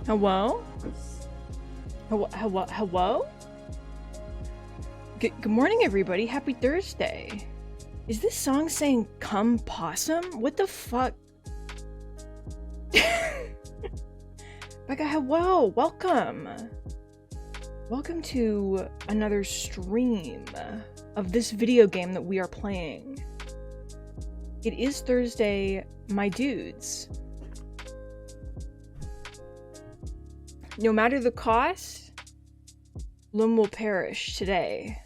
Hello? Hello? Good morning, everybody. Happy Thursday. Is this song saying come possum? What the fuck? Becca, hello. Welcome. Welcome to another stream of this video game that we are playing. It is Thursday, my dudes. No matter the cost, Lum will perish today.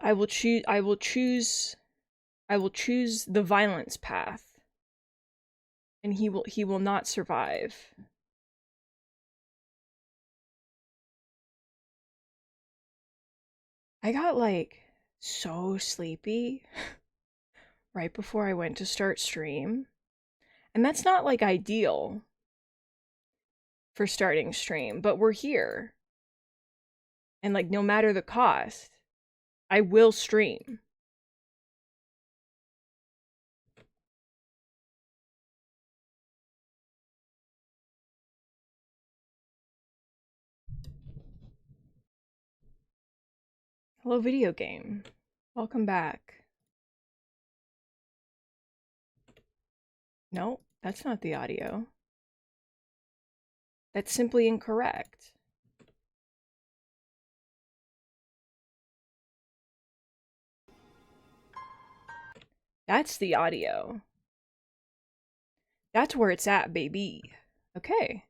I will choose the violence path. And he will not survive. I got like so sleepy right before I went to start stream. And that's not like ideal for starting stream, but we're here. And like no matter the cost, I will stream. Hello, video game. Welcome back. No, that's not the audio. That's simply incorrect. That's the audio. That's where it's at, baby. Okay.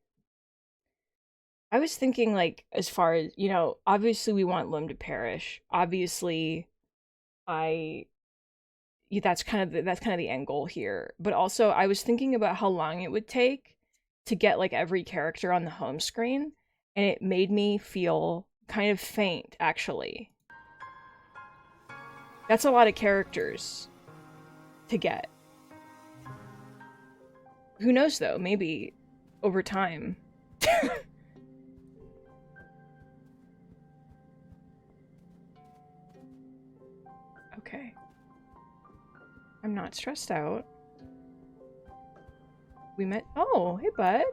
I was thinking, like, as far as, you know, obviously we want Lum to perish. Obviously, that's kind of the end goal here. But also, I was thinking about how long it would take to get like every character on the home screen, and it made me feel kind of faint, actually. That's a lot of characters to get. Who knows though, maybe over time. Okay. I'm not stressed out. We met. Oh, hey, bud.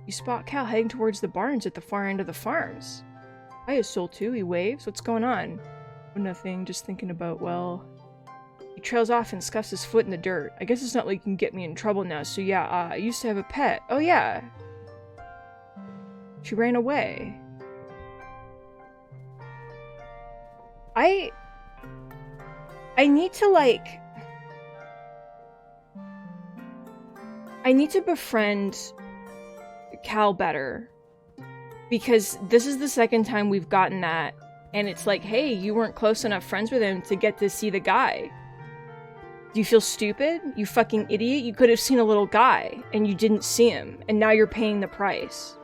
You spot Cal heading towards the barns at the far end of the farms. Hiya, Soul 2. He waves. What's going on? Oh, nothing. Just thinking about, well... He trails off and scuffs his foot in the dirt. I guess it's not like you can get me in trouble now, so yeah, I used to have a pet. Oh, yeah. She ran away. I need to, like... I need to befriend Cal better. Because this is the second time we've gotten that. And it's like, hey, you weren't close enough friends with him to get to see the guy. Do you feel stupid? You fucking idiot. You could have seen a little guy. And you didn't see him. And now you're paying the price.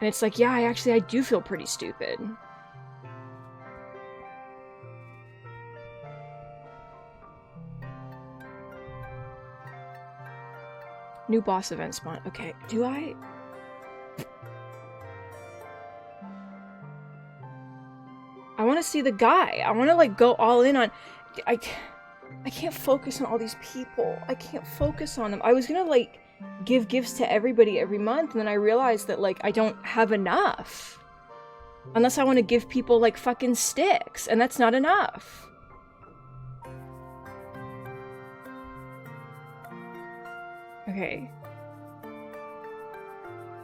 And it's like, yeah, I do feel pretty stupid. New boss event spawn. Okay, do I? I want to see the guy. I want to like go all in on... I can't focus on all these people. I can't focus on them. I was gonna like give gifts to everybody every month, and then I realized that like I don't have enough. Unless I want to give people like fucking sticks, and that's not enough. Okay.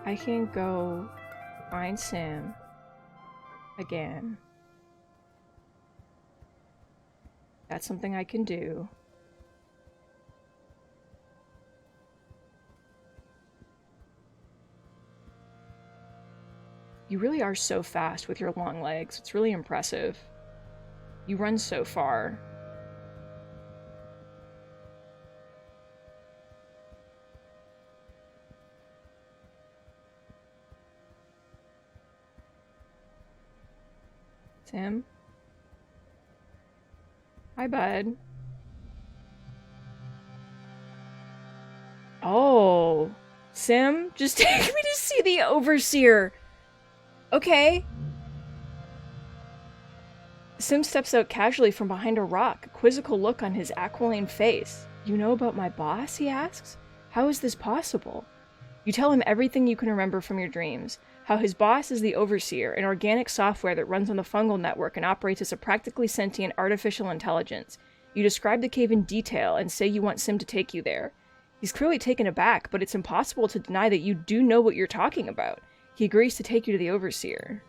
I can go find Sam again. That's something I can do. You really are so fast with your long legs. It's really impressive. You run so far. Sam? Hi, bud. Oh. Sim, just take me to see the Overseer. Okay. Sim steps out casually from behind a rock, a quizzical look on his aquiline face. You know about my boss? He asks. How is this possible? You tell him everything you can remember from your dreams. How his boss is the Overseer, an organic software that runs on the fungal network and operates as a practically sentient artificial intelligence. You describe the cave in detail and say you want Sim to take you there. He's clearly taken aback, but it's impossible to deny that you do know what you're talking about. He agrees to take you to the Overseer.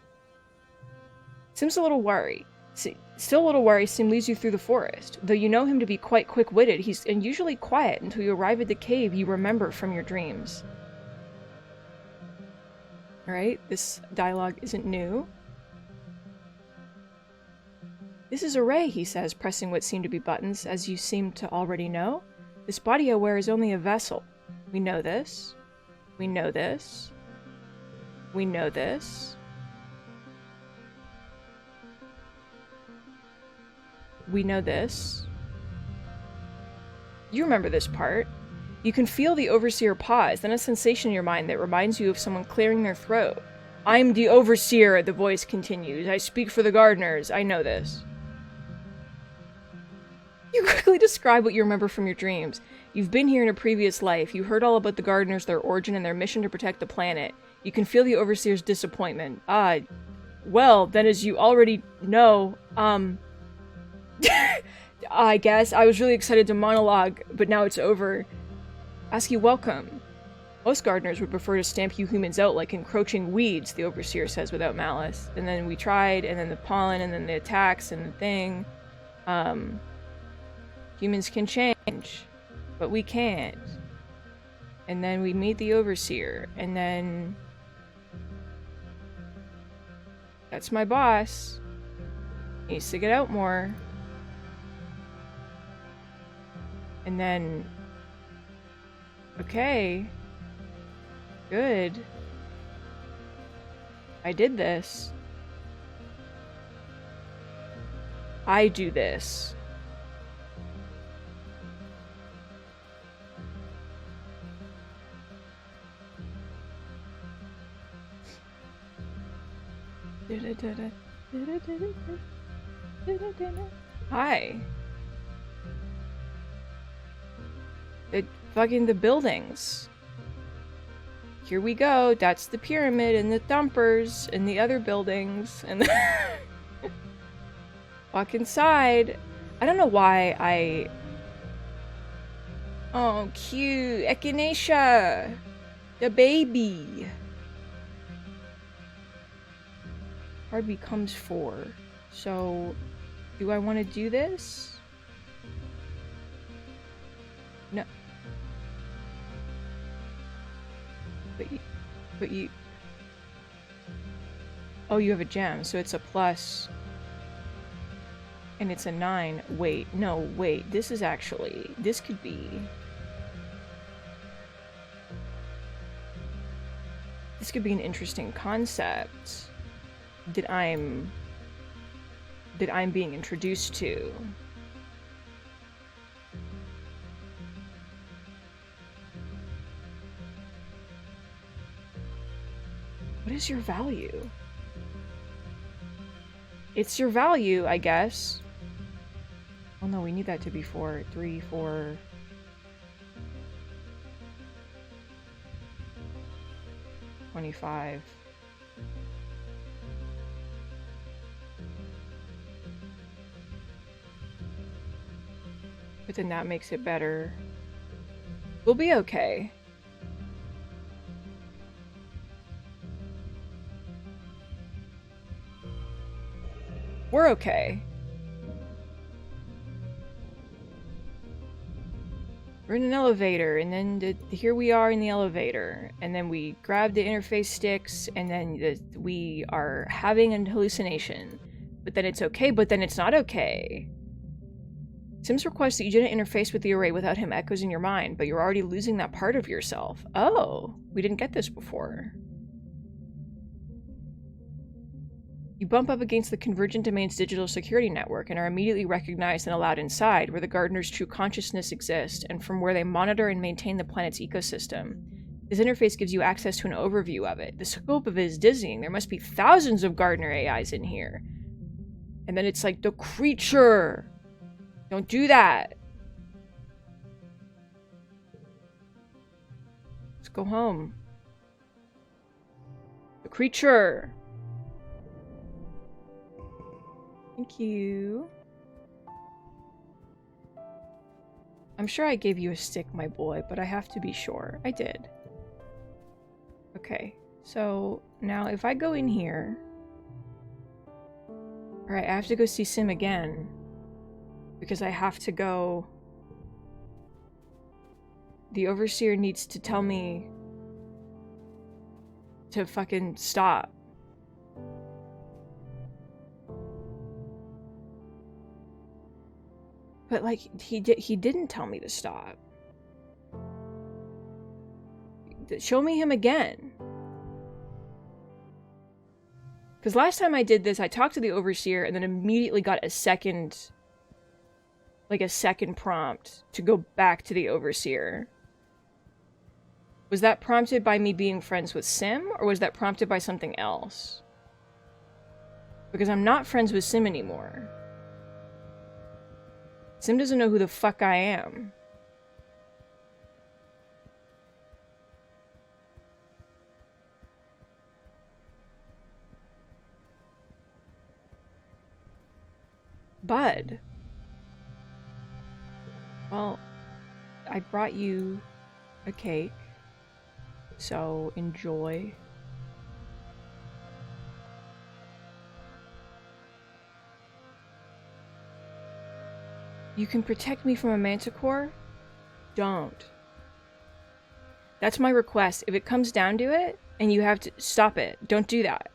Sim's a little worried. Still a little worried, Sim leads you through the forest. Though you know him to be quite quick-witted, he's usually quiet until you arrive at the cave you remember from your dreams. Alright, this dialogue isn't new. This is a ray, he says, pressing what seem to be buttons, as you seem to already know. This body I wear is only a vessel. We know this. We know this. We know this. We know this. You remember this part. You can feel the Overseer pause, then a sensation in your mind that reminds you of someone clearing their throat. I'm the Overseer, the voice continues. I speak for the gardeners. I know this. You quickly describe what you remember from your dreams. You've been here in a previous life. You heard all about the gardeners, their origin, and their mission to protect the planet. You can feel the Overseer's disappointment. Well, then as you already know, I guess. I was really excited to monologue, but now it's over. Ask you welcome. Most gardeners would prefer to stamp you humans out like encroaching weeds, the Overseer says without malice. And then we tried, and then the pollen, and then the attacks, and the thing. Humans can change, but we can't. And then we meet the Overseer, and then... That's my boss. He needs to get out more. And then... Okay. Good. I did this. I do this. Hi. The buildings. Here we go. That's the pyramid and the dumpers and the other buildings and walk inside. I don't know why I... Oh, cute. Echinacea. The baby. Card becomes 4. So, do I want to do this? No. But you... Oh, you have a gem, so it's a plus. And it's a 9. Wait, no, wait. This is actually... This could be... This could be an interesting concept that I'm being introduced to. What is your value? It's your value, I guess. Oh no, we need that to be 4, 3, 4... 25. But then that makes it better. We'll be okay. We're okay. We're in an elevator, and then here we are in the elevator, and then we grab the interface sticks, and then we are having an hallucination. But then it's okay, but then it's not okay. Sims requests that you didn't interface with the array without him echoes in your mind, but you're already losing that part of yourself. Oh, we didn't get this before. You bump up against the Convergent Domain's digital security network and are immediately recognized and allowed inside, where the gardener's true consciousness exists, and from where they monitor and maintain the planet's ecosystem. This interface gives you access to an overview of it. The scope of it is dizzying. There must be thousands of gardener AIs in here. And then it's like, the creature! Don't do that! Let's go home. The creature! Thank you. I'm sure I gave you a stick, my boy, but I have to be sure. I did. Okay, so now if I go in here... Alright, I have to go see Sim again. Because I have to go... The Overseer needs to tell me... to fucking stop. But, like, he didn't tell me to stop. Show me him again. Because last time I did this, I talked to the Overseer and then immediately got a second... like, a second prompt to go back to the Overseer. Was that prompted by me being friends with Sim, or was that prompted by something else? Because I'm not friends with Sim anymore. Sim doesn't know who the fuck I am. Bud. Well, I brought you a cake, so enjoy. You can protect me from a manticore? Don't. That's my request. If it comes down to it, and you have to stop it, don't do that.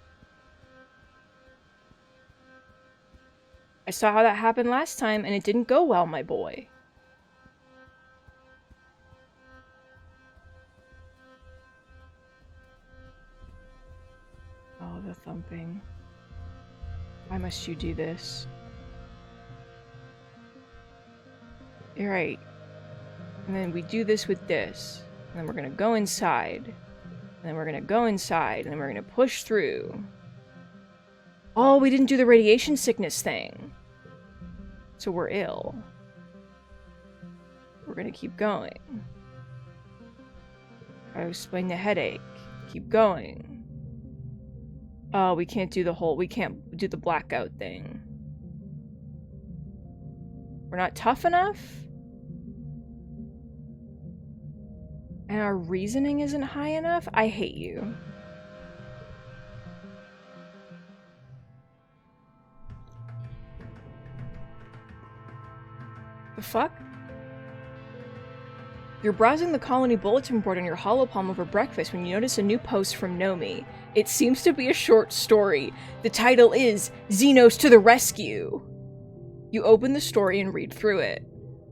I saw how that happened last time, and it didn't go well, my boy. Oh, the thumping. Why must you do this? Alright. And then we do this with this. And then we're gonna go inside. And then we're gonna go inside. And then we're gonna push through. Oh, we didn't do the radiation sickness thing. So we're ill. We're gonna keep going. I explain the headache. Keep going. Oh, we can't do the whole... We can't do the blackout thing. We're not tough enough? And our reasoning isn't high enough? I hate you. The fuck? You're browsing the colony bulletin board on your holopalm over breakfast when you notice a new post from Nomi. It seems to be a short story. The title is Xenos to the Rescue. You open the story and read through it.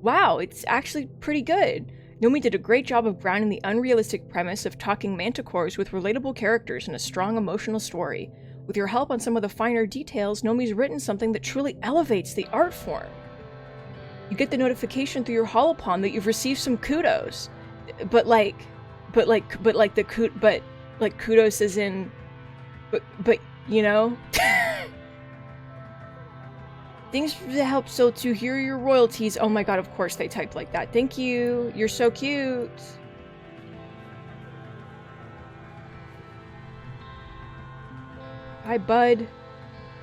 Wow, it's actually pretty good. Nomi did a great job of grounding the unrealistic premise of talking manticores with relatable characters in a strong emotional story. With your help on some of the finer details, Nomi's written something that truly elevates the art form. You get the notification through your holopalm that you've received some kudos. But kudos is in, but, you know? Thanks for the help, so to hear your royalties. Oh my god, of course they typed like that. Thank you. You're so cute. Hi, bud.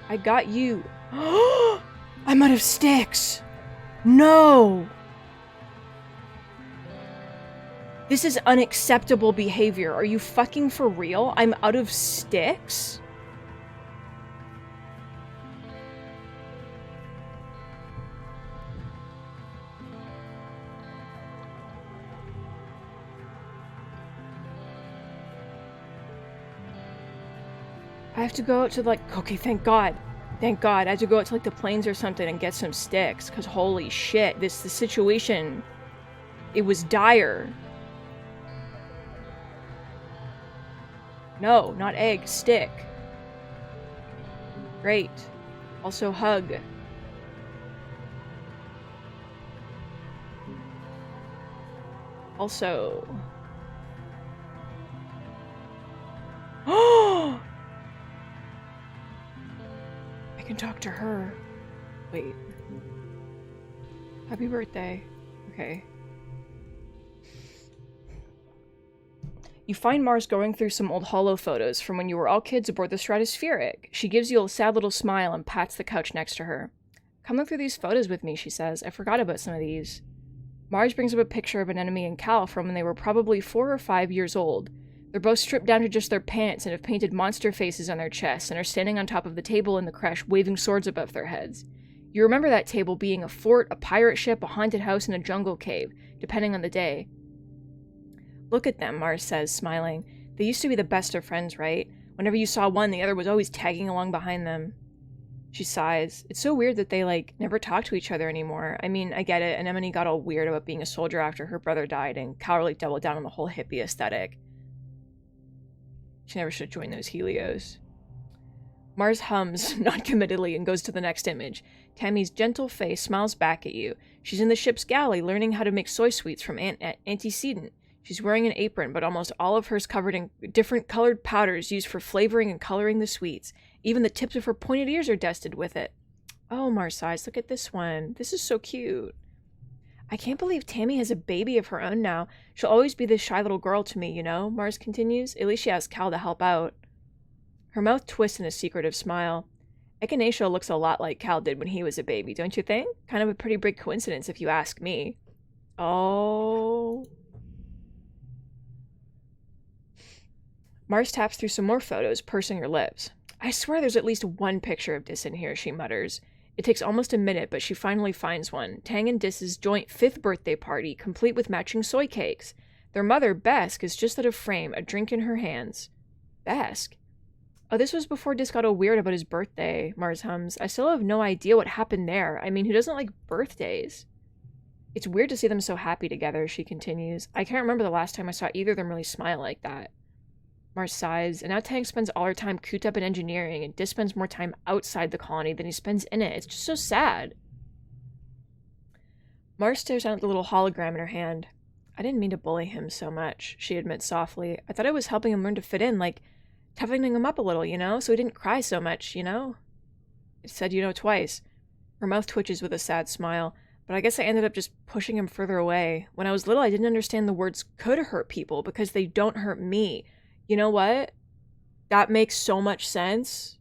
I got you. I'm out of sticks. No. This is unacceptable behavior. Are you fucking for real? I'm out of sticks? I have to go out to, like, okay, thank God. Thank God. I have to go out to, like, the plains or something and get some sticks. Because holy shit, the situation, it was dire. No, not egg, stick. Great. Also hug. Also... Oh! I can talk to her. Wait. Happy birthday. Okay. You find MARZ going through some old holo photos from when you were all kids aboard the Stratospheric. She gives you a sad little smile and pats the couch next to her. Come look through these photos with me, she says. I forgot about some of these. MARZ brings up a picture of an enemy and Cal from when they were probably 4 or 5 years old. They're both stripped down to just their pants and have painted monster faces on their chests and are standing on top of the table in the creche waving swords above their heads. You remember that table being a fort, a pirate ship, a haunted house, and a jungle cave, depending on the day. Look at them, MARZ says, smiling. They used to be the best of friends, right? Whenever you saw one, the other was always tagging along behind them. She sighs. It's so weird that they, never talk to each other anymore. I mean, I get it, Anemone got all weird about being a soldier after her brother died, and Cal really doubled down on the whole hippie aesthetic. She never should have joined those Helios. MARZ hums non-committedly and goes to the next image. Tammy's gentle face smiles back at you. She's in the ship's galley learning how to make soy sweets from antecedent. She's wearing an apron, but almost all of hers covered in different colored powders used for flavoring and coloring the sweets. Even the tips of her pointed ears are dusted with it. Oh, MARZ sighs, look at this one. This is so cute. I can't believe Tammy has a baby of her own now. She'll always be this shy little girl to me, you know, MARZ continues. At least she has Cal to help out. Her mouth twists in a secretive smile. Echinacea looks a lot like Cal did when he was a baby, don't you think? Kind of a pretty big coincidence if you ask me. Oh. MARZ taps through some more photos, pursing her lips. I swear there's at least one picture of Dis in here, she mutters. It takes almost a minute, but she finally finds one. Tang and Dis's joint 5th birthday party, complete with matching soy cakes. Their mother, Besk, is just out of frame, a drink in her hands. Besk? Oh, this was before Dis got all weird about his birthday, MARZ hums. I still have no idea what happened there. I mean, who doesn't like birthdays? It's weird to see them so happy together, she continues. I can't remember the last time I saw either of them really smile like that. MARZ sighs, and now Tang spends all her time cooped up in engineering, and Dis spends more time outside the colony than he spends in it. It's just so sad. MARZ stares down at the little hologram in her hand. I didn't mean to bully him so much, she admits softly. I thought I was helping him learn to fit in, toughening him up a little, you know, so he didn't cry so much, you know? It said you know twice. Her mouth twitches with a sad smile, but I guess I ended up just pushing him further away. When I was little, I didn't understand the words could hurt people because they don't hurt me. You know what? That makes so much sense.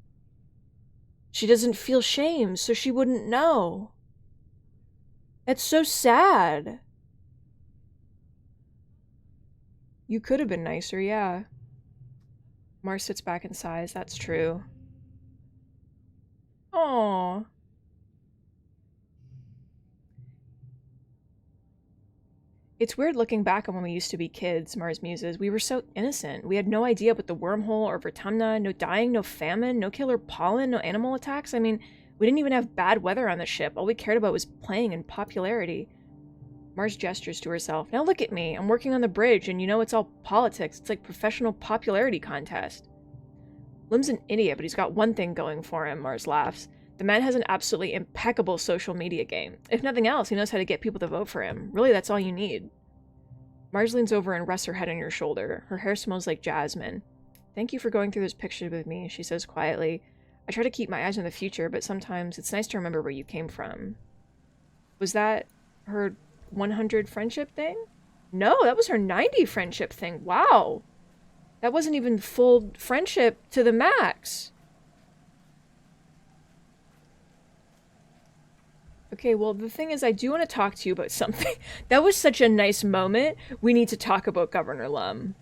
She doesn't feel shame, so she wouldn't know. That's so sad. You could have been nicer, yeah. MARZ sits back and sighs. That's true. Aww. It's weird looking back on when we used to be kids, MARZ muses. We were so innocent. We had no idea about the wormhole or Vertumna, no dying, no famine, no killer pollen, no animal attacks. I mean, we didn't even have bad weather on the ship. All we cared about was playing and popularity. MARZ gestures to herself. Now look at me. I'm working on the bridge, and you know it's all politics. It's like professional popularity contest. Lim's an idiot, but he's got one thing going for him, MARZ laughs. The man has an absolutely impeccable social media game. If nothing else, he knows how to get people to vote for him. Really, that's all you need. MARZ leans over and rests her head on your shoulder. Her hair smells like jasmine. Thank you for going through those pictures with me, she says quietly. I try to keep my eyes on the future, but sometimes it's nice to remember where you came from. Was that her 100 friendship thing? No, that was her 90 friendship thing. Wow. That wasn't even full friendship to the max. Okay, well, the thing is, I do want to talk to you about something. That was such a nice moment. We need to talk about Governor Lum.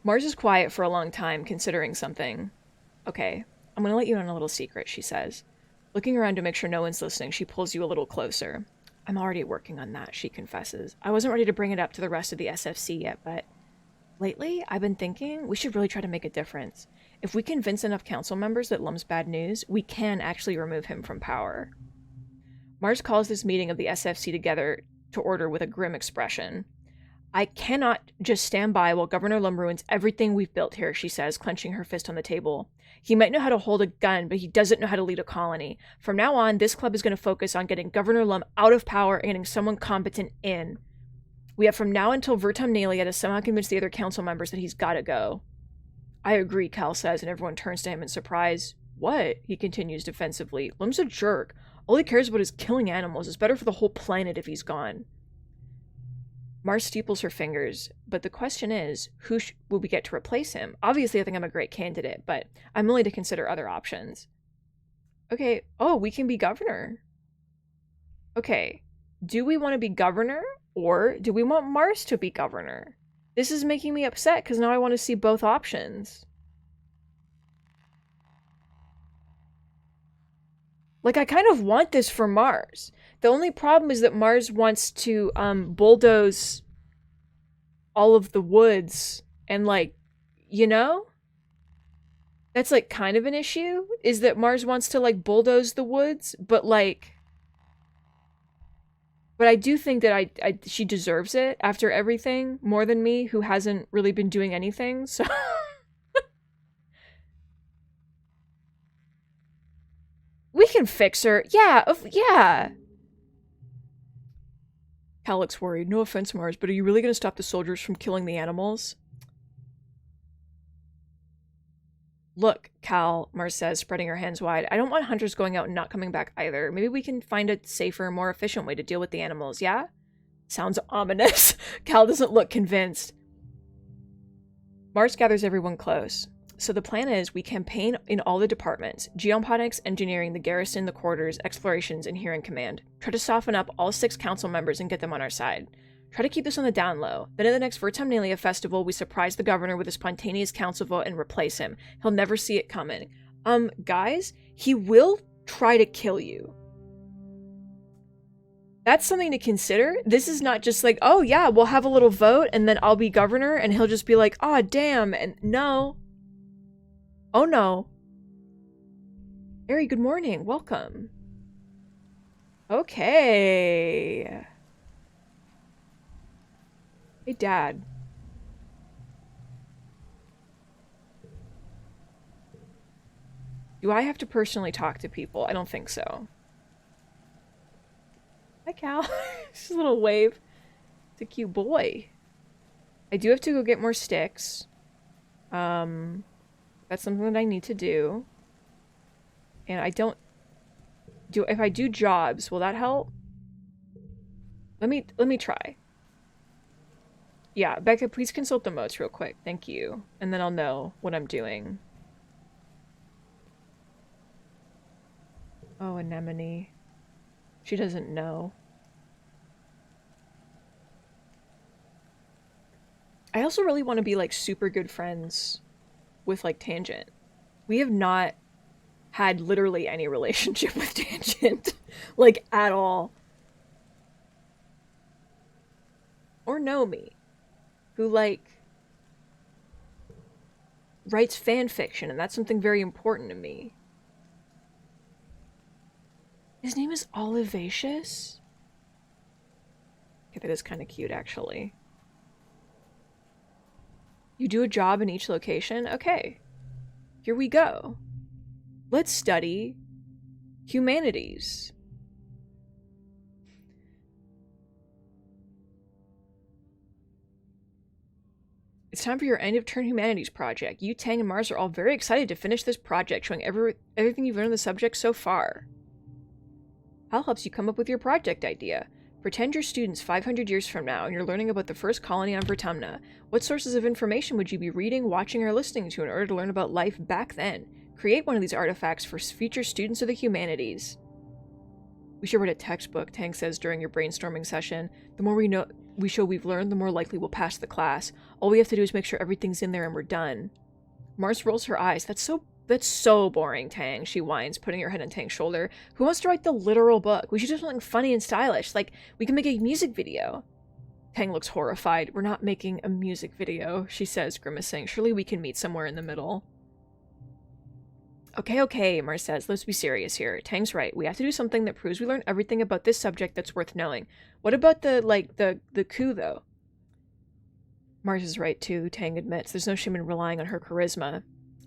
MARZ is quiet for a long time, considering something. Okay, I'm gonna let you in on a little secret, she says. Looking around to make sure no one's listening, she pulls you a little closer. I'm already working on that, she confesses. I wasn't ready to bring it up to the rest of the SFC yet, but lately, I've been thinking we should really try to make a difference. If we convince enough council members that Lum's bad news, we can actually remove him from power. MARZ calls this meeting of the SFC together to order with a grim expression. I cannot just stand by while Governor Lum ruins everything we've built here, she says, clenching her fist on the table. He might know how to hold a gun, but he doesn't know how to lead a colony. From now on, this club is going to focus on getting Governor Lum out of power and getting someone competent in. We have from now until Vertumnalia to somehow convince the other council members that he's got to go. I agree, Cal says, and everyone turns to him in surprise. What? He continues defensively. Lim's a jerk. All he cares about is killing animals. It's better for the whole planet if he's gone. Marz steeples her fingers, but the question is, who will we get to replace him? Obviously, I think I'm a great candidate, but I'm willing to consider other options. Okay, oh, we can be governor. Okay, do we want to be governor, or do we want Marz to be governor? This is making me upset, because now I want to see both options. Like, I kind of want this for Marz. The only problem is that Marz wants to bulldoze all of the woods and, like, you know? That's, like, kind of an issue, is that Marz wants to, like, bulldoze the woods, but, like... But I do think that she deserves it after everything, more than me, who hasn't really been doing anything, so... We can fix her. Yeah, yeah. Cal looks worried. No offense, Marz, but are you really going to stop the soldiers from killing the animals? Look, Cal, Marz says, spreading her hands wide. I don't want hunters going out and not coming back either. Maybe we can find a safer, more efficient way to deal with the animals, yeah? Sounds ominous. Cal doesn't look convinced. Marz gathers everyone close. So the plan is we campaign in all the departments: geoponics, engineering, the garrison, the quarters, explorations, and here in command. Try to soften up all 6 council members and get them on our side. Try to keep this on the down low. Then at the next Vertumnalia festival, we surprise the governor with a spontaneous council vote and replace him. He'll never see it coming. Guys, he will try to kill you. That's something to consider. This is not just like, oh yeah, we'll have a little vote and then I'll be governor, and he'll just be like, oh damn, and no. Oh no. Harry, good morning. Welcome. Okay. Hey, Dad. Do I have to personally talk to people? I don't think so. Hi, Cal. Just a little wave. It's a cute boy. I do have to go get more sticks. That's something that I need to do. And I don't... If I do jobs, will that help? Let me try. Yeah, Becca, please consult the notes real quick. Thank you. And then I'll know what I'm doing. Oh, anemone. She doesn't know. I also really want to be, like, super good friends with, like, Tangent. We have not had literally any relationship with Tangent. Like, at all. Or know me. Who, like, writes fan fiction, and that's something very important to me. His name is Olivacious? Okay, that is kind of cute, actually. You do a job in each location? Okay. Here we go. Let's study humanities. It's time for your end-of-term humanities project. You, Tang, and Marz are all very excited to finish this project, showing everything you've learned on the subject so far. Hal helps you come up with your project idea. Pretend you're students 500 years from now, and you're learning about the first colony on Vertumna. What sources of information would you be reading, watching, or listening to in order to learn about life back then? Create one of these artifacts for future students of the humanities. We should write a textbook, Tang says during your brainstorming session. The more we show we've learned, the more likely we'll pass the class. All we have to do is make sure everything's in there and we're done. Marz rolls her eyes. That's so boring, Tang, she whines, putting her head on Tang's shoulder. Who wants to write the literal book? We should do something funny and stylish. Like, we can make a music video. Tang looks horrified. We're not making a music video, she says, grimacing. Surely we can meet somewhere in the middle. Okay, Marz says. Let's be serious here. Tang's right. We have to do something that proves we learned everything about this subject that's worth knowing. What about the coup, though? Marz is right, too, Tang admits. There's no shame in relying on her charisma.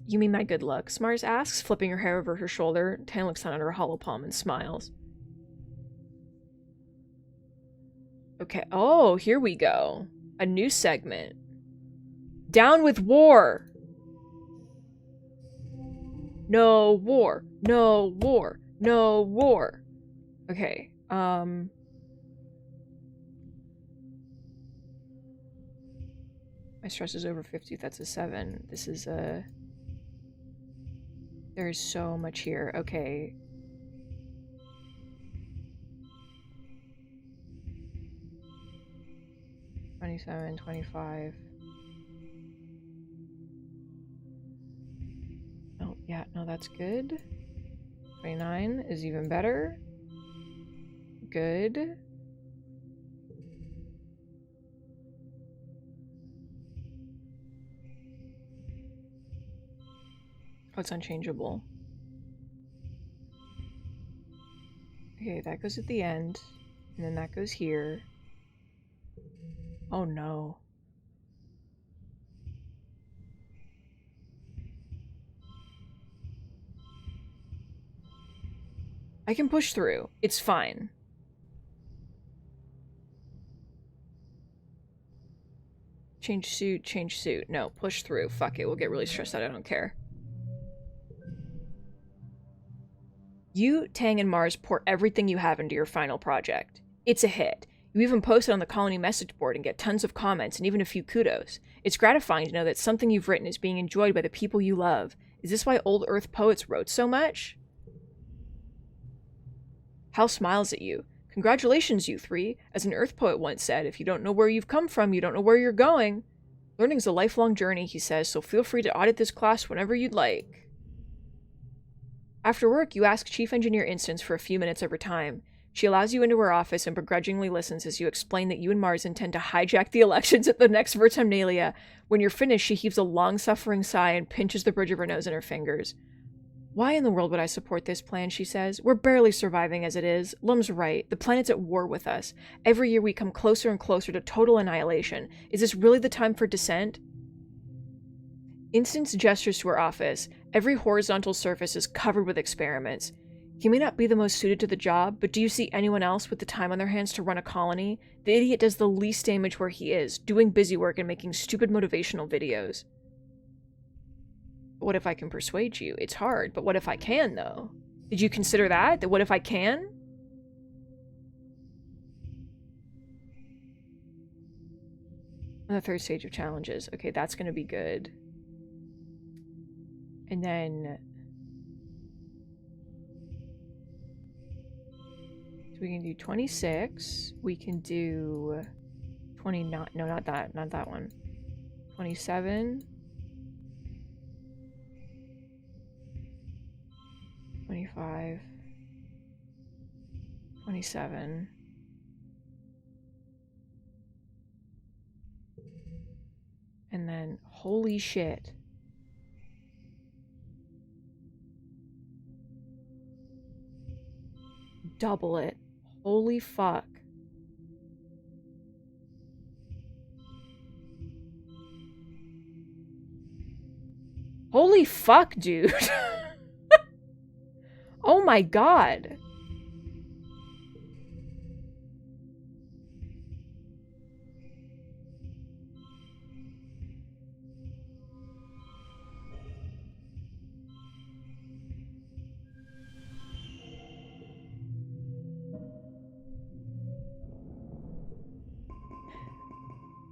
You mean my good looks? Marz asks, flipping her hair over her shoulder. Tang looks down at her hollow palm and smiles. Okay. Oh, here we go. A new segment. Down with war! No war. No war. No war. Okay, my stress is over 50. That's a 7. This is a... There's so much here. Okay. $27, $25. Oh, yeah, no, that's good. 29 is even better. Good. Oh, it's unchangeable. Okay, that goes at the end. And then that goes here. Oh no. I can push through. It's fine. Change suit, change suit. No, push through. Fuck it, we'll get really stressed out, I don't care. You, Tang, and Mars pour everything you have into your final project. It's a hit. You even post it on the colony message board and get tons of comments and even a few kudos. It's gratifying to know that something you've written is being enjoyed by the people you love. Is this why old Earth poets wrote so much? Hal smiles at you. Congratulations, you three. As an Earth poet once said, if you don't know where you've come from, you don't know where you're going. Learning's a lifelong journey, he says, so feel free to audit this class whenever you'd like. After work, you ask Chief Engineer Instance for a few minutes of her time. She allows you into her office and begrudgingly listens as you explain that you and Mars intend to hijack the elections at the next Vertumnalia. When you're finished, she heaves a long-suffering sigh and pinches the bridge of her nose in her fingers. Why in the world would I support this plan, she says. We're barely surviving as it is. Lum's right. The planet's at war with us. Every year we come closer and closer to total annihilation. Is this really the time for dissent? Instance gestures to her office. Every horizontal surface is covered with experiments. He may not be the most suited to the job, but do you see anyone else with the time on their hands to run a colony? The idiot does the least damage where he is, doing busy work and making stupid motivational videos. What if I can persuade you? It's hard, but what if I can, though? Did you consider that? That what if I can? On the third stage of challenges. Okay, that's gonna be good. And then... So we can do 26. We can do 29. No, not that. Not that one. 27. 25. 27. And then, holy shit. Double it. Holy fuck. Holy fuck, dude. Oh my god.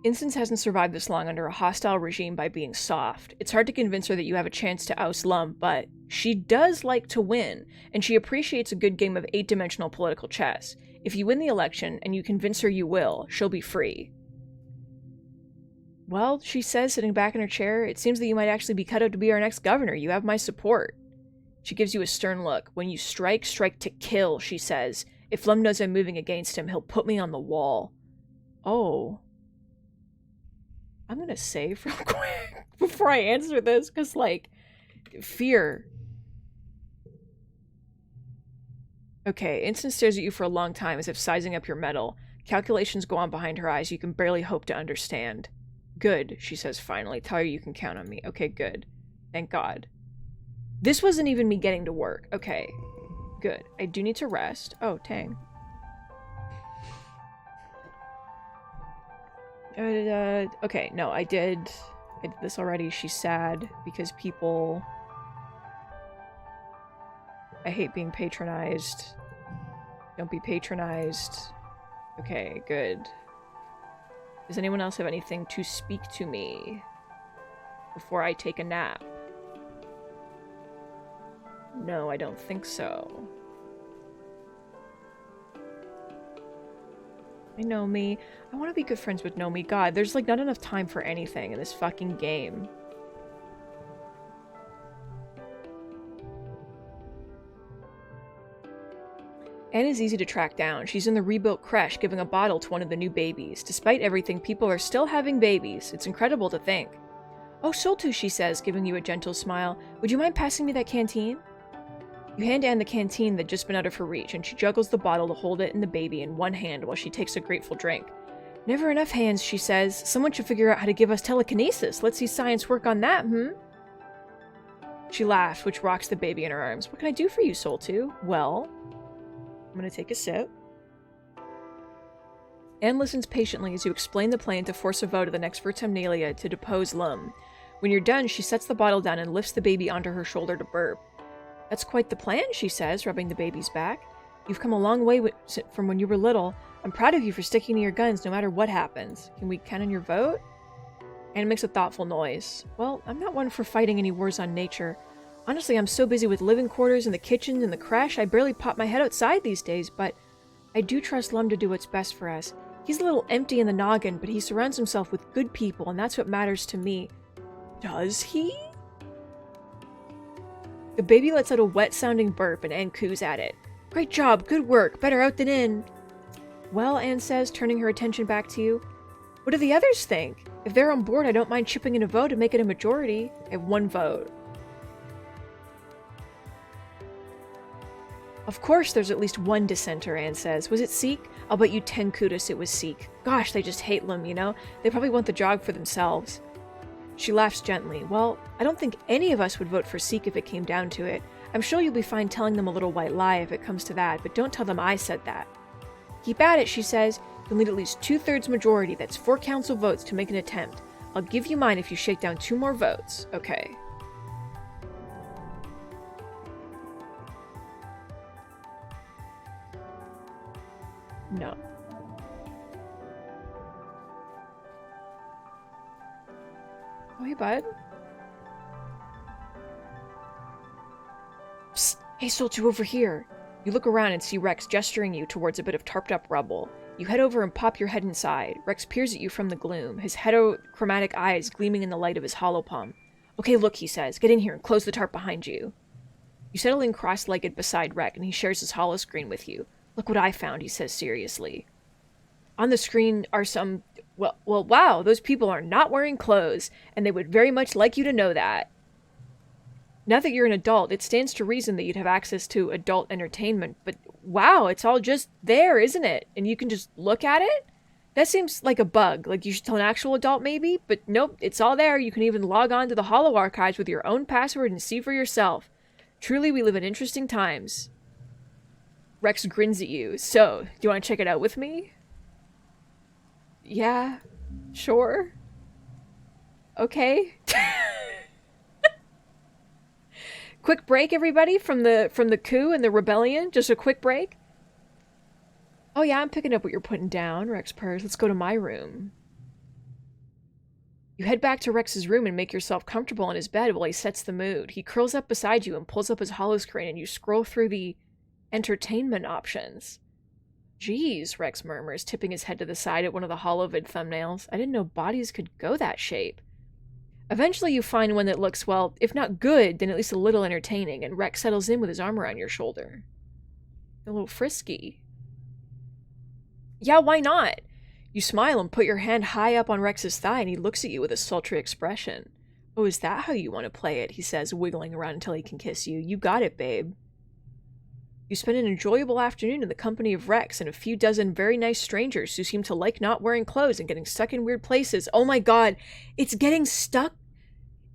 Instance hasn't survived this long under a hostile regime by being soft. It's hard to convince her that you have a chance to oust Lum, but she does like to win, and she appreciates a good game of 8-dimensional political chess. If you win the election, and you convince her you will, she'll be free. Well, she says, sitting back in her chair, it seems that you might actually be cut out to be our next governor. You have my support. She gives you a stern look. When you strike, strike to kill, she says. If Lum knows I'm moving against him, he'll put me on the wall. Oh. I'm gonna save real quick before I answer this, because, like, fear. Okay, Instance stares at you for a long time as if sizing up your mettle. Calculations go on behind her eyes you can barely hope to understand. Good, she says finally. Tell her you can count on me. Okay, good. Thank God. This wasn't even me getting to work. Okay, good. I do need to rest. Oh, Tang. Okay, no, I did this already. She's sad because people I hate being patronized. Don't be patronized. Okay, good. Does anyone else have anything to speak to me before I take a nap? No, I don't think so. I know me. I want to be good friends with Nomi. God, there's like not enough time for anything in this fucking game. Anne is easy to track down. She's in the rebuilt creche giving a bottle to one of the new babies. Despite everything, people are still having babies. It's incredible to think. Oh, Soltu, she says, giving you a gentle smile. Would you mind passing me that canteen? You hand Anne the canteen that'd just been out of her reach, and she juggles the bottle to hold it and the baby in one hand while she takes a grateful drink. Never enough hands, she says. Someone should figure out how to give us telekinesis. Let's see science work on that, She laughs, which rocks the baby in her arms. What can I do for you, Soltu? Well, I'm gonna take a sip. Anne listens patiently as you explain the plan to force a vote of the next Vertumnalia to depose Lum. When you're done, she sets the bottle down and lifts the baby onto her shoulder to burp. That's quite the plan, she says, rubbing the baby's back. You've come a long way from when you were little. I'm proud of you for sticking to your guns no matter what happens. Can we count on your vote? Anne makes a thoughtful noise. Well, I'm not one for fighting any wars on nature. Honestly, I'm so busy with living quarters and the kitchen and the creche, I barely pop my head outside these days, but I do trust Lum to do what's best for us. He's a little empty in the noggin, but he surrounds himself with good people, and that's what matters to me. Does he? The baby lets out a wet-sounding burp, and Anne coos at it. Great job, good work, better out than in. Well, Anne says, turning her attention back to you. What do the others think? If they're on board, I don't mind chipping in a vote to make it a majority. I have one vote. Of course there's at least one dissenter, Anne says. Was it Seek? I'll bet you 10 kudos it was Seek. Gosh, they just hate Lum, you know? They probably want the job for themselves. She laughs gently. Well, I don't think any of us would vote for Seek if it came down to it. I'm sure you'll be fine telling them a little white lie if it comes to that, but don't tell them I said that. Keep at it, she says. You'll need at least 2/3 majority. That's 4 council votes to make an attempt. I'll give you mine if you shake down 2 more votes. Okay. No. Oh, hey, bud. Psst! Hey, Soltu, over here! You look around and see Rex gesturing you towards a bit of tarped-up rubble. You head over and pop your head inside. Rex peers at you from the gloom, his heterochromatic eyes gleaming in the light of his hollow palm. Okay, look, he says. Get in here and close the tarp behind you. You settle in cross-legged beside Rex, and he shares his hollow screen with you. Look what I found, he says seriously. On the screen are some... Well, wow, those people are not wearing clothes, and they would very much like you to know that. Now that you're an adult, it stands to reason that you'd have access to adult entertainment, but wow, it's all just there, isn't it? And you can just look at it? That seems like a bug, like you should tell an actual adult maybe, but nope, it's all there. You can even log on to the Hollow Archives with your own password and see for yourself. Truly, we live in interesting times. Rex grins at you. So, do you want to check it out with me? Yeah, sure. Okay. Quick break, everybody, from the coup and the rebellion. Just a quick break. Oh yeah, I'm picking up what you're putting down, Rex purrs. Let's go to my room. You head back to Rex's room and make yourself comfortable in his bed while he sets the mood. He curls up beside you and pulls up his hollow screen, and you scroll through the entertainment options. Geez, Rex murmurs, tipping his head to the side at one of the hollow-vid thumbnails. I didn't know bodies could go that shape. Eventually you find one that looks, well, if not good, then at least a little entertaining, and Rex settles in with his arm around your shoulder. A little frisky. Yeah, why not? You smile and put your hand high up on Rex's thigh, and he looks at you with a sultry expression. Oh, is that how you want to play it? He says, wiggling around until he can kiss you. You got it, babe. You spend an enjoyable afternoon in the company of Rex and a few dozen very nice strangers who seem to like not wearing clothes and getting stuck in weird places. Oh my god, it's getting stuck.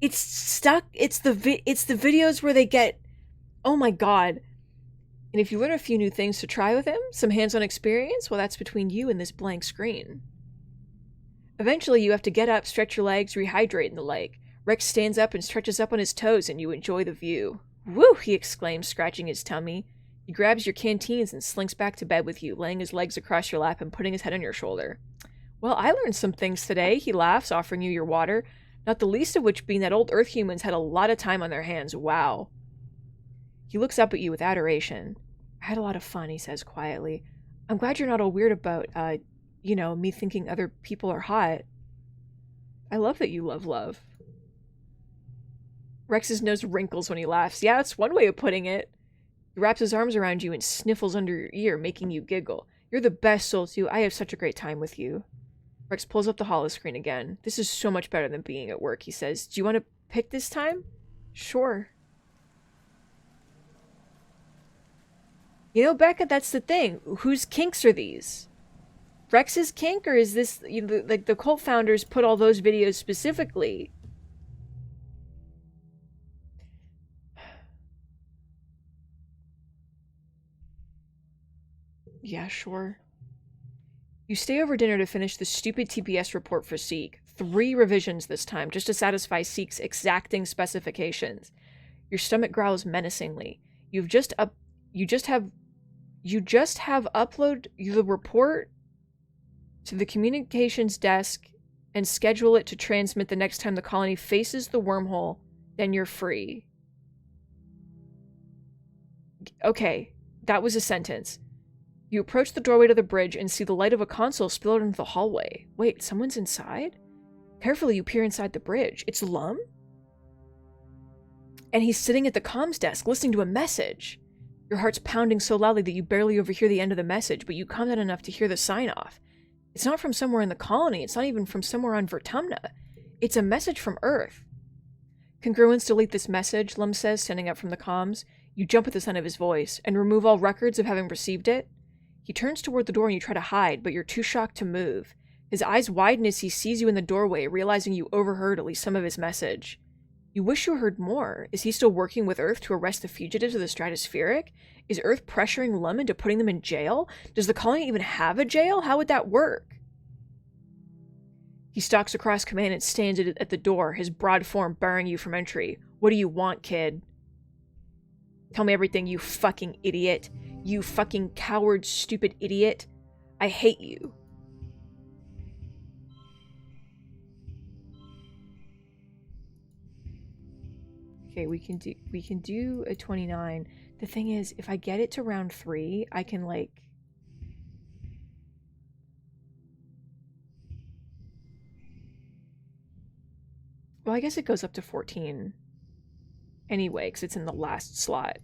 It's stuck. It's the videos where they get... Oh my god. And if you learn a few new things to try with him, some hands-on experience, well, that's between you and this blank screen. Eventually, you have to get up, stretch your legs, rehydrate, and the like. Rex stands up and stretches up on his toes, and you enjoy the view. Woo! He exclaims, scratching his tummy. He grabs your canteens and slinks back to bed with you, laying his legs across your lap and putting his head on your shoulder. Well, I learned some things today, he laughs, offering you your water, not the least of which being that old Earth humans had a lot of time on their hands. Wow. He looks up at you with adoration. I had a lot of fun, he says quietly. I'm glad you're not all weird about, me thinking other people are hot. I love that you love love. Rex's nose wrinkles when he laughs. Yeah, that's one way of putting it. He wraps his arms around you and sniffles under your ear, making you giggle. You're the best soul, too. I have such a great time with you. Rex pulls up the holoscreen again. This is so much better than being at work, he says. Do you want to pick this time? Sure. You know, Becca, that's the thing. Whose kinks are these? Rex's kink, or is this, like, the cult founders put all those videos specifically? Yeah, sure. You stay over dinner to finish the stupid TPS report for Seek. 3 revisions this time, just to satisfy Seek's exacting specifications. Your stomach growls menacingly. You just have upload the report to the communications desk and schedule it to transmit the next time the colony faces the wormhole, then you're free. Okay, that was a sentence. You approach the doorway to the bridge and see the light of a console spill out into the hallway. Wait, someone's inside? Carefully, you peer inside the bridge. It's Lum? And he's sitting at the comms desk, listening to a message. Your heart's pounding so loudly that you barely overhear the end of the message, but you calm down enough to hear the sign-off. It's not from somewhere in the colony. It's not even from somewhere on Vertumna. It's a message from Earth. Congruence, delete this message, Lum says, standing up from the comms. You jump at the sound of his voice, and remove all records of having received it. He turns toward the door and you try to hide, but you're too shocked to move. His eyes widen as he sees you in the doorway, realizing you overheard at least some of his message. You wish you heard more. Is he still working with Earth to arrest the fugitives of the stratospheric? Is Earth pressuring Lum into putting them in jail? Does the colony even have a jail? How would that work? He stalks across command and stands at the door, his broad form barring you from entry. What do you want, kid? Tell me everything, you fucking idiot. You fucking coward, stupid idiot. I hate you. Okay, we can do a 29. The thing is, if I get it to round 3, I can, like... Well, I guess it goes up to 14. Anyway, because it's in the last slot.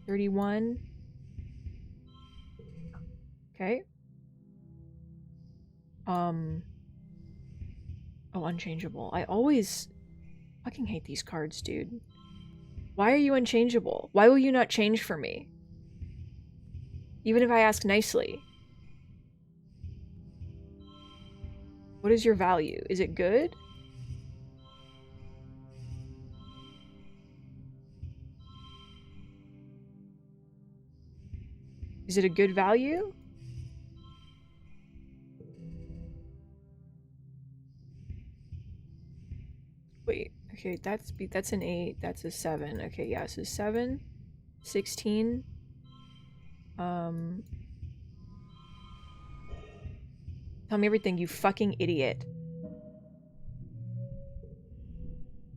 31. Okay. Oh, unchangeable. I always fucking hate these cards, dude. Why are you unchangeable? Why will you not change for me? Even if I ask nicely. What is your value? Is it good? Is it a good value? Wait, okay, that's an 8, that's a 7. Okay, yeah, so 7, 16. Tell me everything, you fucking idiot.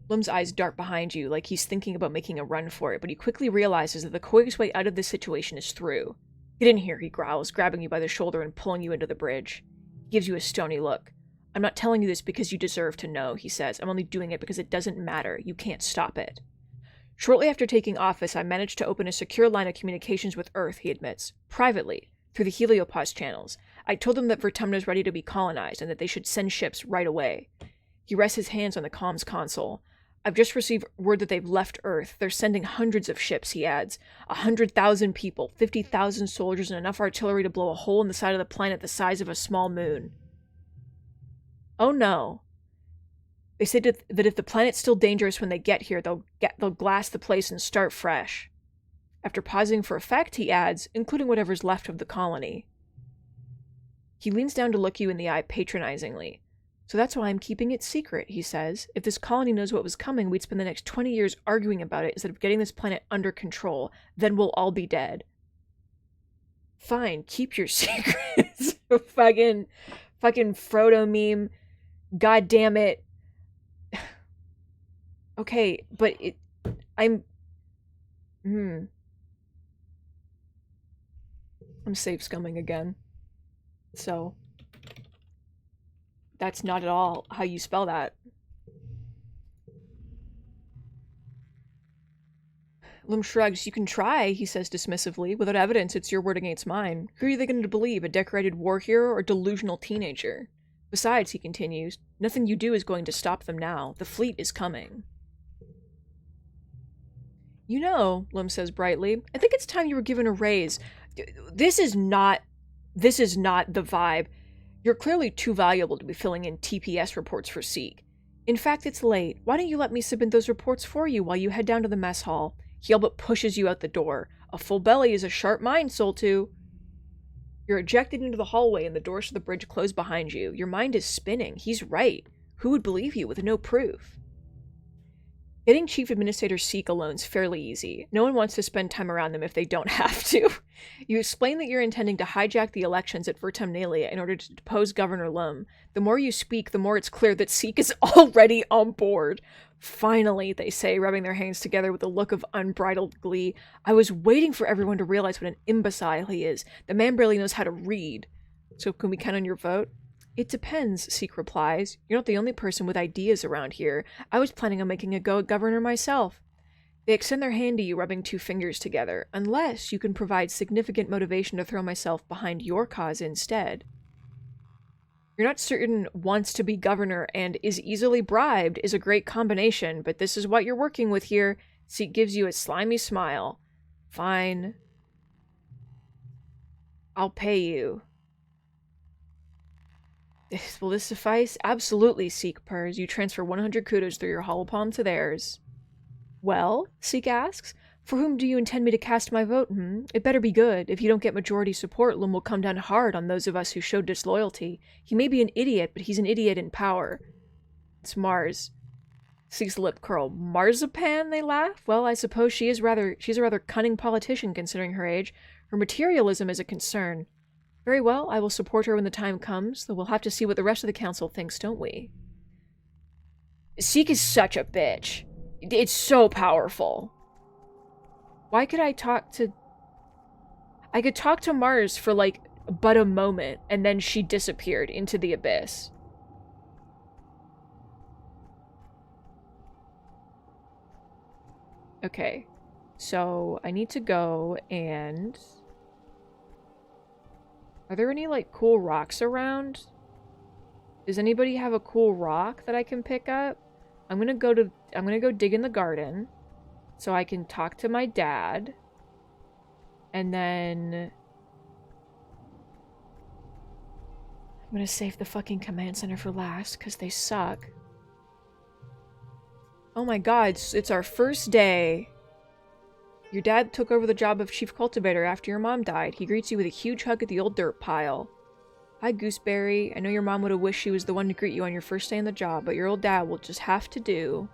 Lum's eyes dart behind you, like he's thinking about making a run for it, but he quickly realizes that the quickest way out of this situation is through. Get in here, he growls, grabbing you by the shoulder and pulling you into the bridge. He gives you a stony look. I'm not telling you this because you deserve to know, he says. I'm only doing it because it doesn't matter. You can't stop it. Shortly after taking office, I managed to open a secure line of communications with Earth, he admits. Privately, through the heliopause channels. I told them that Vertumna's ready to be colonized and that they should send ships right away. He rests his hands on the comms console. I've just received word that they've left Earth. They're sending hundreds of ships, he adds. 100,000 people, 50,000 soldiers, and enough artillery to blow a hole in the side of the planet the size of a small moon. Oh no. They say that if the planet's still dangerous when they get here, they'll glass the place and start fresh. After pausing for effect, he adds, including whatever's left of the colony. He leans down to look you in the eye patronizingly. So that's why I'm keeping it secret, he says. If this colony knows what was coming, we'd spend the next 20 years arguing about it instead of getting this planet under control. Then we'll all be dead. Fine, keep your secrets. fucking Frodo meme. God damn it. Okay, but I'm safe scumming again. So that's not at all how you spell that. Lim shrugs. You can try, he says dismissively. Without evidence, it's your word against mine. Who are they going to believe, a decorated war hero or a delusional teenager? Besides, he continues, nothing you do is going to stop them now. The fleet is coming. You know, Lim says brightly, I think it's time you were given a raise. This is not the vibe. You're clearly too valuable to be filling in TPS reports for Seek. In fact, it's late. Why don't you let me submit those reports for you while you head down to the mess hall? He all but pushes you out the door. A full belly is a sharp mind, Soltu. You're ejected into the hallway and the doors to the bridge close behind you. Your mind is spinning. He's right. Who would believe you with no proof? Getting Chief Administrator Seek alone's fairly easy. No one wants to spend time around them if they don't have to. You explain that you're intending to hijack the elections at Vertumnalia in order to depose Governor Lum. The more you speak, the more it's clear that Seek is already on board. Finally, they say, rubbing their hands together with a look of unbridled glee. I was waiting for everyone to realize what an imbecile he is. The man barely knows how to read. So can we count on your vote? It depends, Seek replies. You're not the only person with ideas around here. I was planning on making a go at Governor myself. They extend their hand to you, rubbing two fingers together. Unless you can provide significant motivation to throw myself behind your cause instead. You're not certain wants to be governor and is easily bribed is a great combination, but this is what you're working with here. Seek gives you a slimy smile. Fine. I'll pay you. Will this suffice? Absolutely, Seek purrs. You transfer 100 kudos through your hollow palm to theirs. Well, Seek asks, for whom do you intend me to cast my vote, It better be good. If you don't get majority support, Lum will come down hard on those of us who showed disloyalty. He may be an idiot, but he's an idiot in power. It's MARZ. Seek's lip curl. Marzipan, they laugh? Well, I suppose she's a rather cunning politician considering her age. Her materialism is a concern. Very well, I will support her when the time comes, though we'll have to see what the rest of the council thinks, don't we? Seek is such a bitch. It's so powerful. Why could I talk to... I could talk to MARZ for, like, but a moment, and then she disappeared into the abyss. Okay. So, I need to go and... Are there any, like, cool rocks around? Does anybody have a cool rock that I can pick up? I'm gonna go dig in the garden so I can talk to my dad. And then I'm gonna save the fucking command center for last because they suck. Oh my god, it's our first day. Your dad took over the job of chief cultivator after your mom died. He greets you with a huge hug at the old dirt pile. Hi, Gooseberry. I know your mom would have wished she was the one to greet you on your first day on the job, but your old dad will just have to do.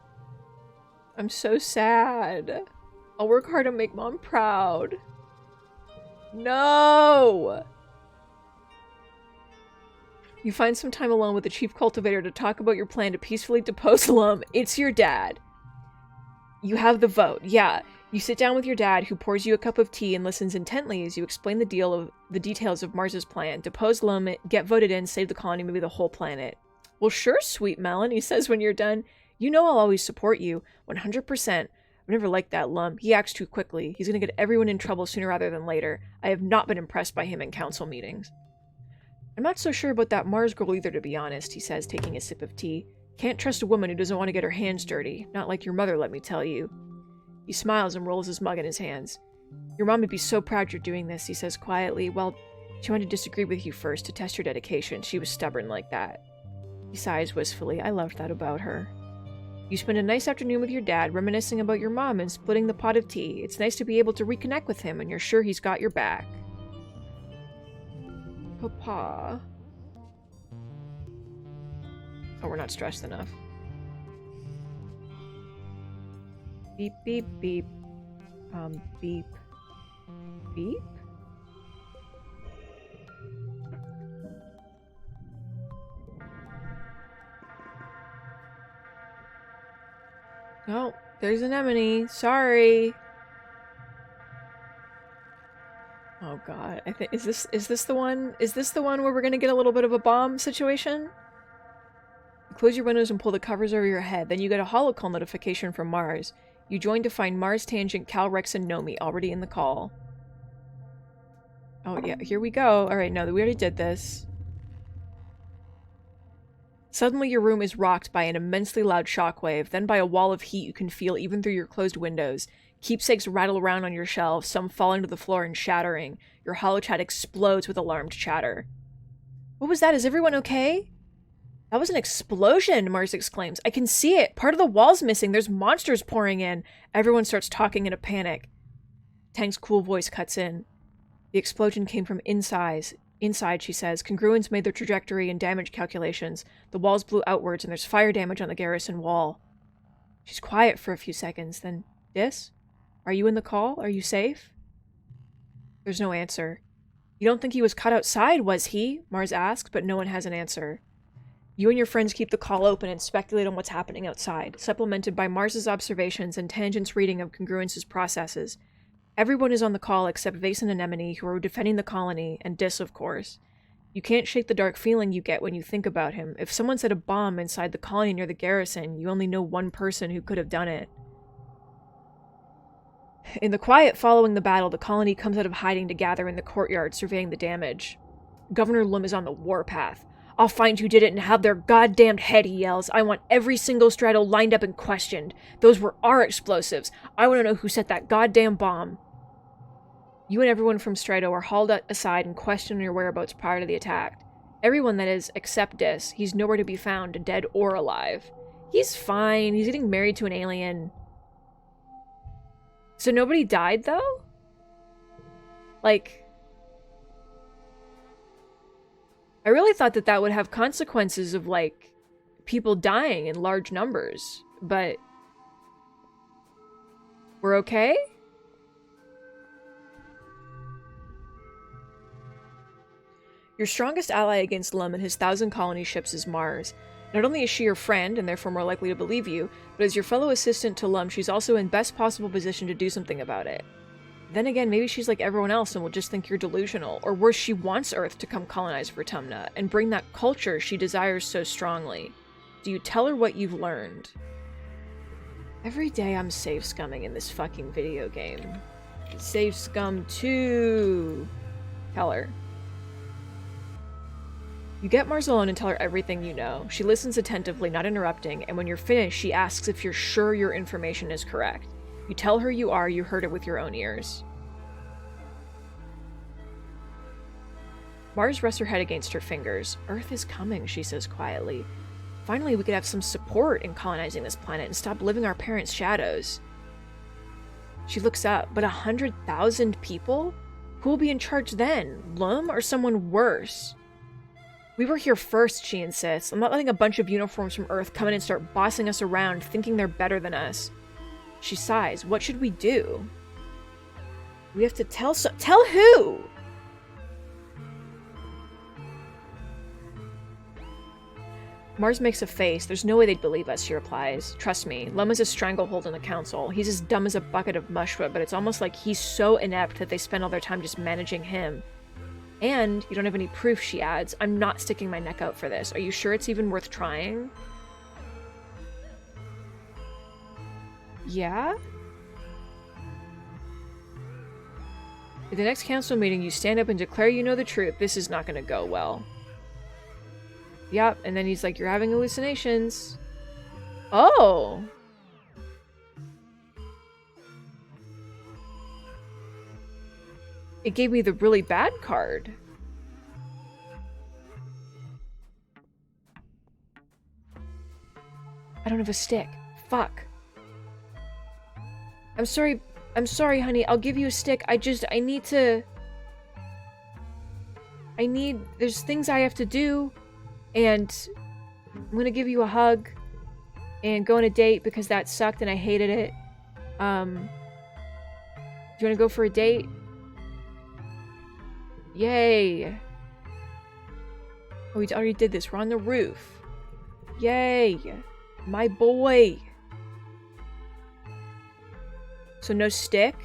I'm so sad. I'll work hard to make mom proud. No! You find some time alone with the chief cultivator to talk about your plan to peacefully depose Lum. It's your dad. You have the vote. Yeah. You sit down with your dad, who pours you a cup of tea and listens intently as you explain the details of MARZ's plan. Depose Lum, get voted in, save the colony, maybe the whole planet. Well, sure, sweet Melon, he says when you're done. You know I'll always support you. 100%. I've never liked that Lum. He acts too quickly. He's gonna get everyone in trouble sooner rather than later. I have not been impressed by him in council meetings. I'm not so sure about that MARZ girl either, to be honest, he says, taking a sip of tea. Can't trust a woman who doesn't want to get her hands dirty. Not like your mother, let me tell you. He smiles and rolls his mug in his hands. Your mom would be so proud you're doing this, he says quietly. Well, she wanted to disagree with you first to test your dedication. She was stubborn like that. He sighs wistfully. I loved that about her. You spend a nice afternoon with your dad, reminiscing about your mom and splitting the pot of tea. It's nice to be able to reconnect with him, and you're sure he's got your back. Papa. Oh, we're not stressed enough. Beep, beep, beep. Beep. Beep? Oh, there's an anemone. Sorry. Oh god. I think is this the one? Is this the one where we're gonna get a little bit of a bomb situation? Close your windows and pull the covers over your head. Then you get a holocall notification from MARZ. You join to find MARZ, Tangent, Cal, Rex, and Nomi already in the call. Oh yeah, here we go. Alright, no, we already did this. Suddenly your room is rocked by an immensely loud shockwave, then by a wall of heat you can feel even through your closed windows. Keepsakes rattle around on your shelves, some falling to the floor and shattering. Your holochat explodes with alarmed chatter. What was that? Is everyone okay? That was an explosion, MARZ exclaims. I can see it. Part of the wall's missing. There's monsters pouring in. Everyone starts talking in a panic. Tang's cool voice cuts in. The explosion came from inside, she says. Congruents made their trajectory and damage calculations. The walls blew outwards and there's fire damage on the garrison wall. She's quiet for a few seconds, then, Dis? Are you in the call? Are you safe? There's no answer. You don't think he was caught outside, was he? MARZ asks, but no one has an answer. You and your friends keep the call open and speculate on what's happening outside, supplemented by MARZ's observations and Tangent's reading of Congruence's processes. Everyone is on the call except Vase and Anemone, who are defending the colony, and Dis, of course. You can't shake the dark feeling you get when you think about him. If someone set a bomb inside the colony near the garrison, you only know one person who could have done it. In the quiet following the battle, the colony comes out of hiding to gather in the courtyard, surveying the damage. Governor Lum is on the warpath. I'll find who did it and have their goddamned head, he yells. I want every single straddle lined up and questioned. Those were our explosives. I want to know who set that goddamn bomb. You and everyone from Strido are hauled aside and questioned on your whereabouts prior to the attack. Everyone, that is, except Dis. He's nowhere to be found, dead or alive. He's fine. He's getting married to an alien. So nobody died, though? Like, I really thought that that would have consequences of, like, people dying in large numbers. But we're okay? Your strongest ally against Lum and his 1,000 colony ships is MARZ. Not only is she your friend, and therefore more likely to believe you, but as your fellow assistant to Lum, she's also in best possible position to do something about it. Then again, maybe she's like everyone else and will just think you're delusional, or worse, she wants Earth to come colonize Vertumna, and bring that culture she desires so strongly. Do you tell her what you've learned? Every day I'm save scumming in this fucking video game. Save scum too. Tell her. You get MARZ alone and tell her everything you know. She listens attentively, not interrupting, and when you're finished, she asks if you're sure your information is correct. You tell her you are, you heard it with your own ears. MARZ rests her head against her fingers. Earth is coming, she says quietly. Finally, we could have some support in colonizing this planet and stop living our parents' shadows. She looks up, but 100,000 people? Who will be in charge then? Lum or someone worse? We were here first, she insists. I'm not letting a bunch of uniforms from Earth come in and start bossing us around, thinking they're better than us. She sighs. What should we do? We have to tell who? MARZ makes a face. There's no way they'd believe us, she replies. Trust me, Lum is a stranglehold in the council. He's as dumb as a bucket of mushroom, but it's almost like he's so inept that they spend all their time just managing him. And you don't have any proof, she adds. I'm not sticking my neck out for this. Are you sure it's even worth trying? Yeah? At the next council meeting, you stand up and declare you know the truth. This is not going to go well. Yep, and then he's like, you're having hallucinations. Oh! It gave me the really bad card. I don't have a stick. Fuck. I'm sorry, honey. I'll give you a stick. there's things I have to do, and I'm gonna give you a hug and go on a date because that sucked and I hated it. Do you wanna go for a date? Yay. Oh, we already did this. We're on the roof. Yay. My boy. So no stick?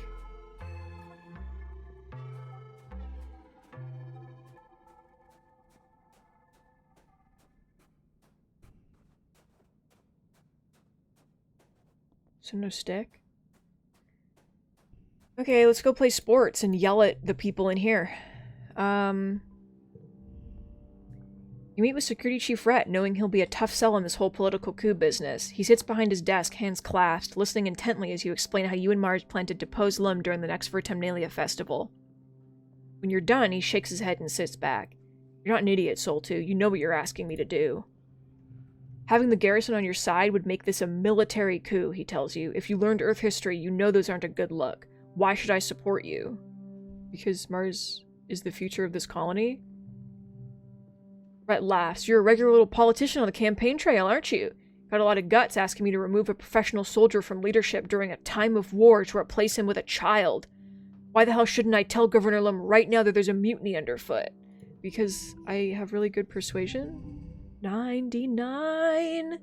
So no stick? Okay, let's go play sports and yell at the people in here. You meet with Security Chief Rhett, knowing he'll be a tough sell in this whole political coup business. He sits behind his desk, hands clasped, listening intently as you explain how you and MARZ plan to depose Lum during the next Vertemnalia festival. When you're done, he shakes his head and sits back. You're not an idiot, Soul 2. You know what you're asking me to do. Having the garrison on your side would make this a military coup, he tells you. If you learned Earth history, you know those aren't a good look. Why should I support you? Because MARZ is the future of this colony? Rhett laughs. You're a regular little politician on the campaign trail, aren't you? Got a lot of guts asking me to remove a professional soldier from leadership during a time of war to replace him with a child. Why the hell shouldn't I tell Governor Lum right now that there's a mutiny underfoot? Because I have really good persuasion? 99.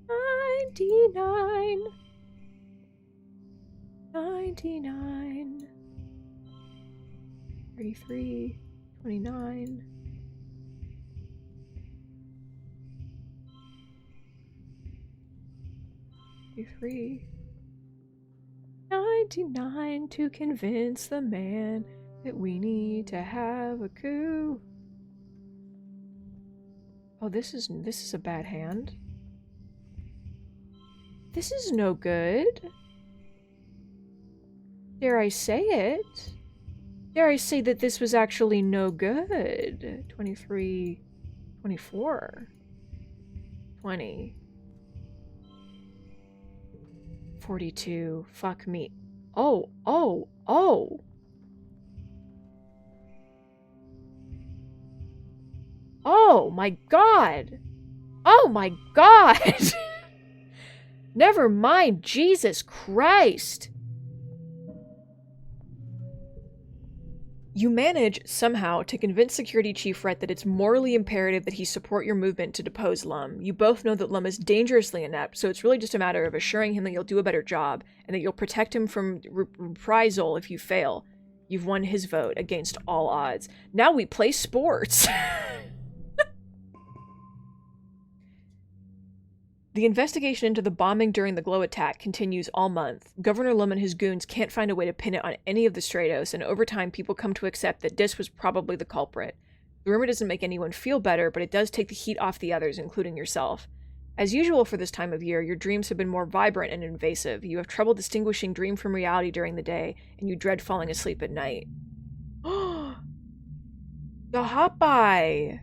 99. 99. 33. 29. 33. 99 to convince the man that we need to have a coup. Oh, this is a bad hand. This is no good. Dare I say it? Dare I say that this was actually no good? 23, 24, 20, 42, fuck me. Oh, oh, oh! Oh my god! Oh my god! Never mind, Jesus Christ! You manage, somehow, to convince Security Chief Rhett that it's morally imperative that he support your movement to depose Lum. You both know that Lum is dangerously inept, so it's really just a matter of assuring him that you'll do a better job, and that you'll protect him from reprisal if you fail. You've won his vote against all odds. Now we play sports! The investigation into the bombing during the Glow attack continues all month. Governor Lum and his goons can't find a way to pin it on any of the Stratos, and over time people come to accept that Dis was probably the culprit. The rumor doesn't make anyone feel better, but it does take the heat off the others, including yourself. As usual for this time of year, your dreams have been more vibrant and invasive. You have trouble distinguishing dream from reality during the day, and you dread falling asleep at night. The hot buy!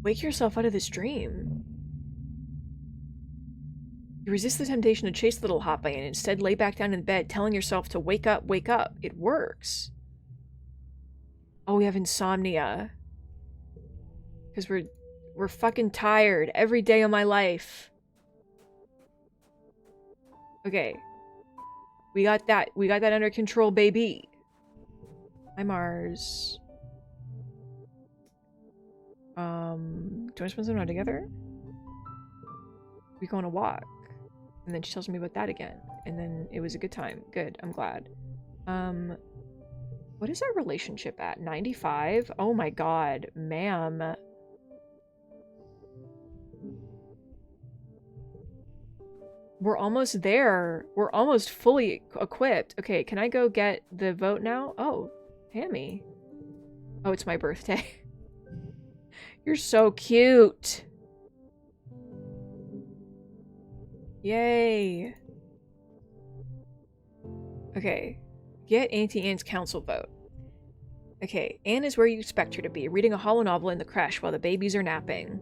Wake yourself out of this dream. You resist the temptation to chase the little hot buy and instead lay back down in bed, telling yourself to wake up, wake up. It works. Oh, we have insomnia. Because we're fucking tired every day of my life. Okay. We got that. We got that under control, baby. Hi, MARZ. Do you want to spend some time together? We go on a walk. And then she tells me about that again. And then it was a good time. Good. I'm glad. What is our relationship at? 95? Oh my god. Ma'am. We're almost there. We're almost fully equipped. Okay, can I go get the vote now? Oh, Hammy. Oh, it's my birthday. You're so cute. Yay. Okay. Get Auntie Anne's council vote. Okay, Anne is where you expect her to be, reading a holo novel in the creche while the babies are napping.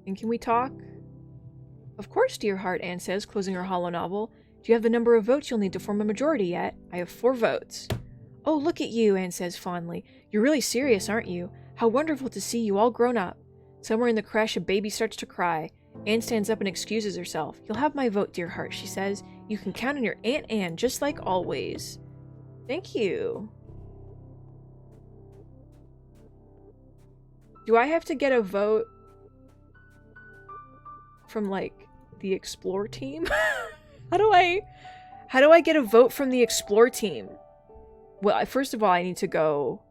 And can we talk? Of course, dear heart, Anne says, closing her holo novel. Do you have the number of votes you'll need to form a majority yet? I have 4 votes. Oh, look at you, Anne says fondly. You're really serious, aren't you? How wonderful to see you all grown up. Somewhere in the crash, a baby starts to cry. Anne stands up and excuses herself. You'll have my vote, dear heart, she says. You can count on your Aunt Anne, just like always. Thank you. Do I have to get a vote from, like, the Explore team? How do I get a vote from the Explore team? Well, first of all, I need to go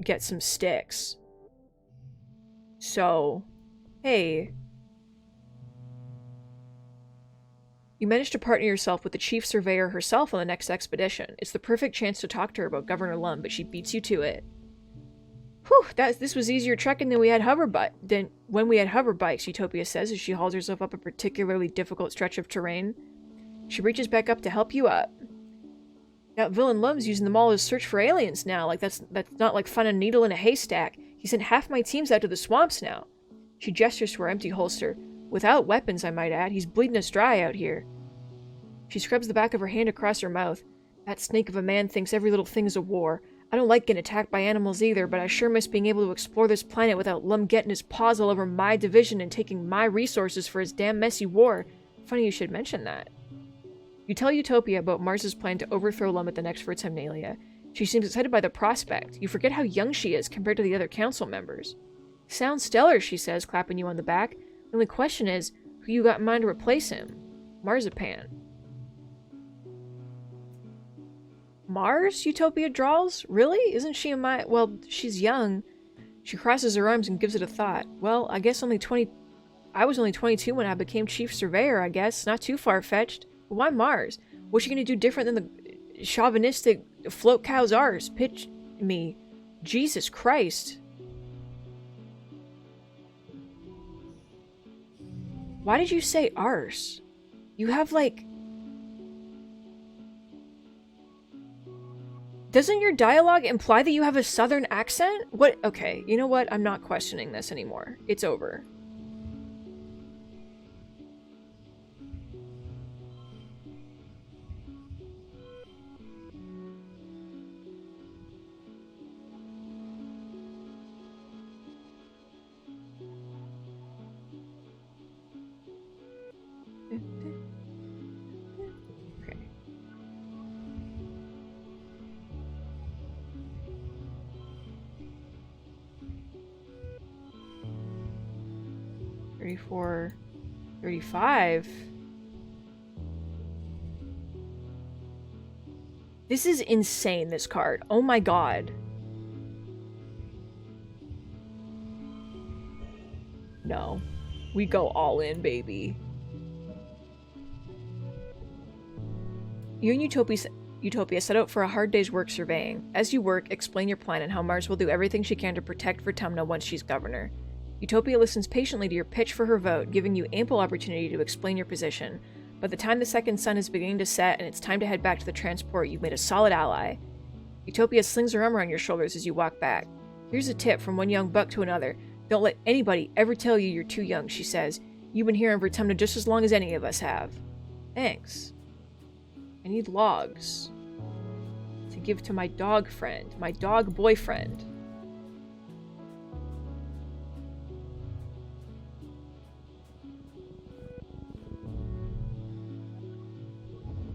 get some sticks. So, hey. You managed to partner yourself with the chief surveyor herself on the next expedition. It's the perfect chance to talk to her about Governor Lum, but she beats you to it. Whew, this was easier trekking than when we had hover bikes, Utopia says as she hauls herself up a particularly difficult stretch of terrain. She reaches back up to help you up. That villain Lum's using them all as search for aliens now. Like that's not like finding a needle in a haystack. He sent half my teams out to the swamps now. She gestures to her empty holster. Without weapons, I might add. He's bleeding us dry out here. She scrubs the back of her hand across her mouth. That snake of a man thinks every little thing is a war. I don't like getting attacked by animals either, but I sure miss being able to explore this planet without Lum getting his paws all over my division and taking my resources for his damn messy war. Funny you should mention that. You tell Utopia about MARZ's plan to overthrow Lum at the next Vertemnalia. She seems excited by the prospect. You forget how young she is compared to the other council members. Sounds stellar, she says, clapping you on the back. The only question is, who you got in mind to replace him? Marzipan. MARZ? Utopia drawls? Really? Isn't she in my... Well, she's young. She crosses her arms and gives it a thought. Well, I guess I was only 22 when I became chief surveyor, I guess. Not too far-fetched. But why MARZ? What's she gonna do different than the chauvinistic float cow's arse? Pitch me. Jesus Christ. Why did you say arse? You have, like... Doesn't your dialogue imply that you have a southern accent? What? Okay, you know what? I'm not questioning this anymore. It's over. Okay. 34, 35. This is insane, this card. Oh my god. No. We go all in, baby. You and Utopia set out for a hard day's work surveying. As you work, explain your plan and how MARZ will do everything she can to protect Vertumna once she's governor. Utopia listens patiently to your pitch for her vote, giving you ample opportunity to explain your position. By the time the second sun is beginning to set and it's time to head back to the transport, you've made a solid ally. Utopia slings her arm around your shoulders as you walk back. Here's a tip from one young buck to another. Don't let anybody ever tell you you're too young, she says. You've been here in Vertumna just as long as any of us have. Thanks. I need logs to give to my dog friend, my dog boyfriend.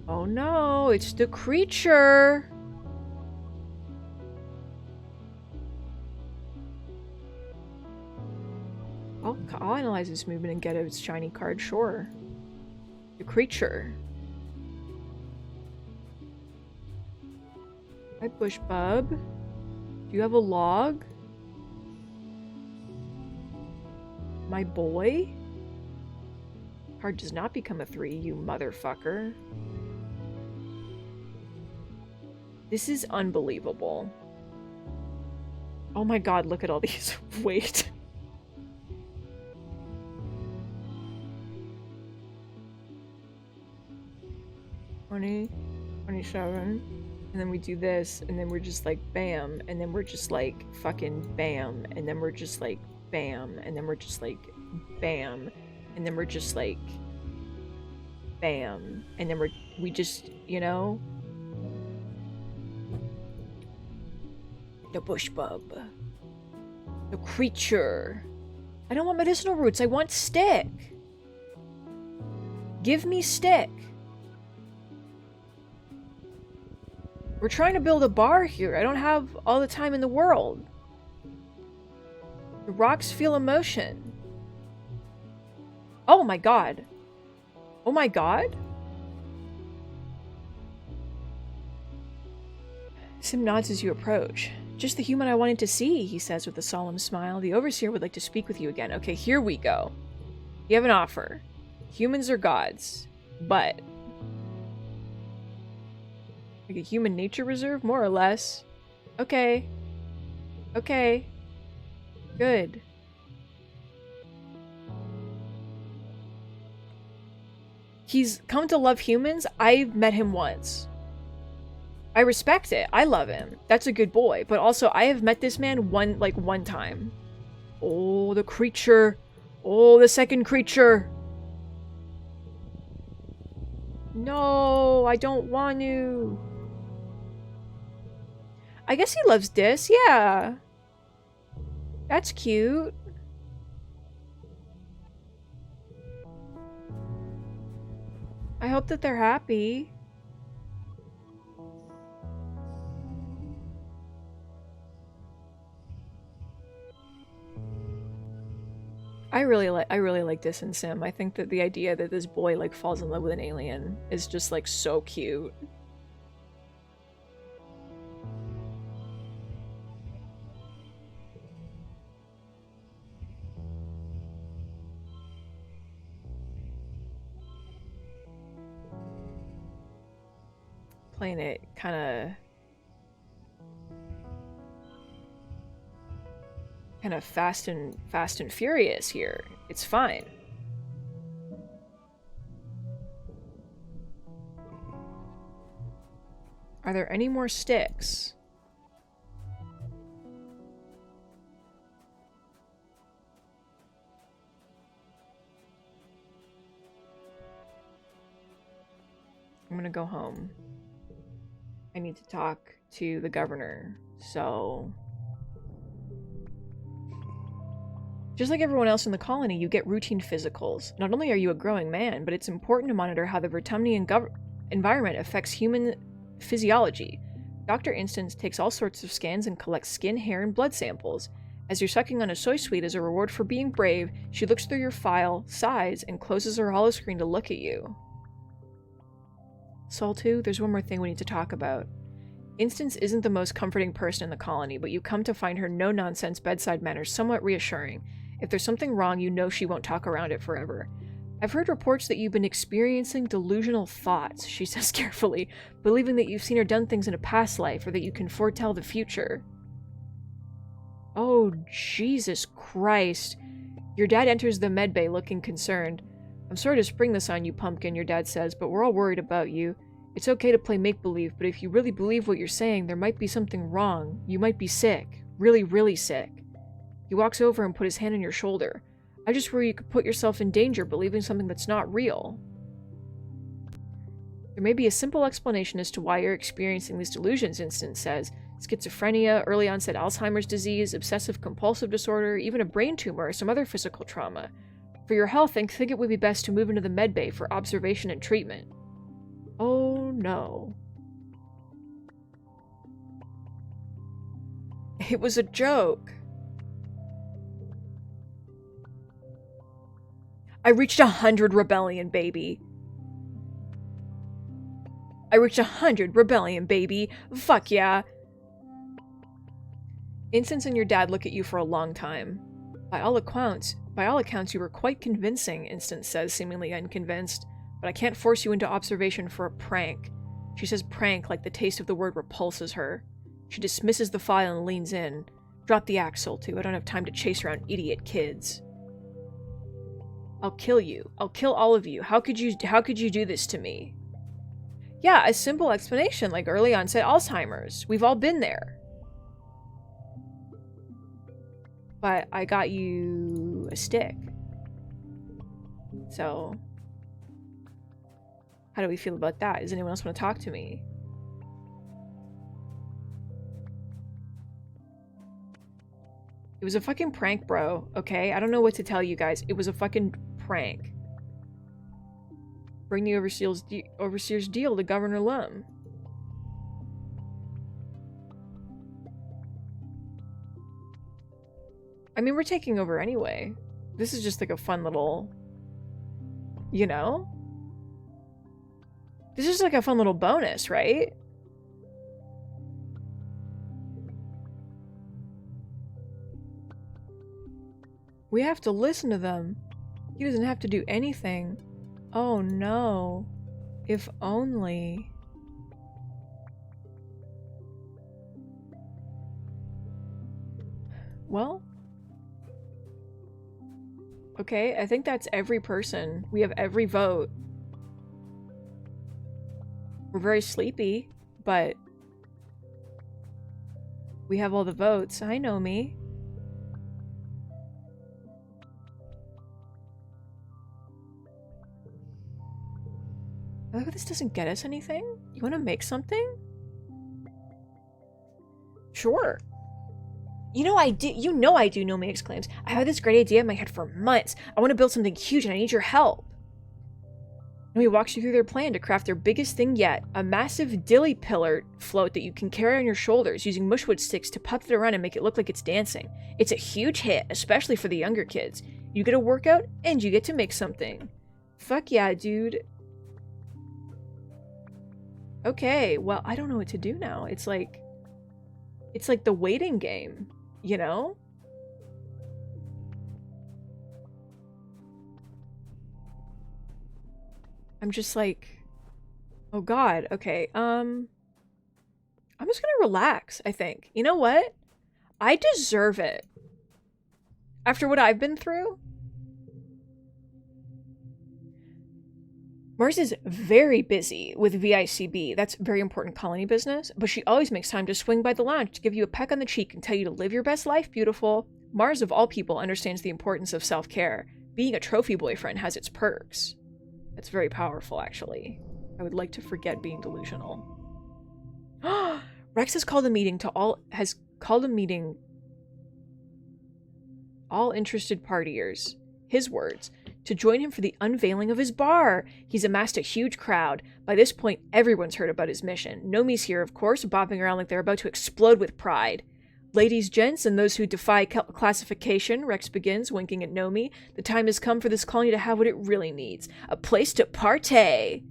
Oh no, it's the creature! I'll analyze this movement and get its shiny card, sure. The creature. Hi, Bush Bub. Do you have a log? My boy? Card does not become a 3, you motherfucker. This is unbelievable. Oh my god, look at all these. Wait. $20, $27, and then we do this, and then we're just like bam, and then we're just like fucking bam, and then we're just like bam, and then we're just like bam, and then we're just like bam, and then we just, you know? The bush bub. The creature. I don't want medicinal roots. I want stick. Give me stick. We're trying to build a bar here. I don't have all the time in the world. The rocks feel emotion. Oh my god. Oh my god? Sim nods as you approach. Just the human I wanted to see, he says with a solemn smile. The Overseer would like to speak with you again. Okay, here we go. You have an offer. Humans are gods, but... like a human nature reserve, more or less. Okay. Okay. Good. He's come to love humans. I've met him once. I respect it. I love him. That's a good boy. But also, I have met this man one time. Oh, the creature. Oh, the second creature. No, I don't want to. I guess he loves Dis. Yeah. That's cute. I hope that they're happy. I really like Dis and Sim. I think that the idea that this boy like falls in love with an alien is just like so cute. Playing it kind of fast and furious here. It's fine. Are there any more sticks? I'm gonna go home. I need to talk to the governor, so... Just like everyone else in the colony, you get routine physicals. Not only are you a growing man, but it's important to monitor how the Vertumnian environment affects human physiology. Dr. Instance takes all sorts of scans and collects skin, hair, and blood samples. As you're sucking on a soy sweet as a reward for being brave, she looks through your file, sighs, and closes her holoscreen to look at you. Sol 2, there's one more thing we need to talk about. Instance isn't the most comforting person in the colony, but you come to find her no-nonsense bedside manner somewhat reassuring. If there's something wrong, you know she won't talk around it forever. I've heard reports that you've been experiencing delusional thoughts, she says carefully, believing that you've seen or done things in a past life, or that you can foretell the future. Oh, Jesus Christ. Your dad enters the medbay looking concerned. I'm sorry to spring this on you, Pumpkin, your dad says, but we're all worried about you. It's okay to play make-believe, but if you really believe what you're saying, there might be something wrong. You might be sick. Really, really sick. He walks over and put his hand on your shoulder. I just worry you could put yourself in danger believing something that's not real. There may be a simple explanation as to why you're experiencing these delusions, Instance says. Schizophrenia, early onset Alzheimer's disease, obsessive-compulsive disorder, even a brain tumor, or some other physical trauma. For your health, I think it would be best to move into the medbay for observation and treatment. Oh no. It was a joke. I reached 100 rebellion, baby. I reached 100 rebellion, baby. Fuck yeah. Instance and your dad look at you for a long time. By all accounts, you were quite convincing, Instance says, seemingly unconvinced. But I can't force you into observation for a prank. She says prank like the taste of the word repulses her. She dismisses the file and leans in. Drop the axe, Sol 2. I don't have time to chase around idiot kids. I'll kill you. I'll kill all of you. How could you do this to me? Yeah, a simple explanation, like early onset Alzheimer's. We've all been there. But I got you a stick. So, how do we feel about that? Does anyone else want to talk to me? It was a fucking prank, bro, okay? I don't know what to tell you guys. It was a fucking prank. Bring the overseer's deal to Governor Lum. I mean, we're taking over anyway. This is just like a fun little... You know? This is like a fun little bonus, right? We have to listen to them. He doesn't have to do anything. Oh no. If only. Well. Okay, I think that's every person. We have every vote. We're very sleepy, but we have all the votes. I know me. I like, this doesn't get us anything. You want to make something? Sure. You know I do. You know I do. Nomi exclaims. I have this great idea in my head for months. I want to build something huge and I need your help. Nomi walks you through their plan to craft their biggest thing yet. A massive dilly pillar float that you can carry on your shoulders using mushwood sticks to puff it around and make it look like it's dancing. It's a huge hit, especially for the younger kids. You get a workout and you get to make something. Fuck yeah, dude. Okay, well, I don't know what to do now. It's like the waiting game, you know? I'm just like, oh god, okay, I'm just gonna relax, I think. You know what? I deserve it. After what I've been through. MARZ is very busy with VICB, that's very important colony business, but she always makes time to swing by the lounge to give you a peck on the cheek and tell you to live your best life, beautiful. MARZ, of all people, understands the importance of self-care. Being a trophy boyfriend has its perks. That's very powerful, actually. I would like to forget being delusional. Rex has called a meeting all interested partiers, his words, to join him for the unveiling of his bar. He's amassed a huge crowd. By this point, everyone's heard about his mission. Nomi's here, of course, bopping around like they're about to explode with pride. Ladies, gents, and those who defy classification, Rex begins, winking at Nomi. The time has come for this colony to have what it really needs. A place to partay.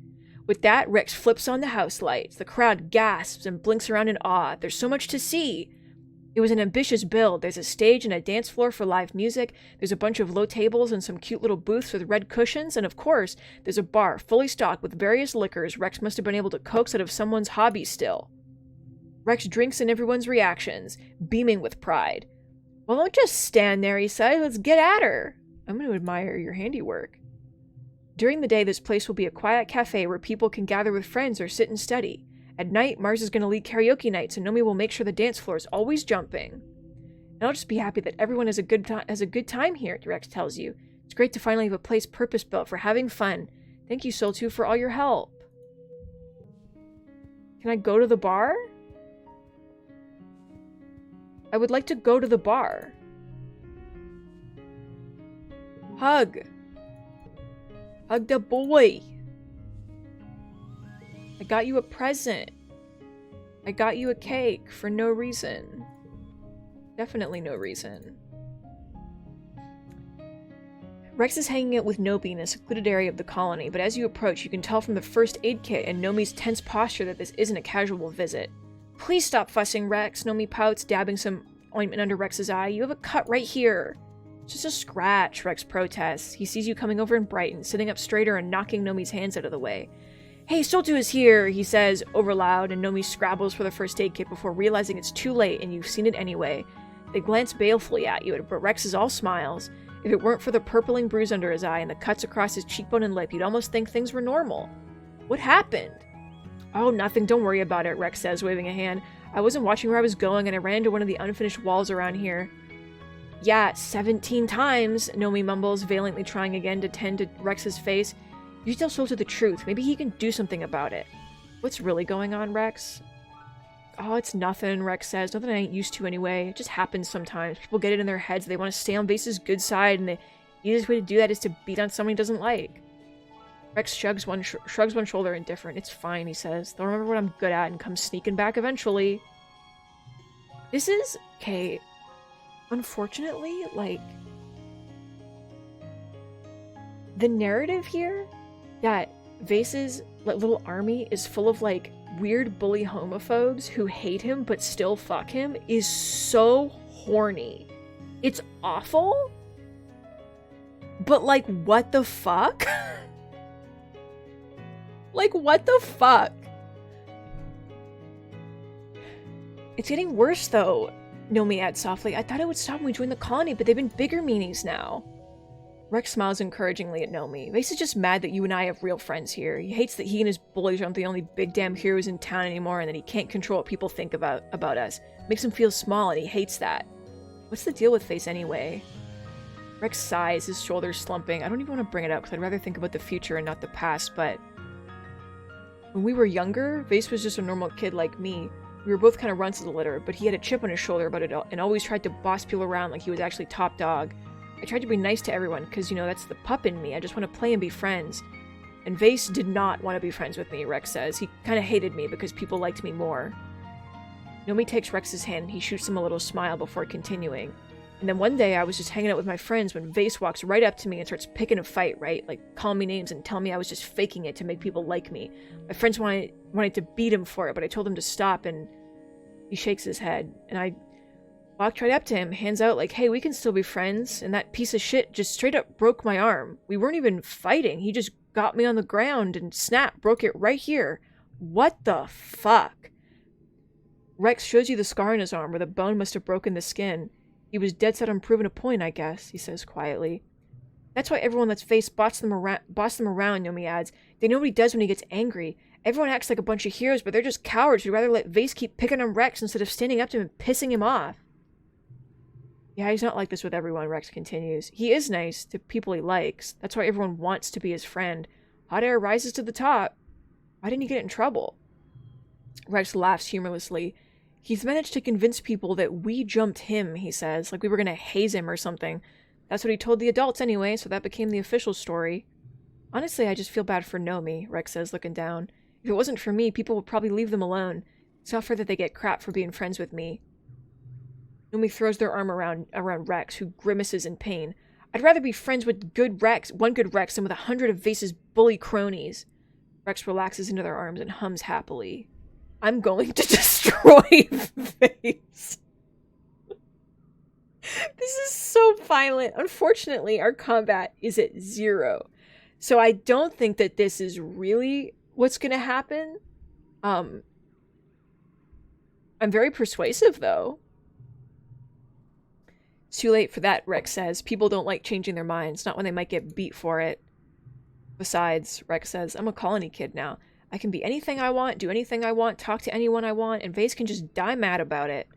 With that, Rex flips on the house lights. The crowd gasps and blinks around in awe. There's so much to see. It was an ambitious build. There's a stage and a dance floor for live music. There's a bunch of low tables and some cute little booths with red cushions. And of course, there's a bar fully stocked with various liquors Rex must have been able to coax out of someone's hobby still. Rex drinks in everyone's reactions, beaming with pride. Well, don't just stand there, he said. Let's get at her. I'm going to admire your handiwork. During the day, this place will be a quiet cafe where people can gather with friends or sit and study. At night, MARZ is going to lead karaoke nights, and Nomi will make sure the dance floor is always jumping. And I'll just be happy that everyone has a good time here, Rex tells you. It's great to finally have a place purpose-built for having fun. Thank you, Soul2, for all your help. Can I go to the bar? I would like to go to the bar. Hug. Hug the boy. I got you a present. I got you a cake for no reason. Definitely no reason. Rex is hanging out with Nomi in a secluded area of the colony, but as you approach, you can tell from the first aid kit and Nomi's tense posture that this isn't a casual visit. Please stop fussing, Rex, Nomi pouts, dabbing some ointment under Rex's eye. You have a cut right here. It's just a scratch, Rex protests. He sees you coming over and brightens, sitting up straighter and knocking Nomi's hands out of the way. Hey, Soul2 is here, he says, over loud, and Nomi scrabbles for the first aid kit before realizing it's too late and you've seen it anyway. They glance balefully at you, but Rex is all smiles. If it weren't for the purpling bruise under his eye and the cuts across his cheekbone and lip, you'd almost think things were normal. What happened? Oh, nothing, don't worry about it, Rex says, waving a hand. I wasn't watching where I was going, and I ran into one of the unfinished walls around here. Yeah, 17 times, Nomi mumbles, valiantly trying again to tend to Rex's face. You tell Soul2 the truth. Maybe he can do something about it. What's really going on, Rex? Oh, it's nothing, Rex says. Nothing I ain't used to anyway. It just happens sometimes. People get it in their heads. They want to stay on Vase's good side, and the easiest way to do that is to beat on someone he doesn't like. Rex shrugs one shoulder indifferent. It's fine, he says. They'll remember what I'm good at and come sneaking back eventually. This is... Okay. Unfortunately, like... The narrative here that Vase's little army is full of, like, weird bully homophobes who hate him but still fuck him is so horny. It's awful, but, like, what the fuck? Like, what the fuck? It's getting worse, though, Nomi adds softly. I thought it would stop when we joined the colony, but they've been bigger meanies now. Rex smiles encouraging at Nomi. Vace is just mad that you and I have real friends here. He hates that he and his bullies aren't the only big damn heroes in town anymore and that he can't control what people think about us. Makes him feel small and he hates that. What's the deal with Vace anyway? Rex sighs, his shoulders slumping. I don't even want to bring it up because I'd rather think about the future and not the past, but... When we were younger, Vace was just a normal kid like me. We were both kind of runts of the litter, but he had a chip on his shoulder about it all, and always tried to boss people around like he was actually top dog. I tried to be nice to everyone, because, you know, that's the pup in me. I just want to play and be friends. And Vace did not want to be friends with me, Rex says. He kind of hated me because people liked me more. Nomi takes Rex's hand and he shoots him a little smile before continuing. And then one day I was just hanging out with my friends when Vace walks right up to me and starts picking a fight, right? Like, calling me names and telling me I was just faking it to make people like me. My friends wanted to beat him for it, but I told him to stop, and he shakes his head. And I walked right up to him, hands out like, hey, we can still be friends. And that piece of shit just straight up broke my arm. We weren't even fighting. He just got me on the ground and snap, broke it right here. What the fuck? Rex shows you the scar on his arm where the bone must have broken the skin. He was dead set on proving a point, I guess, he says quietly. That's why everyone lets Vace boss them around, Nomi adds. They know what he does when he gets angry. Everyone acts like a bunch of heroes, but they're just cowards who'd rather let Vace keep picking on Rex instead of standing up to him and pissing him off. Yeah, he's not like this with everyone, Rex continues. He is nice to people he likes. That's why everyone wants to be his friend. Hot air rises to the top. Why didn't he get in trouble? Rex laughs humorlessly. He's managed to convince people that we jumped him, he says, like we were going to haze him or something. That's what he told the adults anyway, so that became the official story. Honestly, I just feel bad for Nomi, Rex says, looking down. If it wasn't for me, people would probably leave them alone. It's not fair that they get crap for being friends with me. Nomi throws their arm around Rex, who grimaces in pain. I'd rather be friends with one good Rex than with 100 of Vace's bully cronies. Rex relaxes into their arms and hums happily. I'm going to destroy Vace. This is so violent. Unfortunately, our combat is at 0. So I don't think that this is really what's going to happen. I'm very persuasive, though. It's too late for that, Rex says. People don't like changing their minds, not when they might get beat for it. Besides, Rex says, I'm a colony kid now. I can be anything I want, do anything I want, talk to anyone I want, and Vace can just die mad about it.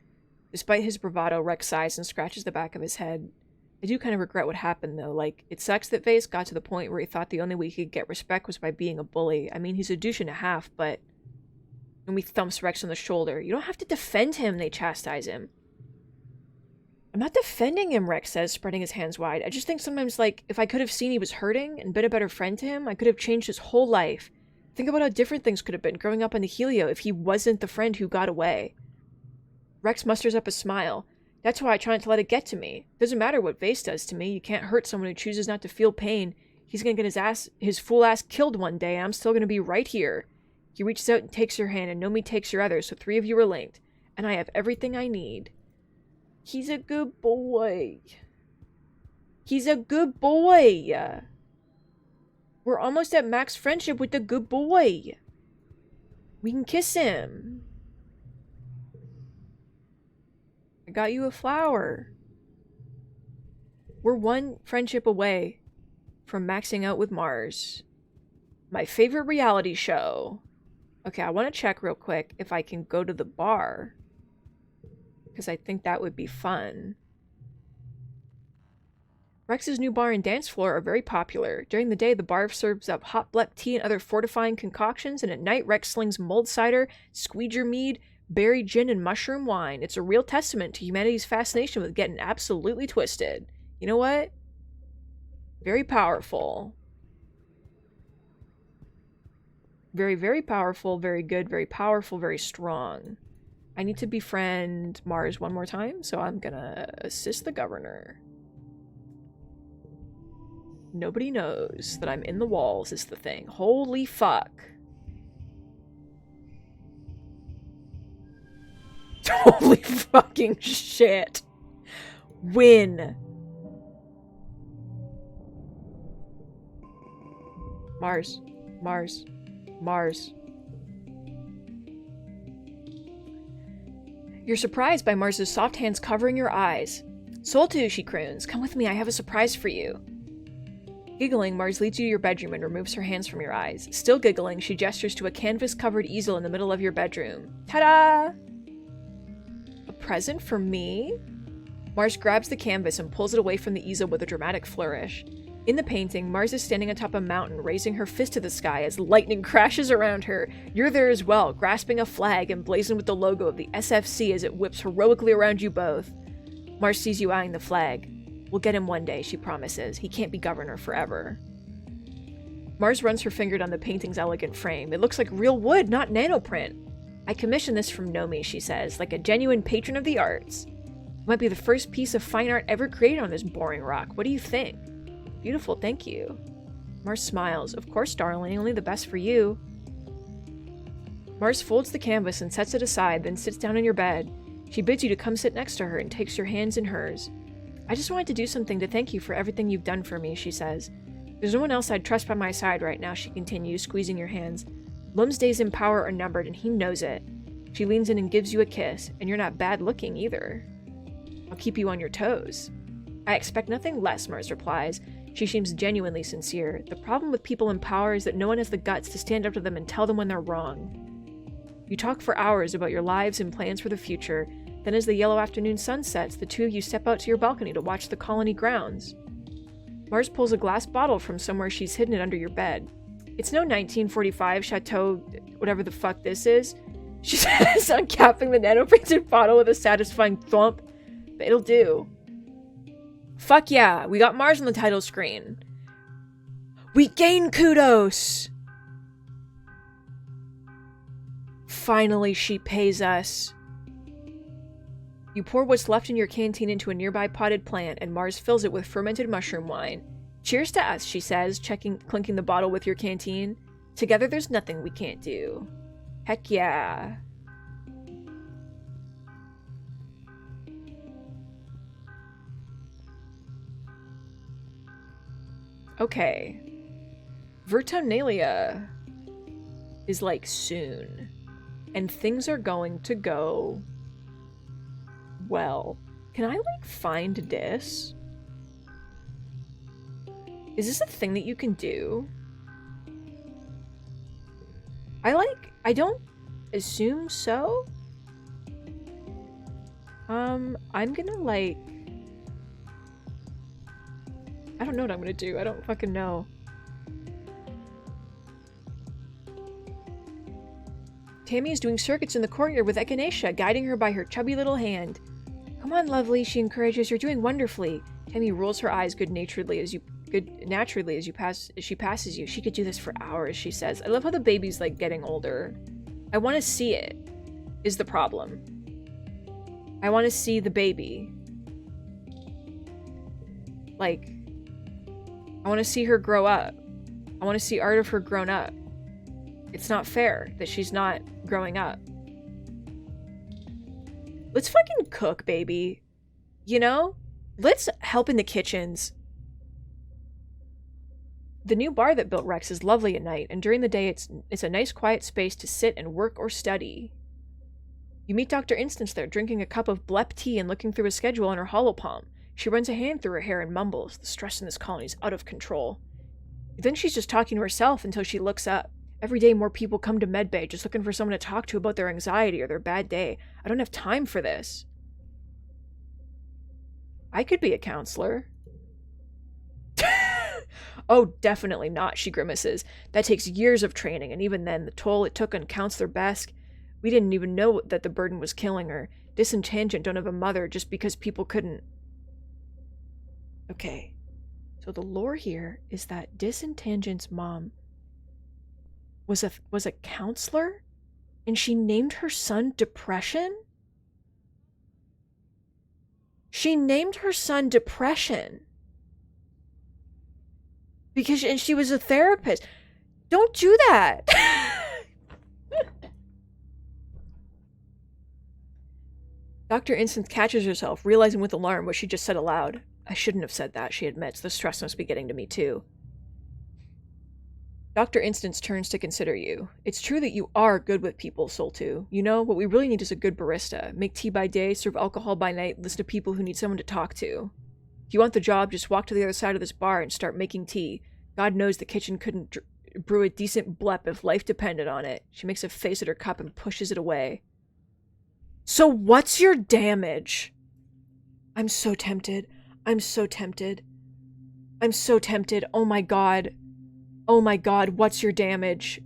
Despite his bravado, Rex sighs and scratches the back of his head. I do kind of regret what happened, though. Like, it sucks that Vace got to the point where he thought the only way he could get respect was by being a bully. I mean, he's a douche and a half, but... Nomi thumps Rex on the shoulder. You don't have to defend him, they chastise him. I'm not defending him, Rex says, spreading his hands wide. I just think sometimes, like, if I could have seen he was hurting and been a better friend to him, I could have changed his whole life. Think about how different things could have been growing up on the Helio if he wasn't the friend who got away. Rex musters up a smile. That's why I try not to let it get to me. Doesn't matter what Vace does to me. You can't hurt someone who chooses not to feel pain. He's gonna get his fool ass killed one day, and I'm still gonna be right here. He reaches out and takes your hand, and Nomi takes your other, so 3 of you are linked. And I have everything I need. He's a good boy. He's a good boy. We're almost at max friendship with the good boy. We can kiss him. I got you a flower. We're 1 friendship away from maxing out with MARZ. My favorite reality show. Okay, I want to check real quick if I can go to the bar. Because I think that would be fun. Rex's new bar and dance floor are very popular. During the day, the bar serves up hot black tea and other fortifying concoctions, and at night, Rex slings mulled cider, squeeger mead, berry gin and mushroom wine. It's a real testament to humanity's fascination with getting absolutely twisted. You know what? Very powerful. Very, very powerful, very good, very powerful, very strong. I need to befriend Mars one more time, so I'm gonna assist the governor. Nobody knows that I'm in the walls is the thing. Holy fuck. Holy fucking shit. Win. Mars. Mars. Mars. You're surprised by Mars's soft hands covering your eyes. Soltu, she croons. Come with me, I have a surprise for you. Giggling, Mars leads you to your bedroom and removes her hands from your eyes. Still giggling, she gestures to a canvas-covered easel in the middle of your bedroom. Ta-da! A present for me? Mars grabs the canvas and pulls it away from the easel with a dramatic flourish. In the painting, Mars is standing atop a mountain, raising her fist to the sky as lightning crashes around her. You're there as well, grasping a flag emblazoned with the logo of the SFC as it whips heroically around you both. Mars sees you eyeing the flag. We'll get him one day, she promises. He can't be governor forever. Mars runs her finger down the painting's elegant frame. It looks like real wood, not nanoprint. I commissioned this from Nomi, she says, like a genuine patron of the arts. It might be the first piece of fine art ever created on this boring rock. What do you think? Beautiful, thank you. Mars smiles. Of course, darling, only the best for you. Mars folds the canvas and sets it aside, then sits down in your bed. She bids you to come sit next to her and takes your hands in hers. I just wanted to do something to thank you for everything you've done for me, she says. There's no one else I'd trust by my side right now, she continues, squeezing your hands. Lum's days in power are numbered, and he knows it. She leans in and gives you a kiss, and you're not bad looking either. I'll keep you on your toes. I expect nothing less, Mars replies. She seems genuinely sincere. The problem with people in power is that no one has the guts to stand up to them and tell them when they're wrong. You talk for hours about your lives and plans for the future. Then as the yellow afternoon sun sets, the two of you step out to your balcony to watch the colony grounds. Mars pulls a glass bottle from somewhere she's hidden it under your bed. It's no 1945 Chateau, whatever the fuck this is, she says, uncapping the nano-printed bottle with a satisfying thump. But it'll do. Fuck yeah, we got Mars on the title screen. We gain kudos! Finally, she pays us. You pour what's left in your canteen into a nearby potted plant, and Mars fills it with fermented mushroom wine. Cheers to us, she says, clinking the bottle with your canteen. Together there's nothing we can't do. Heck yeah. Okay. Vertonalia is like soon. And things are going to go well. Can I like find this? Is this a thing that you can do? I don't assume so. I'm gonna like, I don't know what I'm gonna do. I don't fucking know. Tammy is doing circuits in the courtyard with Echinacea, guiding her by her chubby little hand. Come on, lovely, she encourages. You're doing wonderfully. Tammy rolls her eyes naturally as she passes you. She could do this for hours, she says. I love how the baby's like getting older. I want to see it, is the problem. I want to see the baby. Like, I want to see her grow up. I want to see art of her grown up. It's not fair that she's not growing up. Let's fucking cook, baby. You know? Let's help in the kitchens. The new bar that built Rex is lovely at night, and during the day it's a nice quiet space to sit and work or study. You meet Dr. Instance there, drinking a cup of blep tea and looking through a schedule on her hollow palm. She runs a hand through her hair and mumbles. The stress in this colony is out of control. Then she's just talking to herself until she looks up. Every day more people come to medbay just looking for someone to talk to about their anxiety or their bad day. I don't have time for this. I could be a counselor. Oh, definitely not, she grimaces. That takes years of training, and even then, the toll it took on Counselor Besk. We didn't even know that the burden was killing her. Disentangent don't have a mother just because people couldn't. Okay. So the lore here is that Disentangent's mom was a counselor, and she named her son Depression? She named her son Depression. And she was a therapist. Don't do that. Dr. Instance catches herself, realizing with alarm what she just said aloud. I shouldn't have said that, she admits. The stress must be getting to me too. Dr. Instance turns to consider you. It's true that you are good with people, Soul2. You know, what we really need is a good barista. Make tea by day, serve alcohol by night, listen to people who need someone to talk to. If you want the job, just walk to the other side of this bar and start making tea. God knows the kitchen couldn't brew a decent blep if life depended on it. She makes a face at her cup and pushes it away. So what's your damage? I'm so tempted. I'm so tempted. I'm so tempted. Oh my god. Oh my god, what's your damage?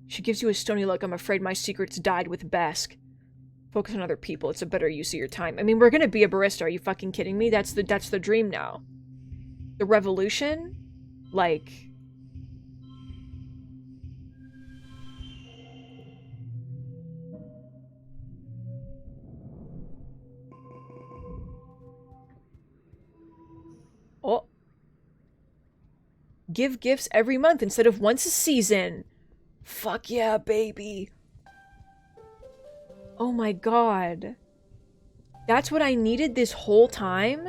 She gives you a stony look. I'm afraid my secret's died with Besk. Focus on other people. It's a better use of your time. I mean, we're gonna be a barista. Are you fucking kidding me? That's the dream now. The revolution? Like... Oh. Give gifts every month instead of once a season. Fuck yeah, baby. Oh my god. That's what I needed this whole time?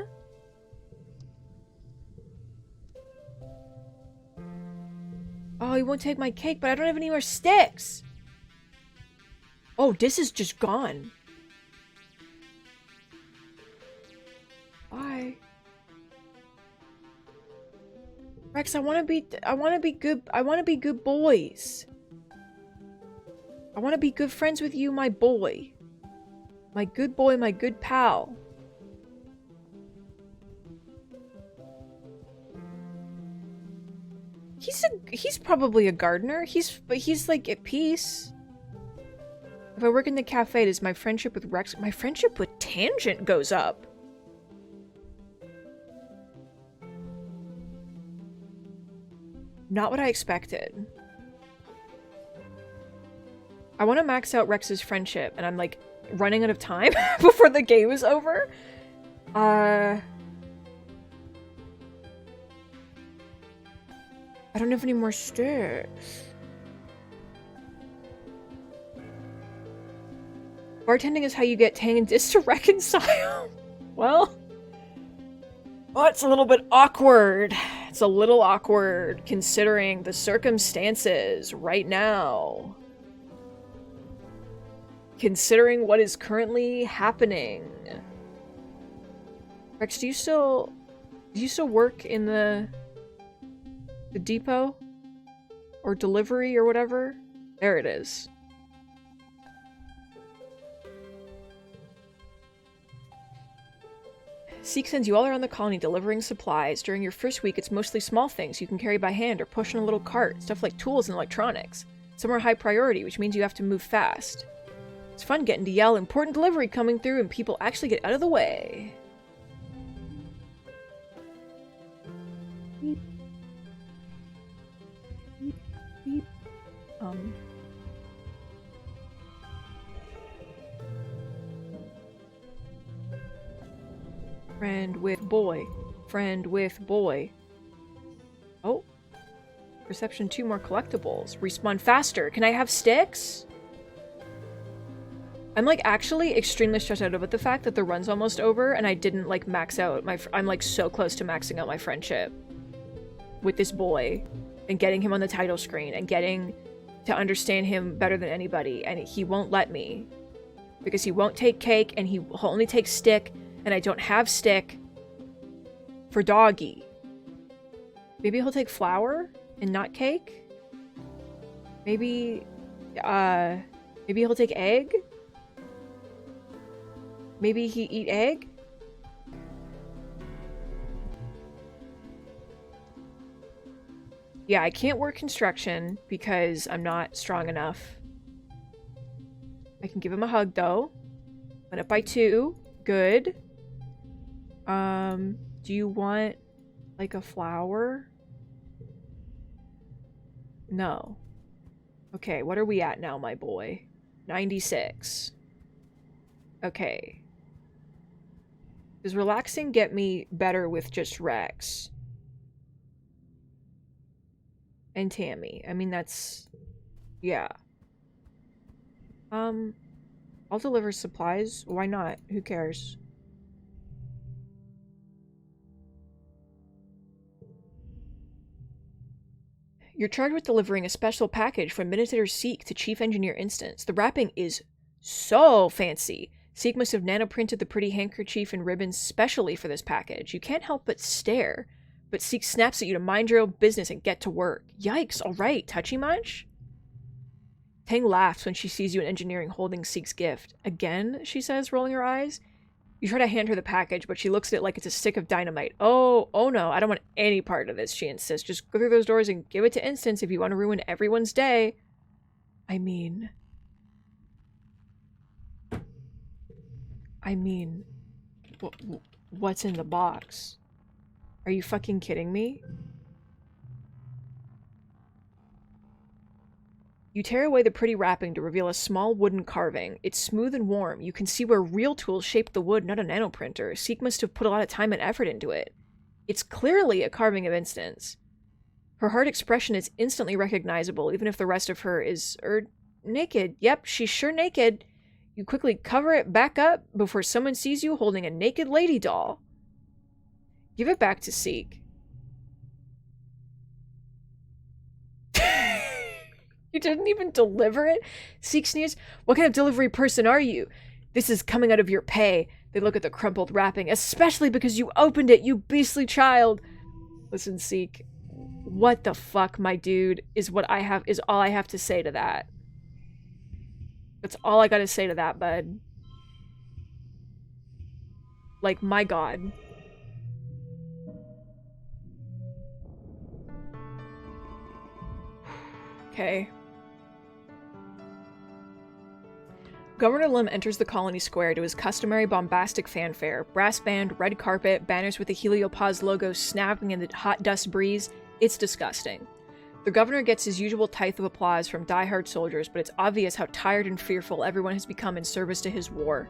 Oh, he won't take my cake, but I don't have any more sticks. Oh, this is just gone. Bye. Rex, I want to be good boys. I want to be good friends with you, my boy. My good boy, my good pal. He's probably a gardener. But he's like at peace. If I work in the cafe, does my friendship with Rex, my friendship with Tangent goes up. Not what I expected. I want to max out Rex's friendship, and I'm like running out of time before the game is over. I don't have any more sticks. Bartending is how you get Tang and Dis to reconcile. Well, it's a little bit awkward. It's a little awkward considering the circumstances right now. Considering what is currently happening. Rex, do you still work in the depot? Or delivery or whatever? There it is. Seek sends you all around the colony delivering supplies. During your first week, it's mostly small things you can carry by hand or push in a little cart, stuff like tools and electronics. Some are high priority, which means you have to move fast. It's fun getting to yell, important delivery coming through, and people actually get out of the way. Beep. Beep. Beep. Friend with boy. Friend with boy. Oh. Perception 2 more collectibles. Respawn faster. Can I have sticks? I'm like actually extremely stressed out about the fact that the run's almost over and I didn't like max out my I'm like so close to maxing out my friendship with this boy and getting him on the title screen and getting to understand him better than anybody, and he won't let me because he won't take cake and he'll only take stick. And I don't have stick for doggy. Maybe he'll take flour and not cake? Maybe he'll take egg? Maybe he eat egg? Yeah, I can't work construction because I'm not strong enough. I can give him a hug, though. Went up by 2. Good. Do you want, like, a flower? No. Okay, what are we at now, my boy? 96. Okay. Does relaxing get me better with just Rex? And Tammy. I mean, that's... yeah. I'll deliver supplies. Why not? Who cares? You're charged with delivering a special package from Administrator Seek to Chief Engineer Instance. The wrapping is so fancy. Seek must have nano-printed the pretty handkerchief and ribbons specially for this package. You can't help but stare. But Seek snaps at you to mind your own business and get to work. Yikes, alright, touchy much? Tang laughs when she sees you in engineering holding Seek's gift. Again, she says, rolling her eyes. You try to hand her the package, but she looks at it like it's a stick of dynamite. Oh no, I don't want any part of this, she insists. Just go through those doors and give it to Instance if you want to ruin everyone's day. I mean, what's in the box? Are you fucking kidding me? You tear away the pretty wrapping to reveal a small wooden carving. It's smooth and warm. You can see where real tools shaped the wood, not a nanoprinter. Seek must have put a lot of time and effort into it. It's clearly a carving of Instance. Her hard expression is instantly recognizable, even if the rest of her is, naked. Yep, she's sure naked. You quickly cover it back up before someone sees you holding a naked lady doll. Give it back to Seek. You didn't even deliver it? Seek sneers. What kind of delivery person are you? This is coming out of your pay. They look at the crumpled wrapping. Especially because you opened it, you beastly child. Listen, Seek. What the fuck, my dude, is all I have to say to that. That's all I gotta say to that, bud. Like, my god. Okay. Governor Lim enters the colony square to his customary bombastic fanfare. Brass band, red carpet, banners with the Heliopause logo snapping in the hot dust breeze. It's disgusting. The governor gets his usual tithe of applause from die-hard soldiers, but it's obvious how tired and fearful everyone has become in service to his war.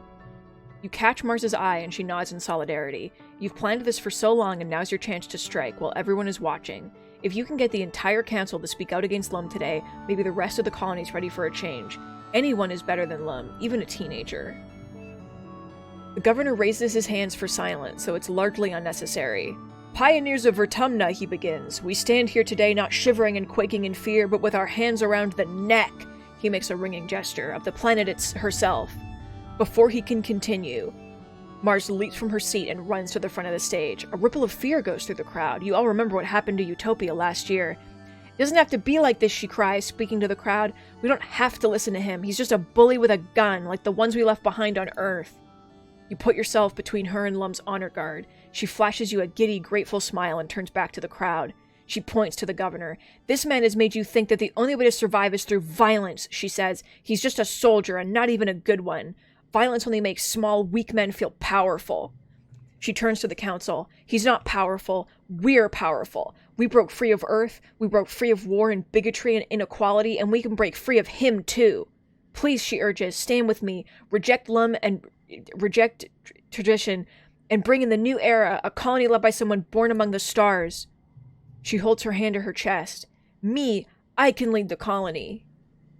You catch MARZ's eye and she nods in solidarity. You've planned this for so long and now's your chance to strike while everyone is watching. If you can get the entire council to speak out against Lum today, maybe the rest of the colony's ready for a change. Anyone is better than Lum, even a teenager. The governor raises his hands for silence, so it's largely unnecessary. Pioneers of Vertumna, he begins. We stand here today not shivering and quaking in fear, but with our hands around the neck, he makes a ringing gesture, of the planet herself. Before he can continue, MARZ leaps from her seat and runs to the front of the stage. A ripple of fear goes through the crowd. You all remember what happened to Utopia last year. It doesn't have to be like this, she cries, speaking to the crowd. We don't have to listen to him. He's just a bully with a gun, like the ones we left behind on Earth. You put yourself between her and Lum's honor guard. She flashes you a giddy, grateful smile and turns back to the crowd. She points to the governor. This man has made you think that the only way to survive is through violence, she says. He's just a soldier and not even a good one. Violence only makes small, weak men feel powerful. She turns to the council. He's not powerful. We're powerful. We broke free of Earth. We broke free of war and bigotry and inequality, and we can break free of him too. Please, she urges, stand with me. Reject Lum and reject tradition and bring in the new era, a colony led by someone born among the stars. She holds her hand to her chest. Me, I can lead the colony.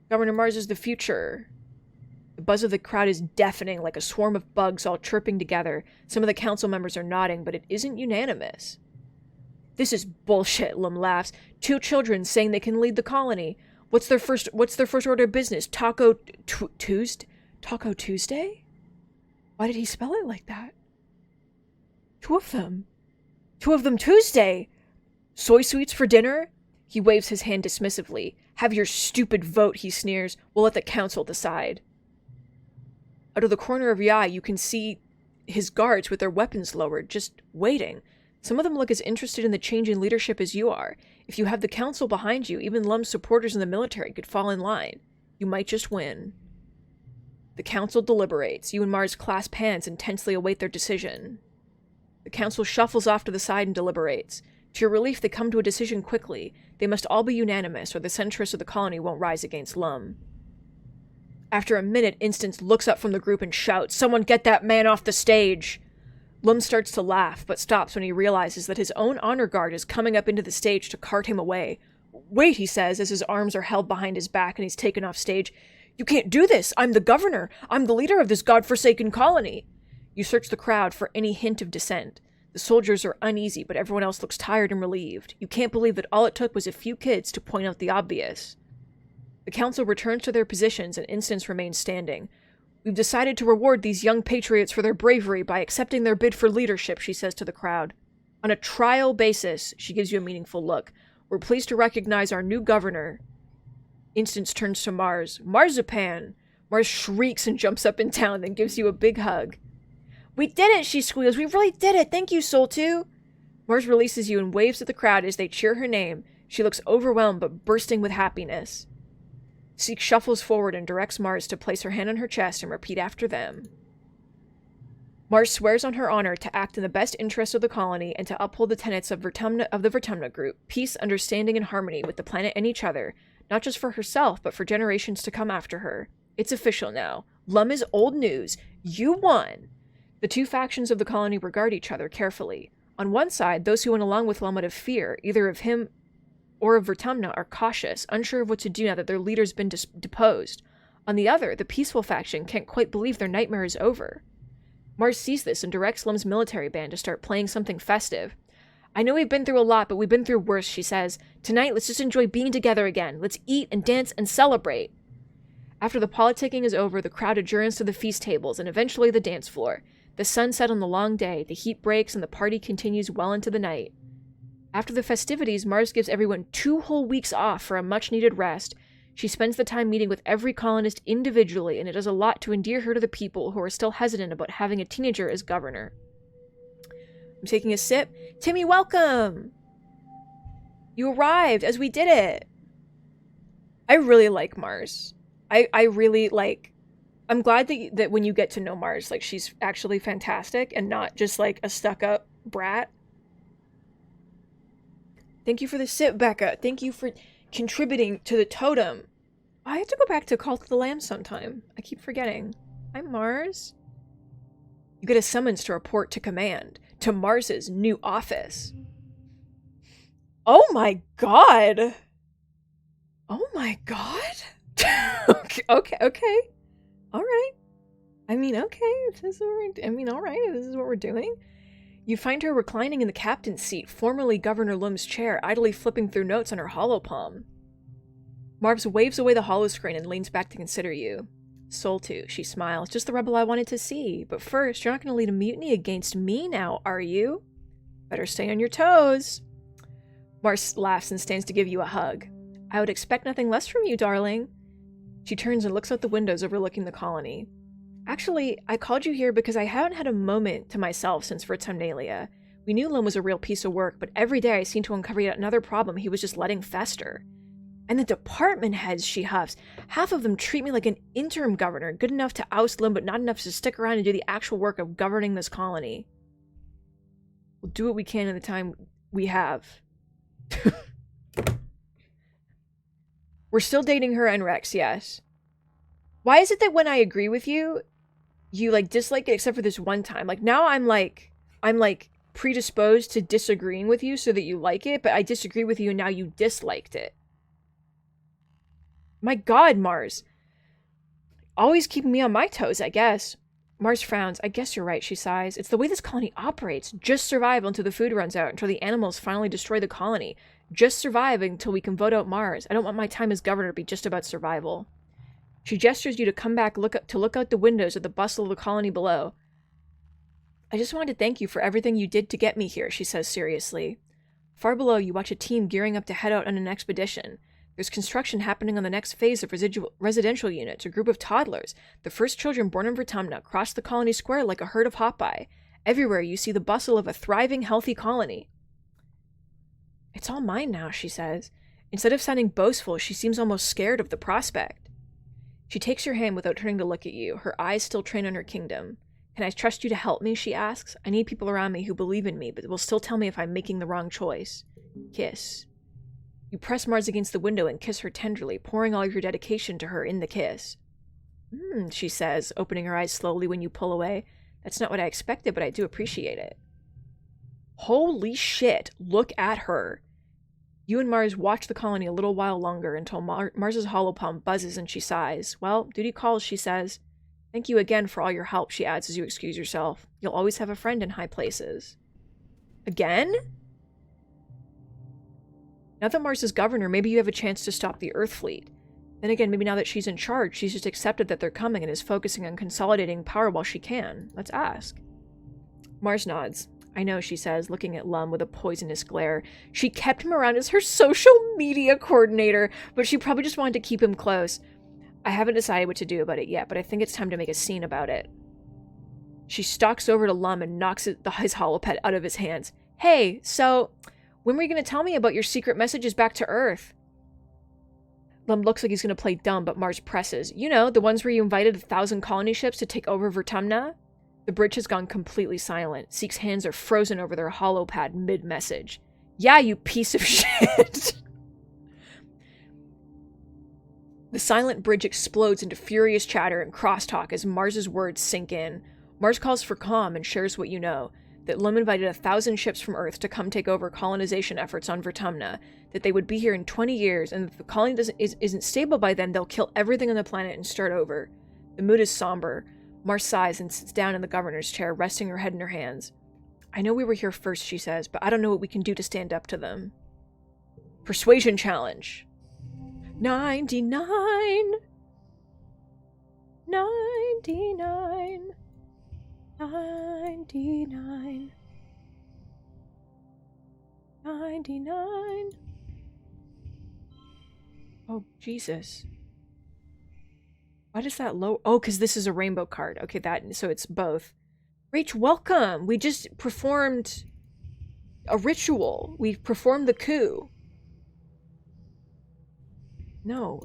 Governor MARZ is the future. The buzz of the crowd is deafening, like a swarm of bugs all chirping together. Some of the council members are nodding, but it isn't unanimous. This is bullshit, Lum laughs. 2 children saying they can lead the colony. What's their first order of business? Taco Tuesday? Taco Tuesday? Why did he spell it like that? 2 of them. 2 of them Tuesday! Soy sweets for dinner? He waves his hand dismissively. Have your stupid vote, he sneers. We'll let the council decide. Out of the corner of your eye, you can see his guards with their weapons lowered, just waiting. Some of them look as interested in the change in leadership as you are. If you have the council behind you, even Lum's supporters in the military could fall in line. You might just win. The council deliberates. You and MARZ clasp hands and tensely await their decision. The council shuffles off to the side and deliberates. To your relief, they come to a decision quickly. They must all be unanimous, or the centrists of the colony won't rise against Lum. After a minute, Instance looks up from the group and shouts, "Someone get that man off the stage!" Lum starts to laugh, but stops when he realizes that his own honor guard is coming up into the stage to cart him away. "Wait," he says, as his arms are held behind his back and he's taken off stage. "You can't do this! I'm the governor! I'm the leader of this godforsaken colony!" You search the crowd for any hint of dissent. The soldiers are uneasy, but everyone else looks tired and relieved. You can't believe that all it took was a few kids to point out the obvious. The council returns to their positions and Instance remains standing. "We've decided to reward these young patriots for their bravery by accepting their bid for leadership," she says to the crowd. "On a trial basis," she gives you a meaningful look, "we're pleased to recognize our new governor." Instance turns to MARZ. "Marzipan!" MARZ shrieks and jumps up and down, then gives you a big hug. "We did it," she squeals. "We really did it. Thank you, Soul2." MARZ releases you and waves at the crowd as they cheer her name. She looks overwhelmed but bursting with happiness. Seek shuffles forward and directs MARZ to place her hand on her chest and repeat after them. MARZ swears on her honor to act in the best interest of the colony and to uphold the tenets of the Vertumna group, peace, understanding, and harmony with the planet and each other, not just for herself, but for generations to come after her. It's official now. Lum is old news. You won! The two factions of the colony regard each other carefully. On one side, those who went along with Lum out of fear, either of him or of Vertumna, are cautious, unsure of what to do now that their leader's been deposed. On the other, the peaceful faction can't quite believe their nightmare is over. MARZ sees this and directs Lum's military band to start playing something festive. "I know we've been through a lot, but we've been through worse," she says. "Tonight, let's just enjoy being together again. Let's eat and dance and celebrate." After the politicking is over, the crowd adjourns to the feast tables and eventually the dance floor. The sun set on the long day, the heat breaks, and the party continues well into the night. After the festivities, MARZ gives everyone 2 whole weeks off for a much-needed rest. She spends the time meeting with every colonist individually, and it does a lot to endear her to the people who are still hesitant about having a teenager as governor. I'm taking a sip. "Timmy, welcome! You arrived as we did it!" I really like MARZ. I really like... I'm glad that when you get to know MARZ, like, she's actually fantastic and not just, like, a stuck-up brat. Thank you for the sip, Becca. Thank you for contributing to the totem. I have to go back to Cult of the Lamb sometime. I keep forgetting. I'm MARZ. You get a summons to report to command, to MARZ's new office. Oh my god! Oh my god? Okay. Alright. I mean, okay, if this is what alright, if this is what we're doing. You find her reclining in the captain's seat, formerly Governor Lum's chair, idly flipping through notes on her holopalm. MARZ waves away the holoscreen and leans back to consider you. Soul2, she smiles. "Just the rebel I wanted to see. But first, you're not going to lead a mutiny against me now, are you? Better stay on your toes." MARZ laughs and stands to give you a hug. "I would expect nothing less from you, darling." She turns and looks out the windows overlooking the colony. "Actually, I called you here because I haven't had a moment to myself since Vertumnalia. We knew Lum was a real piece of work, but every day I seem to uncover yet another problem he was just letting fester. And the department heads," she huffs. "Half of them treat me like an interim governor, good enough to oust Lum, but not enough to stick around and do the actual work of governing this colony." "We'll do what we can in the time we have." "We're still dating her and Rex, yes. Why is it that when I agree with you, you, like, dislike it except for this one time? Like, now I'm predisposed to disagreeing with you so that you like it, but I disagree with you and now you disliked it. My god, MARZ. Always keeping me on my toes, I guess." MARZ frowns. "I guess you're right," she sighs. "It's the way this colony operates. Just survive until the food runs out, until the animals finally destroy the colony. Just survive until we can vote out MARZ. I don't want my time as governor to be just about survival." She gestures you to come back to look out the windows at the bustle of the colony below. "I just wanted to thank you for everything you did to get me here," she says seriously. Far below, you watch a team gearing up to head out on an expedition. There's construction happening on the next phase of residential units. A group of toddlers, the first children born in Vertumna, cross the colony square like a herd of hot-eye. Everywhere you see the bustle of a thriving, healthy colony. "It's all mine now," she says. Instead of sounding boastful, she seems almost scared of the prospect. She takes your hand without turning to look at you, her eyes still trained on her kingdom. Can I trust you to help me, she asks. I need people around me who believe in me, but will still tell me if I'm making the wrong choice. Kiss. You press MARZ against the window and kiss her tenderly, pouring all of your dedication to her in the kiss. She says, opening her eyes slowly when you pull away. That's not what I expected, but I do appreciate it. Holy shit, look at her. You and MARZ watch the colony a little while longer until MARZ's hollow palm buzzes and she sighs. Well, duty calls, she says. Thank you again for all your help, she adds as you excuse yourself. You'll always have a friend in high places. Again? Now that MARZ is governor, maybe you have a chance to stop the Earth fleet. Then again, maybe now that she's in charge, she's just accepted that they're coming and is focusing on consolidating power while she can. Let's ask. MARZ nods. I know, she says, looking at Lum with a poisonous glare. She kept him around as her social media coordinator, but she probably just wanted to keep him close. I haven't decided what to do about it yet, but I think it's time to make a scene about it. She stalks over to Lum and knocks his holopet out of his hands. Hey, so, when were you going to tell me about your secret messages back to Earth? Lum looks like he's going to play dumb, but MARZ presses. You know, the ones where you invited 1,000 colony ships to take over Vertumna? The bridge has gone completely silent. Seek's hands are frozen over their holopad mid-message. Yeah, you piece of shit! The silent bridge explodes into furious chatter and crosstalk as MARZ's words sink in. MARZ calls for calm and shares what you know. That Lum invited 1,000 ships from Earth to come take over colonization efforts on Vertumna. That they would be here in 20 years, and if the colony isn't stable by then, they'll kill everything on the planet and start over. The mood is somber. MARZ sighs and sits down in the governor's chair, resting her head in her hands. I know we were here first, she says, but I don't know what we can do to stand up to them. Persuasion challenge. 99. 99. 99. 99. Oh, Jesus. Why does that low? Oh, because this is a rainbow card. Okay, so it's both. Rach, welcome. We just performed a ritual. We performed the coup. No.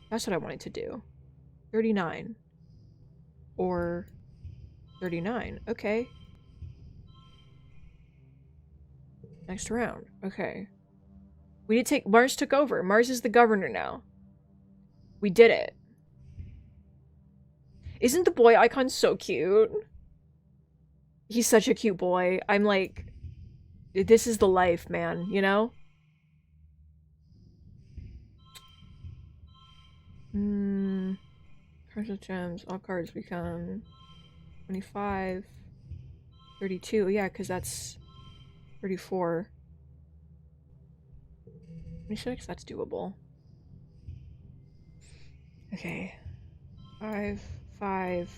That's what I wanted to do. 39. Or 39. Okay. Next round. Okay. We need to take... MARZ took over. MARZ is the governor now. We did it. Isn't the boy icon so cute? He's such a cute boy. I'm like... This is the life, man. You know? Cards of gems. All cards become... 25. 32. Yeah, because that's... 34. 26? That's doable. Okay. 5. 5.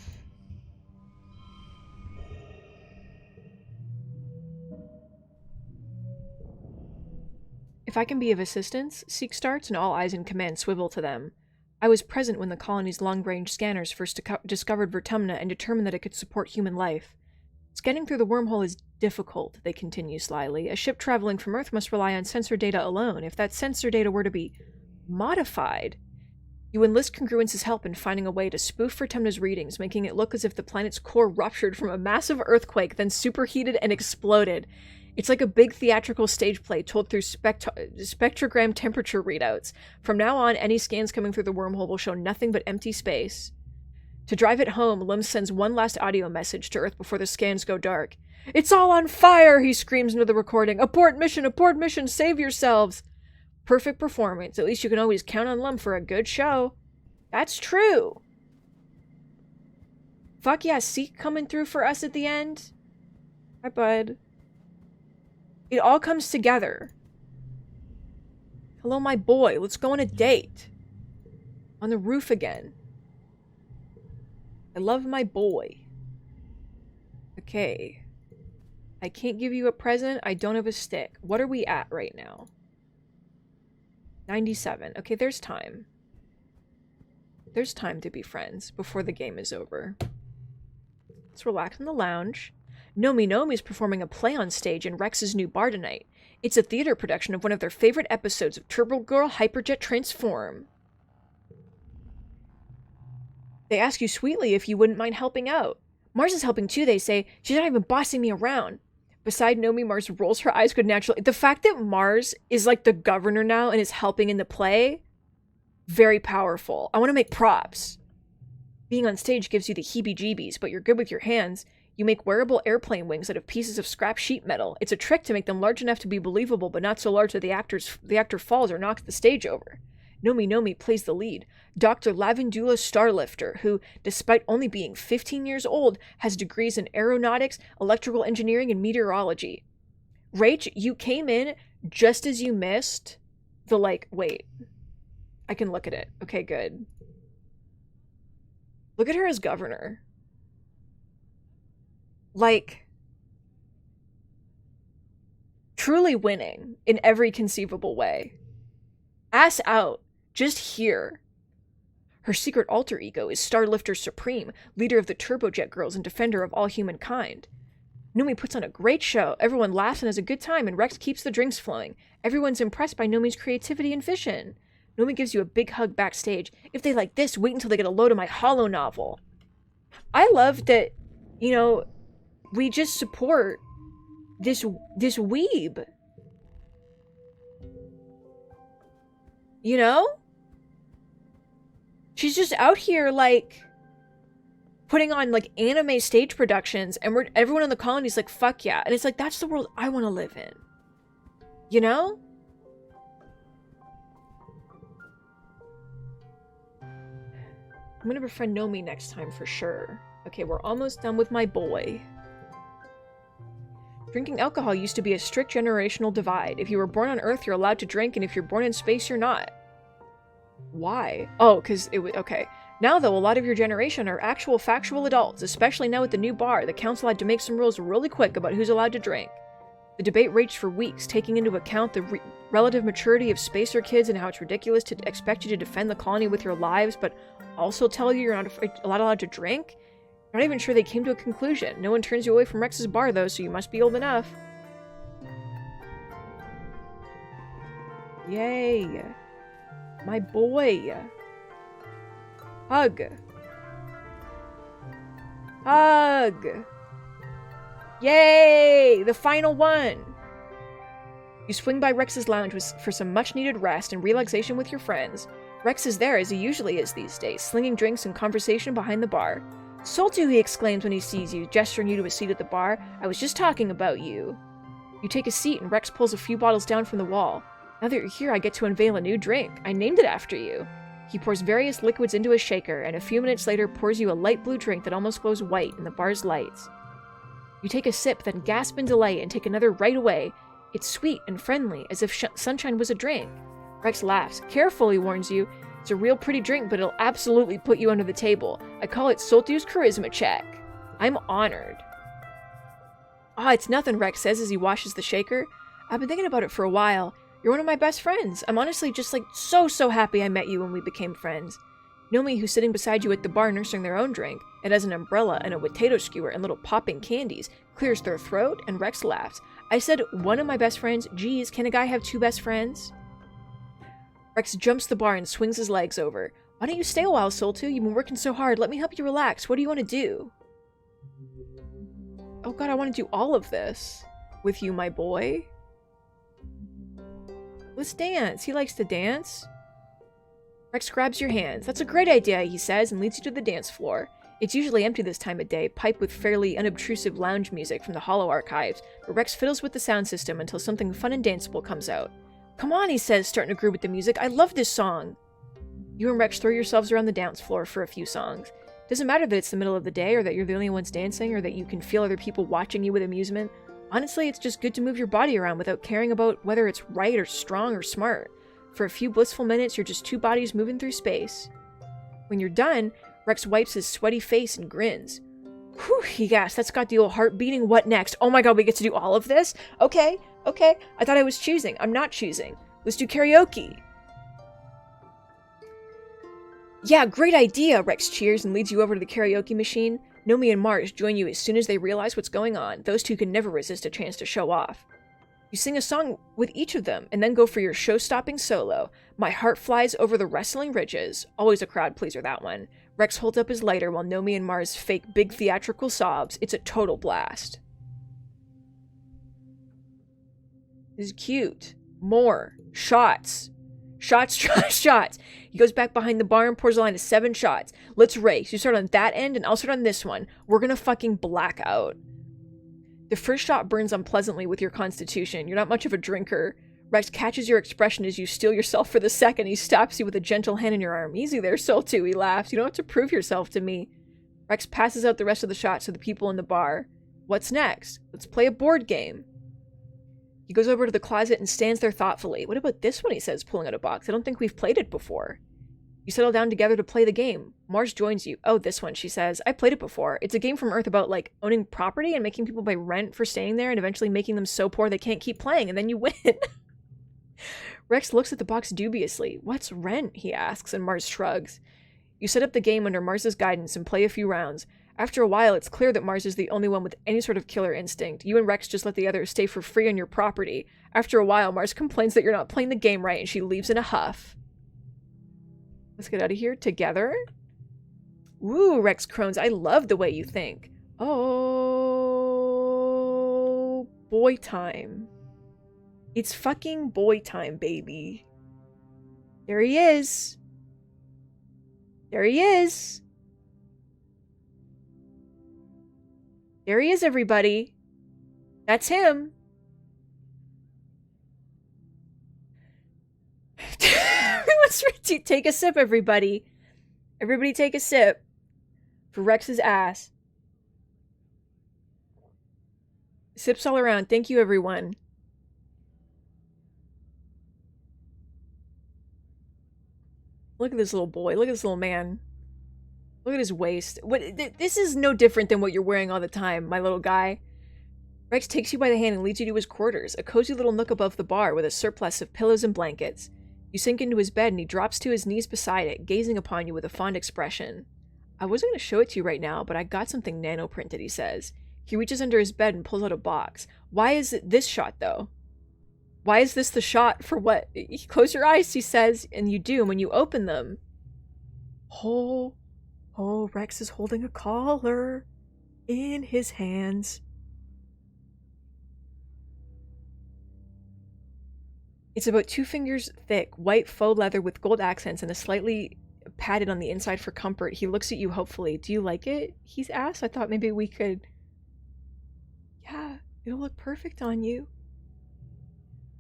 If I can be of assistance, Seek starts and all eyes in command swivel to them. I was present when the colony's long-range scanners first discovered Vertumna and determined that it could support human life. Scanning through the wormhole is difficult, they continue slyly. A ship traveling from Earth must rely on sensor data alone. If that sensor data were to be modified, you enlist Congruence's help in finding a way to spoof Vertumna's readings, making it look as if the planet's core ruptured from a massive earthquake, then superheated and exploded. It's like a big theatrical stage play told through spectrogram temperature readouts. From now on, any scans coming through the wormhole will show nothing but empty space. To drive it home, Lim sends one last audio message to Earth before the scans go dark. It's all on fire, he screams into the recording. Abort mission, save yourselves. Perfect performance. At least you can always count on Lum for a good show. That's true. Fuck yeah, Seek coming through for us at the end. Hi, bud. It all comes together. Hello, my boy. Let's go on a date. On the roof again. I love my boy. Okay. I can't give you a present. I don't have a stick. What are we at right now? 97. Okay, there's time. There's time to be friends before the game is over. Let's relax in the lounge. Nomi Nomi is performing a play on stage in Rex's new bar tonight. It's a theater production of one of their favorite episodes of Turbo Girl Hyperjet Transform. They ask you sweetly if you wouldn't mind helping out. MARZ is helping too, they say. She's not even bossing me around. Beside Nomi, MARZ rolls her eyes good naturally. The fact that MARZ is like the governor now and is helping in the play, very powerful. I want to make props. Being on stage gives you the heebie-jeebies, but you're good with your hands. You make wearable airplane wings out of pieces of scrap sheet metal. It's a trick to make them large enough to be believable, but not so large that the actor falls or knocks the stage over. Nomi plays the lead. Dr. Lavandula Starlifter, who, despite only being 15 years old, has degrees in aeronautics, electrical engineering, and meteorology. Rach, you came in just as you missed the, wait. I can look at it. Okay, good. Look at her as governor. Truly winning in every conceivable way. Ass out. Just here. Her secret alter ego is Starlifter Supreme, leader of the Turbojet Girls and defender of all humankind. Nomi puts on a great show. Everyone laughs and has a good time, and Rex keeps the drinks flowing. Everyone's impressed by Nomi's creativity and vision. Nomi gives you a big hug backstage. If they like this, wait until they get a load of my Hollow novel. I love that, we just support this weeb. She's just out here, putting on, anime stage productions, and everyone in the colony's like, fuck yeah. And it's like, that's the world I want to live in. I'm gonna befriend Nomi next time for sure. Okay, we're almost done with my boy. Drinking alcohol used to be a strict generational divide. If you were born on Earth, you're allowed to drink, and if you're born in space, you're not. Why? Oh, because it was... Okay. Now, though, a lot of your generation are actual factual adults, especially now with the new bar. The council had to make some rules really quick about who's allowed to drink. The debate raged for weeks, taking into account the relative maturity of spacer kids and how it's ridiculous to expect you to defend the colony with your lives, but also tell you you're not allowed to drink? Not even sure they came to a conclusion. No one turns you away from Rex's bar, though, so you must be old enough. Yay. My boy. Hug. Hug. Yay! The final one! You swing by Rex's lounge for some much-needed rest and relaxation with your friends. Rex is there, as he usually is these days, slinging drinks and conversation behind the bar. Soltu, he exclaims when he sees you, gesturing you to a seat at the bar. I was just talking about you. You take a seat, and Rex pulls a few bottles down from the wall. Now that you're here, I get to unveil a new drink. I named it after you. He pours various liquids into a shaker, and a few minutes later pours you a light blue drink that almost glows white in the bar's lights. You take a sip, then gasp in delight, and take another right away. It's sweet and friendly, as if sunshine was a drink. Rex laughs. Careful, he warns you. It's a real pretty drink, but it'll absolutely put you under the table. I call it Soltu's charisma check. I'm honored. Ah, it's nothing, Rex says as he washes the shaker. I've been thinking about it for a while. You're one of my best friends. I'm honestly just so happy I met you when we became friends. Nomi, who's sitting beside you at the bar nursing their own drink, it has an umbrella and a potato skewer and little popping candies, clears their throat, and Rex laughs. I said one of my best friends. Geez, can a guy have two best friends? Rex jumps the bar and swings his legs over. Why don't you stay a while, Soltu? You've been working so hard. Let me help you relax. What do you want to do? Oh god, I want to do all of this. With you, my boy. Let's dance. He likes to dance. Rex grabs your hands. That's a great idea, he says, and leads you to the dance floor. It's usually empty this time of day, piped with fairly unobtrusive lounge music from the Hollow archives, but Rex fiddles with the sound system until something fun and danceable comes out. Come on, he says, starting to groove with the music. I love this song. You and Rex throw yourselves around the dance floor for a few songs. Doesn't matter that it's the middle of the day, or that you're the only ones dancing, or that you can feel other people watching you with amusement. Honestly, it's just good to move your body around without caring about whether it's right or strong or smart. For a few blissful minutes, you're just two bodies moving through space. When you're done, Rex wipes his sweaty face and grins. Whew, he gasps. That's got the old heart beating. What next? Oh my god, we get to do all of this? Okay. I thought I was choosing. I'm not choosing. Let's do karaoke. Yeah, great idea, Rex cheers and leads you over to the karaoke machine. Nomi and MARZ join you as soon as they realize what's going on. Those two can never resist a chance to show off. You sing a song with each of them, and then go for your show-stopping solo. My heart flies over the wrestling ridges. Always a crowd pleaser, that one. Rex holds up his lighter while Nomi and Mars fake big theatrical sobs. It's a total blast. This is cute. More. Shots. Shots, shots, shots. He goes back behind the bar and pours a line of 7 shots. Let's race. You start on that end and I'll start on this one. We're gonna fucking black out. The first shot burns unpleasantly with your constitution. You're not much of a drinker. Rex catches your expression as you steel yourself for the second. He stops you with a gentle hand in your arm. Easy there, Soul 2, he laughs. You don't have to prove yourself to me. Rex passes out the rest of the shots to the people in the bar. What's next? Let's play a board game. He goes over to the closet and stands there thoughtfully. What about this one, he says, pulling out a box. I don't think we've played it before. You settle down together to play the game. Mars joins you. Oh, this one, she says. I played it before. It's a game from Earth about, like, owning property and making people pay rent for staying there and eventually making them so poor they can't keep playing, and then you win. Rex looks at the box dubiously. What's rent? He asks, and Mars shrugs. You set up the game under Mars's guidance and play a few rounds. After a while, it's clear that Mars is the only one with any sort of killer instinct. You and Rex just let the others stay for free on your property. After a while, Mars complains that you're not playing the game right, and she leaves in a huff. Let's get out of here together. Ooh, Rex crones. I love the way you think. Oh, boy time. It's fucking boy time, baby. There he is. There he is. There he is, everybody. That's him. Everyone's ready to take a sip, everybody. Everybody take a sip for Rex's ass. Sips all around. Thank you, everyone. Look at this little boy. Look at this little man. Look at his waist. This is no different than what you're wearing all the time, my little guy. Rex takes you by the hand and leads you to his quarters, a cozy little nook above the bar with a surplus of pillows and blankets. You sink into his bed and he drops to his knees beside it, gazing upon you with a fond expression. I wasn't going to show it to you right now, but I got something nano-printed, he says. He reaches under his bed and pulls out a box. Why is it this shot, though? Why is this the shot for what? Close your eyes, he says, and you do. When you open them, oh, Rex is holding a collar in his hands. It's about 2 fingers thick, white faux leather with gold accents and a slightly padded on the inside for comfort. He looks at you hopefully. Do you like it? He's asked. I thought maybe we could... Yeah, it'll look perfect on you.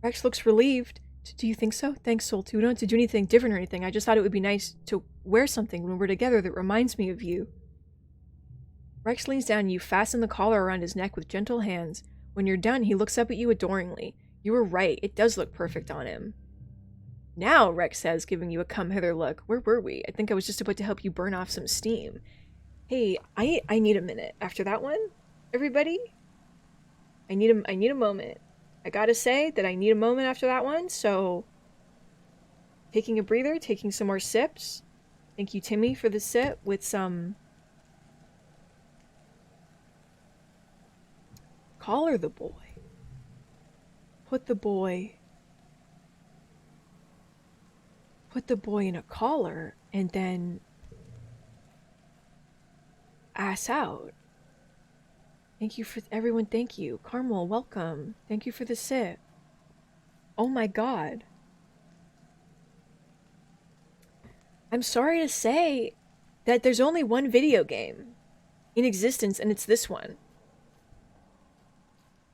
Rex looks relieved. Do you think so? Thanks, Soul 2. We don't have to do anything different or anything. I just thought it would be nice to wear something when we're together that reminds me of you. Rex leans down and you fasten the collar around his neck with gentle hands. When you're done, he looks up at you adoringly. You were right. It does look perfect on him. Now, Rex says, giving you a come-hither look. Where were we? I think I was just about to help you burn off some steam. Hey, I need a minute. After that one, everybody? I need a moment. I gotta say that I need a moment after that one, so... Taking a breather, taking some more sips. Thank you, Timmy, for the sip with some... Collar the boy. Put the boy in a collar and then ass out. Thank you for everyone. Thank you. Carmel, welcome. Thank you for the sip. Oh my God. I'm sorry to say that there's only one video game in existence and it's this one.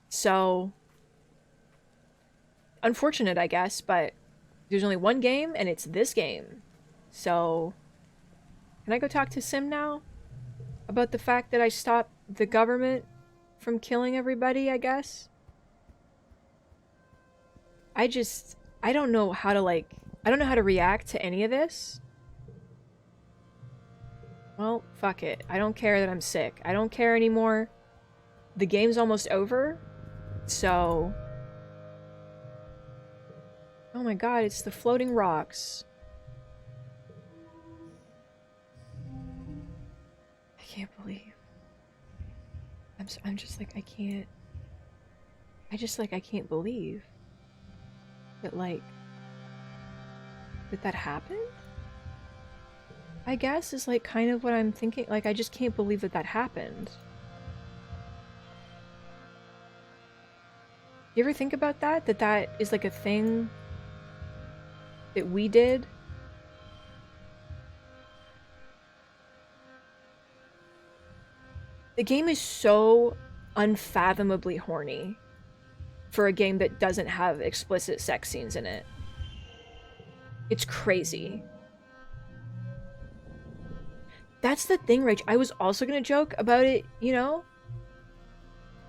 So... unfortunate, I guess, but there's only one game, and it's this game. So, can I go talk to Sim now? About the fact that I stopped the government from killing everybody, I guess? I don't know how to, I don't know how to react to any of this. Well, fuck it. I don't care that I'm sick. I don't care anymore. The game's almost over, so... Oh my God, it's the floating rocks. I can't believe. I'm just like, I can't. I can't believe that, that happened? I guess, is like kind of what I'm thinking. Like, I just can't believe that that happened. You ever think about that? That that is like a thing that we did? The game is so unfathomably horny for a game that doesn't have explicit sex scenes in it. It's crazy. That's the thing, Rach. I was also gonna joke about it, you know?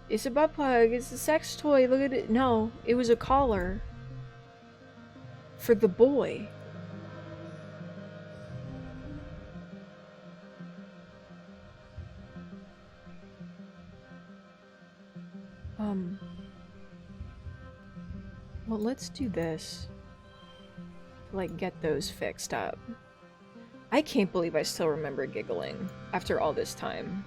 It's a butt plug, it's a sex toy, look at it. No, it was a collar. For the boy. Well, let's do this. Like, get those fixed up. I can't believe I still remember giggling after all this time.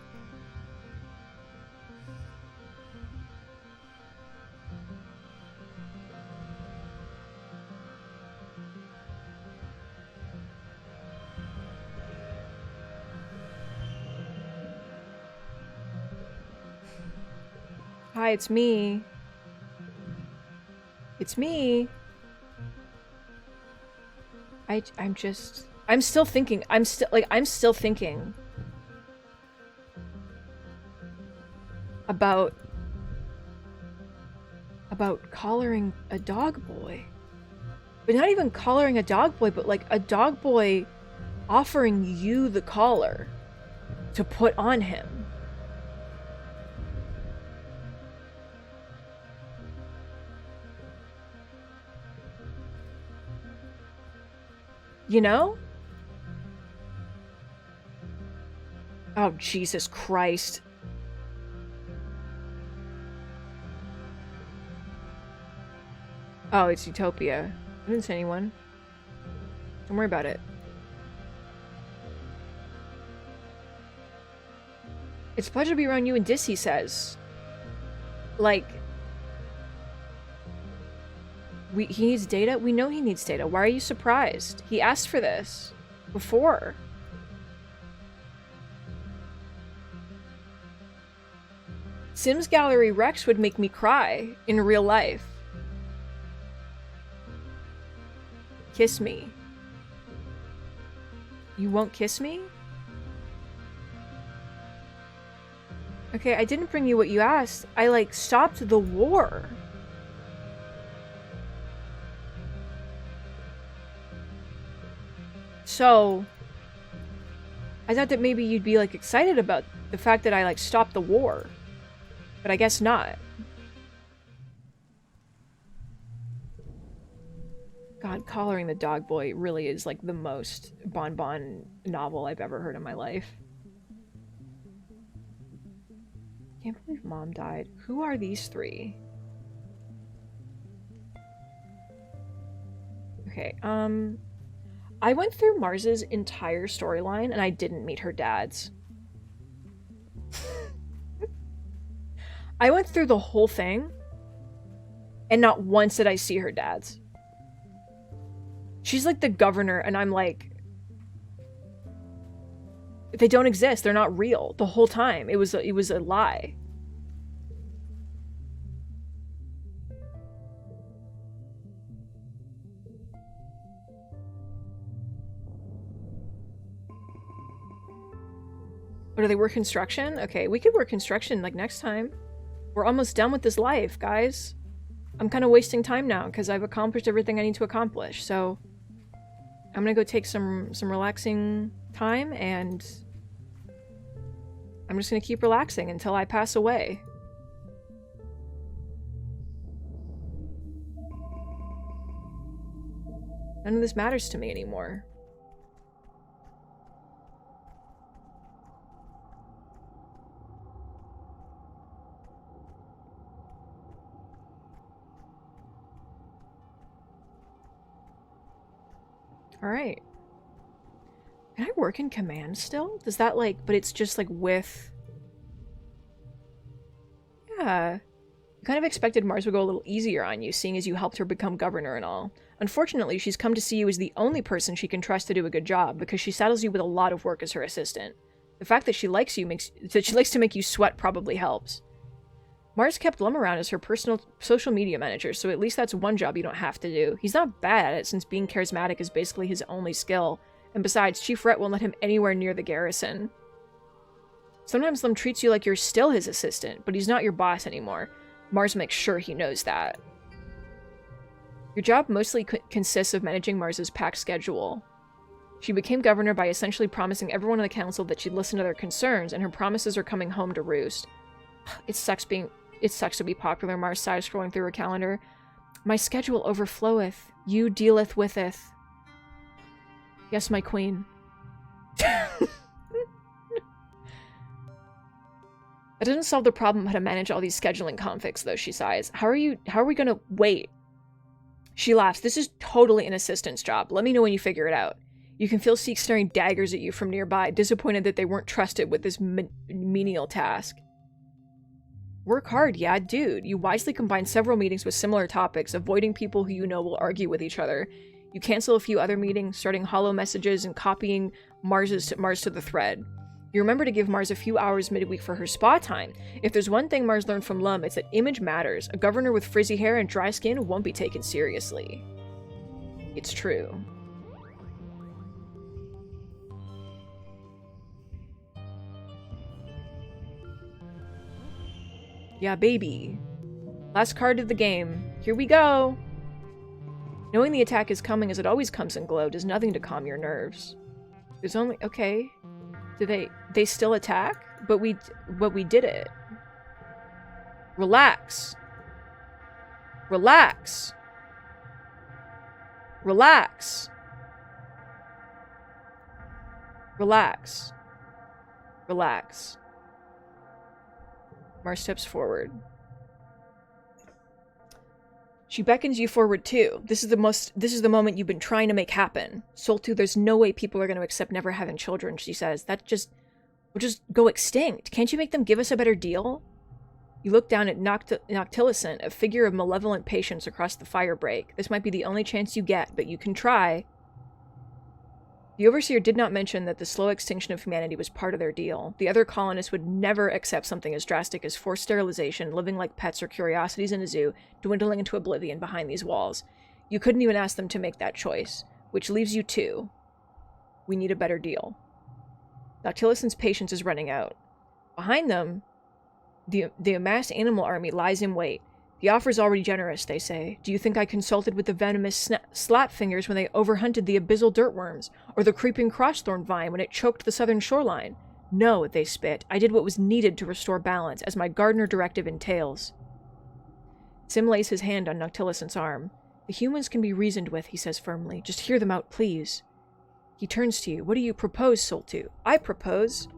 Hi, it's me. It's me. I'm still thinking. I'm still thinking about collaring a dog boy. But not even collaring a dog boy, but like a dog boy offering you the collar to put on him. You know? Oh, Jesus Christ. Oh, it's Utopia. I didn't say anyone. Don't worry about it. It's a pleasure to be around you and Dis, he says. Like... he needs data? We know he needs data. Why are you surprised? He asked for this. Before. Sims Gallery Rex would make me cry in real life. Kiss me. You won't kiss me? Okay, I didn't bring you what you asked. I, like, stopped the war. So, I thought that maybe you'd be, like, excited about the fact that I, like, stopped the war. But I guess not. God, collaring the dog boy really is, like, the most bonbon novel I've ever heard in my life. Can't believe Mom died. Who are these three? Okay, I went through MARZ's entire storyline and I didn't meet her dad's. I went through the whole thing and not once did I see her dad's. She's like the governor and I'm like... They don't exist. They're not real. The whole time. It was a lie. Or do they work construction? Okay, we could work construction like next time. We're almost done with this life, guys. I'm kind of wasting time now because I've accomplished everything I need to accomplish. So I'm gonna go take some relaxing time and I'm just gonna keep relaxing until I pass away. None of this matters to me anymore. Alright. Can I work in command still? Does that like, but it's just like with... Yeah. You kind of expected Mars would go a little easier on you, seeing as you helped her become governor and all. Unfortunately, she's come to see you as the only person she can trust to do a good job, because she saddles you with a lot of work as her assistant. The fact that she likes to make you sweat probably helps. Mars kept Lum around as her personal social media manager, so at least that's one job you don't have to do. He's not bad at it, since being charismatic is basically his only skill. And besides, Chief Rhett won't let him anywhere near the garrison. Sometimes Lum treats you like you're still his assistant, but he's not your boss anymore. Mars makes sure he knows that. Your job mostly consists of managing Mars's packed schedule. She became governor by essentially promising everyone on the council that she'd listen to their concerns, and her promises are coming home to roost. It sucks to be popular, Mars sighed, scrolling through her calendar. My schedule overfloweth. You dealeth witheth. Yes, my queen. That doesn't solve the problem of how to manage all these scheduling conflicts, though, she sighs. How are we gonna wait? She laughs. This is totally an assistant's job. Let me know when you figure it out. You can feel Seek staring daggers at you from nearby, disappointed that they weren't trusted with this menial task. Work hard, yeah, dude. You wisely combine several meetings with similar topics, avoiding people who you know will argue with each other. You cancel a few other meetings, starting hollow messages and copying Mars to the thread. You remember to give Mars a few hours midweek for her spa time. If there's one thing Mars learned from Lum, it's that image matters. A governor with frizzy hair and dry skin won't be taken seriously. It's true. Yeah, baby. Last card of the game. Here we go! Knowing the attack is coming as it always comes in Glow does nothing to calm your nerves. There's only... Okay. Do they still attack? But we did it. Relax. Relax. Relax. Relax. Relax. Mars steps forward. She beckons you forward too. This is the moment you've been trying to make happen. Soltu, there's no way people are going to accept never having children, she says. Will just go extinct. Can't you make them give us a better deal? You look down at Noctilicent, a figure of malevolent patience across the fire break. This might be the only chance you get, but you can try. The Overseer did not mention that the slow extinction of humanity was part of their deal. The other colonists would never accept something as drastic as forced sterilization, living like pets or curiosities in a zoo, dwindling into oblivion behind these walls. You couldn't even ask them to make that choice. Which leaves you two. We need a better deal. Noctilicent's patience is running out. Behind them, the amassed animal army lies in wait. The offer's already generous, they say. Do you think I consulted with the venomous slapfingers when they overhunted the abyssal dirtworms, or the creeping crossthorn vine when it choked the southern shoreline? No, they spit. I did what was needed to restore balance, as my gardener directive entails. Sim lays his hand on Noctilicent's arm. The humans can be reasoned with, he says firmly. Just hear them out, please. He turns to you. What do you propose, Soltu? I propose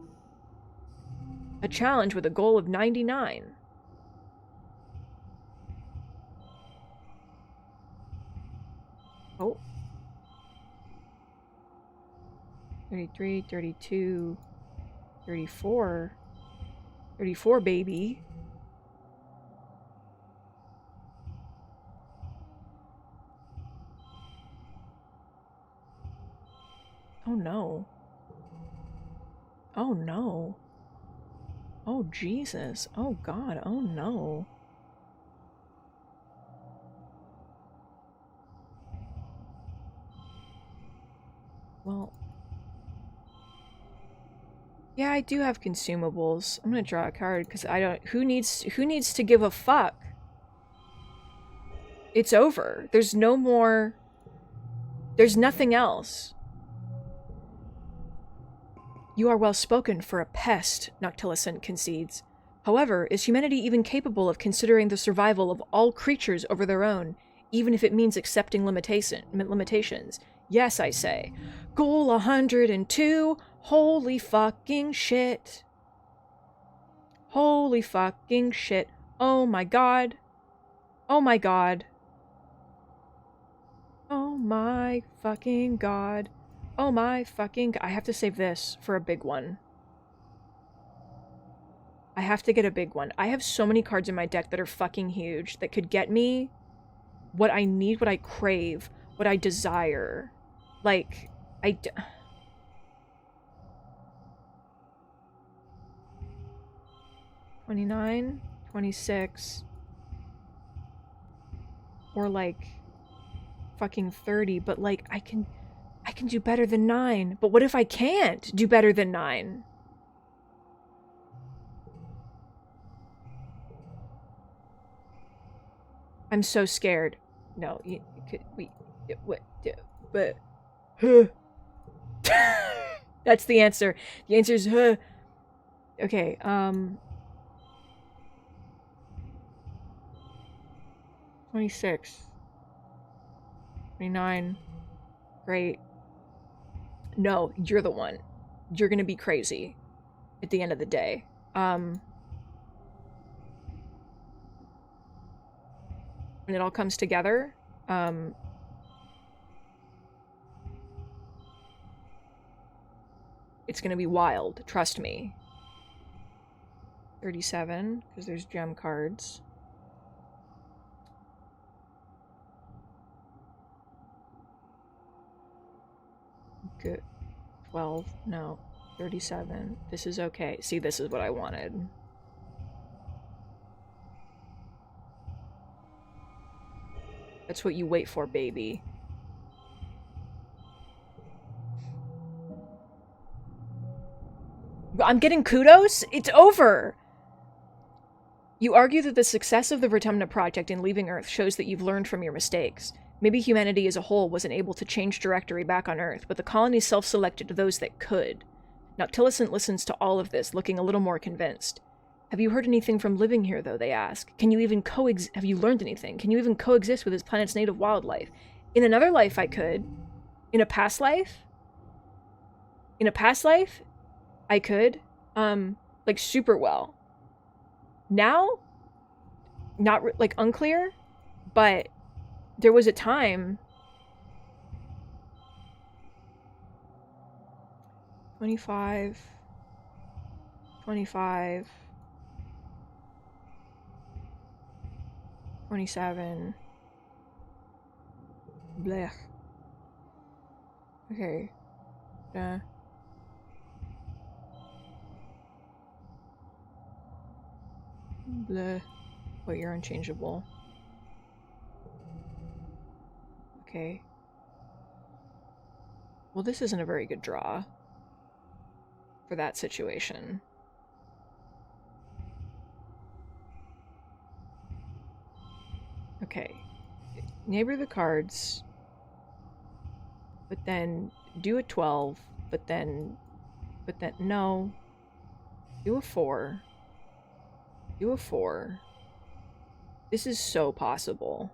a challenge with a goal of 99. Oh. 33, 32, 34. 34, baby. Oh no. Oh no. Oh Jesus. Oh God. Oh no. Well, yeah, I do have consumables. I'm gonna draw a card because I don't. Who needs to give a fuck? It's over. There's no more. There's nothing else. You are well spoken for a pest, Noctilicent concedes. However, is humanity even capable of considering the survival of all creatures over their own, even if it means accepting limitations? Yes, I say. Goal 102. Holy fucking shit. Holy fucking shit. Oh my god. Oh my god. Oh my fucking god. Oh my fucking... I have to save this for a big one. I have to get a big one. I have so many cards in my deck that are fucking huge that could get me what I need, what I crave, what I desire. Like, 29, 26, or like fucking 30, but like I can do better than 9. But what if I can't do better than 9? I'm so scared. No, you could but that's the answer. The answer is okay, 26, 29. Great. No, you're the one. You're gonna be crazy at the end of the day. When it all comes together, it's gonna be wild, trust me. 37, because there's gem cards. Good. 12, no. 37. This is okay. See, this is what I wanted. That's what you wait for, baby. I'm getting kudos? It's over! You argue that the success of the Vertumna project in leaving Earth shows that you've learned from your mistakes. Maybe humanity as a whole wasn't able to change directory back on Earth, but the colony self-selected those that could. Noctilicent listens to all of this, looking a little more convinced. Have you heard anything from living here, though, they ask? Can you even have you learned anything? Can you even coexist with this planet's native wildlife? In another life, I could. In a past life? In a past life? I could. Like, super well. Now? Not, like, unclear? But there was a time... 25... 25... 27... Blech. Okay. Bleh. But you're unchangeable. Okay. Well, this isn't a very good draw for that situation. Okay. Neighbor the cards, but then do a 12, but then no. Do a 4. Do a 4. This is so possible.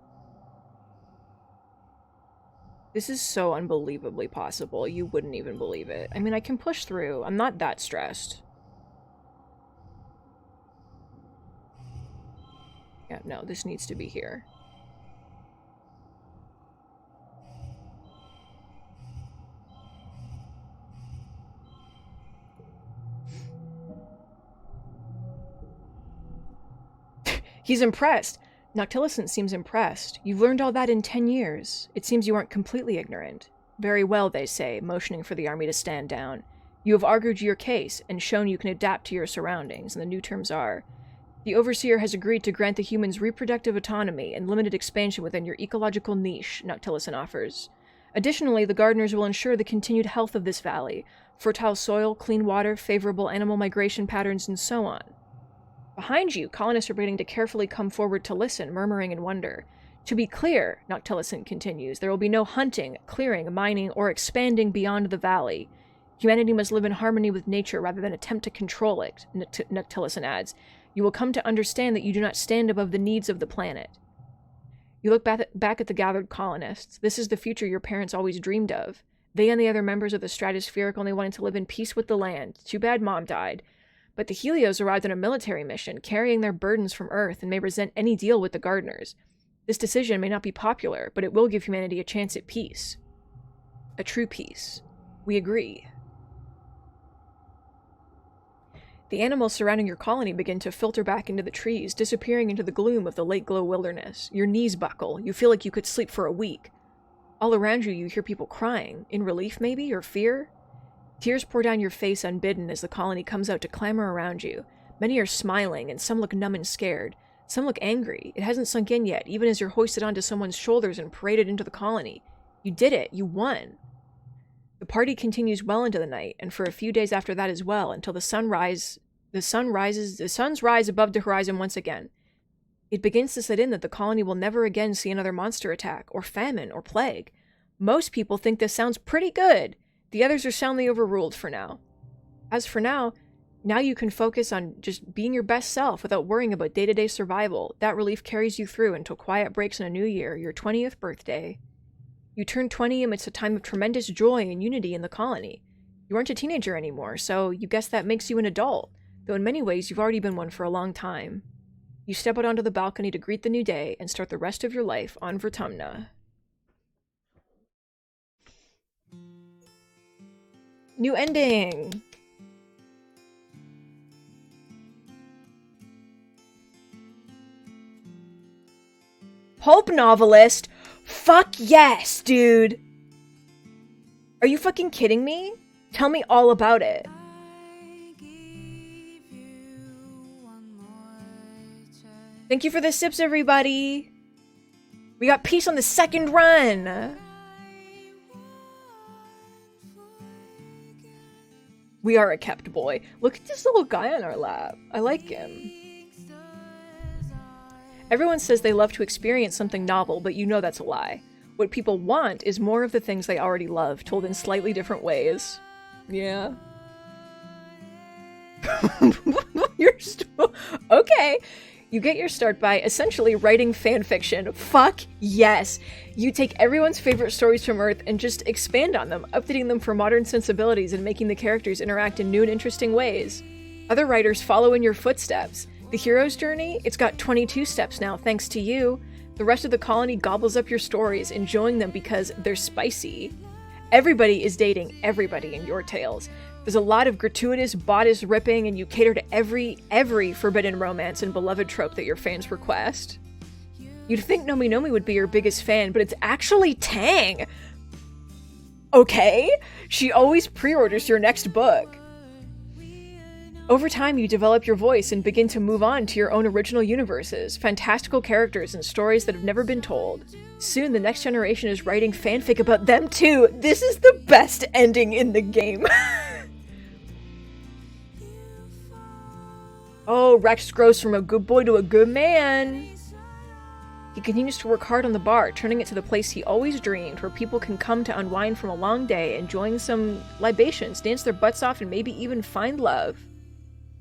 This is so unbelievably possible. You wouldn't even believe it. I mean, I can push through. I'm not that stressed. Yeah, no, this needs to be here. He's impressed. Noctilicent seems impressed. You've learned all that in 10 years. It seems you aren't completely ignorant. Very well, they say, motioning for the army to stand down. You have argued your case and shown you can adapt to your surroundings, and the new terms are: the Overseer has agreed to grant the humans reproductive autonomy and limited expansion within your ecological niche, Noctilicent offers. Additionally, the gardeners will ensure the continued health of this valley, fertile soil, clean water, favorable animal migration patterns, and so on. Behind you, colonists are waiting to carefully come forward to listen, murmuring in wonder. To be clear, Noctilicent continues, there will be no hunting, clearing, mining, or expanding beyond the valley. Humanity must live in harmony with nature rather than attempt to control it, Noctilicent adds. You will come to understand that you do not stand above the needs of the planet. You look back at the gathered colonists. This is the future your parents always dreamed of. They and the other members of the Stratospheric only wanted to live in peace with the land. Too bad Mom died. But the Helios arrived on a military mission, carrying their burdens from Earth, and may resent any deal with the gardeners. This decision may not be popular, but it will give humanity a chance at peace. A true peace. We agree. The animals surrounding your colony begin to filter back into the trees, disappearing into the gloom of the late glow wilderness. Your knees buckle. You feel like you could sleep for a week. All around you, you hear people crying, in relief maybe, or fear. Tears pour down your face unbidden as the colony comes out to clamor around you. Many are smiling, and some look numb and scared. Some look angry. It hasn't sunk in yet, even as you're hoisted onto someone's shoulders and paraded into the colony. You did it. You won. The party continues well into the night, and for a few days after that as well, until the suns rise above the horizon once again. It begins to set in that the colony will never again see another monster attack, or famine, or plague. Most people think this sounds pretty good. The others are soundly overruled for now. As for now you can focus on just being your best self without worrying about day-to-day survival. That relief carries you through until quiet breaks in a new year, your 20th birthday. You turn 20 amidst a time of tremendous joy and unity in the colony. You aren't a teenager anymore, so you guess that makes you an adult, though in many ways you've already been one for a long time. You step out onto the balcony to greet the new day and start the rest of your life on Vertumna. New ending! Pulp novelist? Fuck yes, dude! Are you fucking kidding me? Tell me all about it. Thank you for the sips, everybody! We got peace on the second run! We are a kept boy. Look at this little guy on our lap. I like him. Everyone says they love to experience something novel, but you know that's a lie. What people want is more of the things they already love, told in slightly different ways. Yeah. You're still... Okay. You get your start by essentially writing fanfiction. Fuck yes! You take everyone's favorite stories from Earth and just expand on them, updating them for modern sensibilities and making the characters interact in new and interesting ways. Other writers follow in your footsteps. The hero's journey? It's got 22 steps now, thanks to you. The rest of the colony gobbles up your stories, enjoying them because they're spicy. Everybody is dating everybody in your tales. There's a lot of gratuitous bodice ripping, and you cater to every forbidden romance and beloved trope that your fans request. You'd think Nomi Nomi would be your biggest fan, but it's actually Tang! Okay? She always pre-orders your next book. Over time, you develop your voice and begin to move on to your own original universes, fantastical characters, and stories that have never been told. Soon, the next generation is writing fanfic about them too! This is the best ending in the game! Oh, Rex grows from a good boy to a good man! He continues to work hard on the bar, turning it to the place he always dreamed, where people can come to unwind from a long day, enjoying some libations, dance their butts off, and maybe even find love.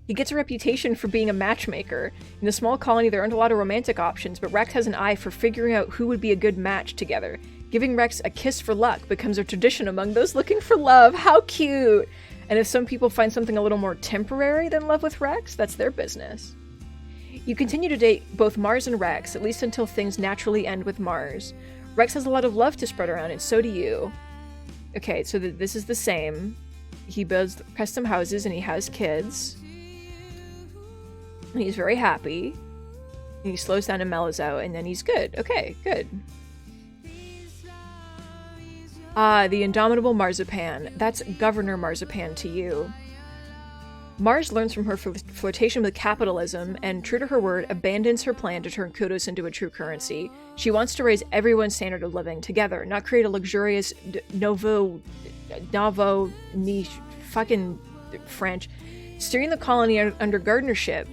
He gets a reputation for being a matchmaker. In the small colony, there aren't a lot of romantic options, but Rex has an eye for figuring out who would be a good match together. Giving Rex a kiss for luck becomes a tradition among those looking for love. How cute! And if some people find something a little more temporary than love with Rex, that's their business. You continue to date both MARZ and Rex, at least until things naturally end with MARZ. Rex has a lot of love to spread around, and so do you. Okay, so this is the same. He builds custom houses and he has kids. And he's very happy. And he slows down and mellows out, and then he's good. Okay, good. Ah, the indomitable Marzipan. That's Governor Marzipan to you. MARZ learns from her flirtation with capitalism, and true to her word, abandons her plan to turn kudos into a true currency. She wants to raise everyone's standard of living together, not create a luxurious nouveau niche, fucking French. Steering the colony under gardenership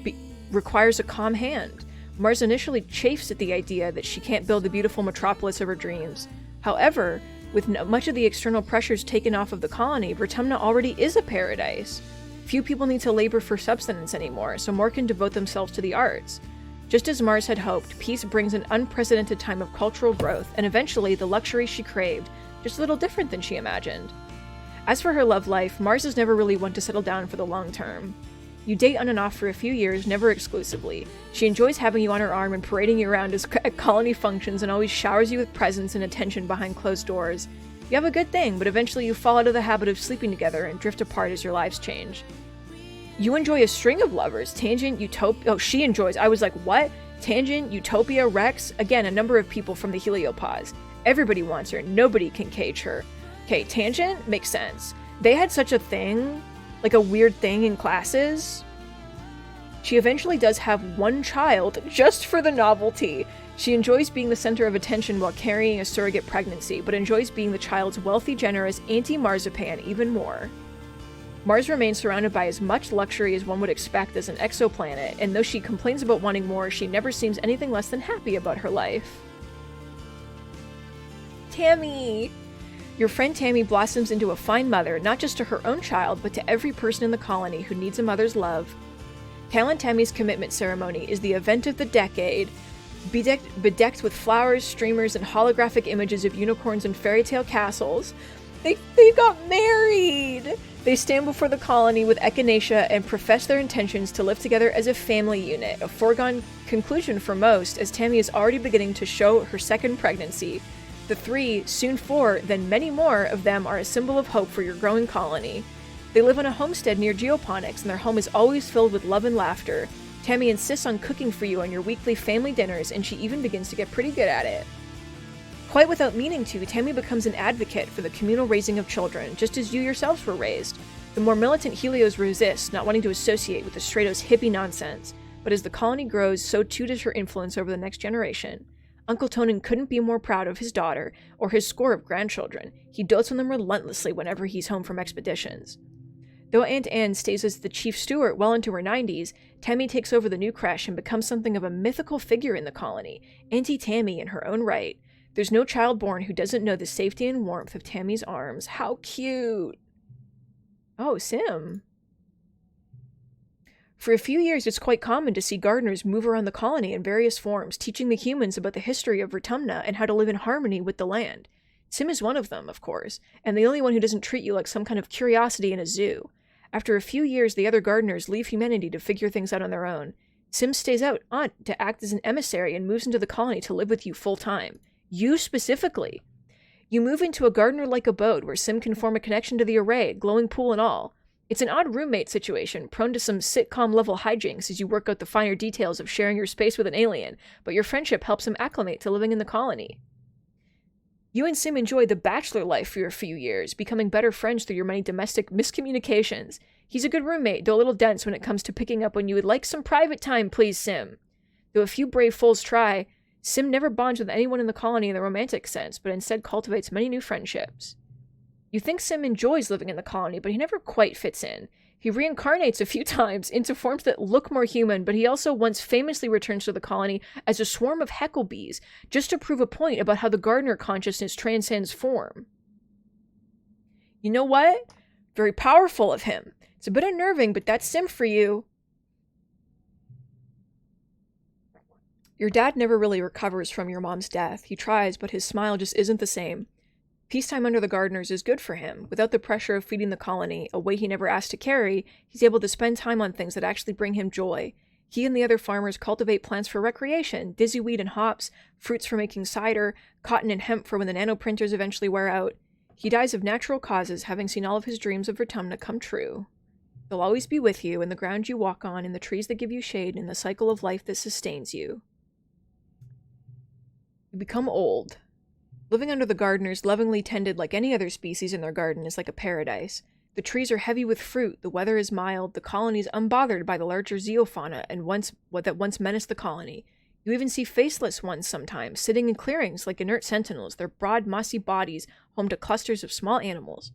requires a calm hand. MARZ initially chafes at the idea that she can't build the beautiful metropolis of her dreams. However, with much of the external pressures taken off of the colony, Vertumna already is a paradise. Few people need to labor for subsistence anymore, so more can devote themselves to the arts. Just as MARZ had hoped, peace brings an unprecedented time of cultural growth, and eventually the luxury she craved, just a little different than she imagined. As for her love life, MARZ is never really one to settle down for the long term. You date on and off for a few years, never exclusively. She enjoys having you on her arm and parading you around at colony functions and always showers you with presents and attention behind closed doors. You have a good thing, but eventually you fall out of the habit of sleeping together and drift apart as your lives change. You enjoy a string of lovers. Tangent, Utopia. Oh, she enjoys. I was like, what? Tangent, Utopia, Rex. Again, a number of people from the Heliopause. Everybody wants her. Nobody can cage her. Okay, Tangent makes sense. They had such a thing, like a weird thing in classes. She eventually does have one child just for the novelty. She enjoys being the center of attention while carrying a surrogate pregnancy, but enjoys being the child's wealthy, generous anti-marzipan even more. Mars remains surrounded by as much luxury as one would expect as an exoplanet, and though she complains about wanting more, she never seems anything less than happy about her life. Tammy! Your friend Tammy blossoms into a fine mother, not just to her own child, but to every person in the colony who needs a mother's love. Talon Tammy's commitment ceremony is the event of the decade, bedecked with flowers, streamers, and holographic images of unicorns and fairy tale castles. They got married! They stand before the colony with echinacea and profess their intentions to live together as a family unit, a foregone conclusion for most, as Tammy is already beginning to show her second pregnancy. The 3, soon 4, then many more of them are a symbol of hope for your growing colony. They live on a homestead near geoponics, and their home is always filled with love and laughter. Tammy insists on cooking for you on your weekly family dinners, and she even begins to get pretty good at it. Quite without meaning to, Tammy becomes an advocate for the communal raising of children, just as you yourselves were raised. The more militant Helios resist, not wanting to associate with the Stratos hippie nonsense, but as the colony grows, so too does her influence over the next generation. Uncle Tonin couldn't be more proud of his daughter, or his score of grandchildren. He dotes on them relentlessly whenever he's home from expeditions. Though Aunt Anne stays as the chief steward well into her 90s, Tammy takes over the new creche and becomes something of a mythical figure in the colony, Auntie Tammy in her own right. There's no child born who doesn't know the safety and warmth of Tammy's arms. How cute! Oh, Sim. For a few years, it's quite common to see gardeners move around the colony in various forms, teaching the humans about the history of Vertumna and how to live in harmony with the land. Sim is one of them, of course, and the only one who doesn't treat you like some kind of curiosity in a zoo. After a few years, the other gardeners leave humanity to figure things out on their own. Sim stays on to act as an emissary and moves into the colony to live with you full-time. You specifically. You move into a gardener-like abode where Sim can form a connection to the array, glowing pool and all. It's an odd roommate situation, prone to some sitcom-level hijinks as you work out the finer details of sharing your space with an alien, but your friendship helps him acclimate to living in the colony. You and Sim enjoy the bachelor life for a few years, becoming better friends through your many domestic miscommunications. He's a good roommate, though a little dense when it comes to picking up when you would like some private time, please, Sim. Though a few brave fools try, Sim never bonds with anyone in the colony in the romantic sense, but instead cultivates many new friendships. You think Sim enjoys living in the colony, but he never quite fits in. He reincarnates a few times into forms that look more human, but he also once famously returns to the colony as a swarm of hecklebees, just to prove a point about how the gardener consciousness transcends form. You know what? Very powerful of him. It's a bit unnerving, but that's Sim for you. Your dad never really recovers from your mom's death. He tries, but his smile just isn't the same. Peacetime under the gardeners is good for him. Without the pressure of feeding the colony, a weight he never asked to carry, he's able to spend time on things that actually bring him joy. He and the other farmers cultivate plants for recreation, dizzyweed and hops, fruits for making cider, cotton and hemp for when the nanoprinters eventually wear out. He dies of natural causes, having seen all of his dreams of Vertumna come true. They'll always be with you, in the ground you walk on, in the trees that give you shade, in the cycle of life that sustains you. You become old. Living under the gardeners, lovingly tended like any other species in their garden, is like a paradise. The trees are heavy with fruit, the weather is mild, the colony is unbothered by the larger zeofauna that once menaced the colony. You even see faceless ones sometimes, sitting in clearings like inert sentinels, their broad, mossy bodies home to clusters of small animals.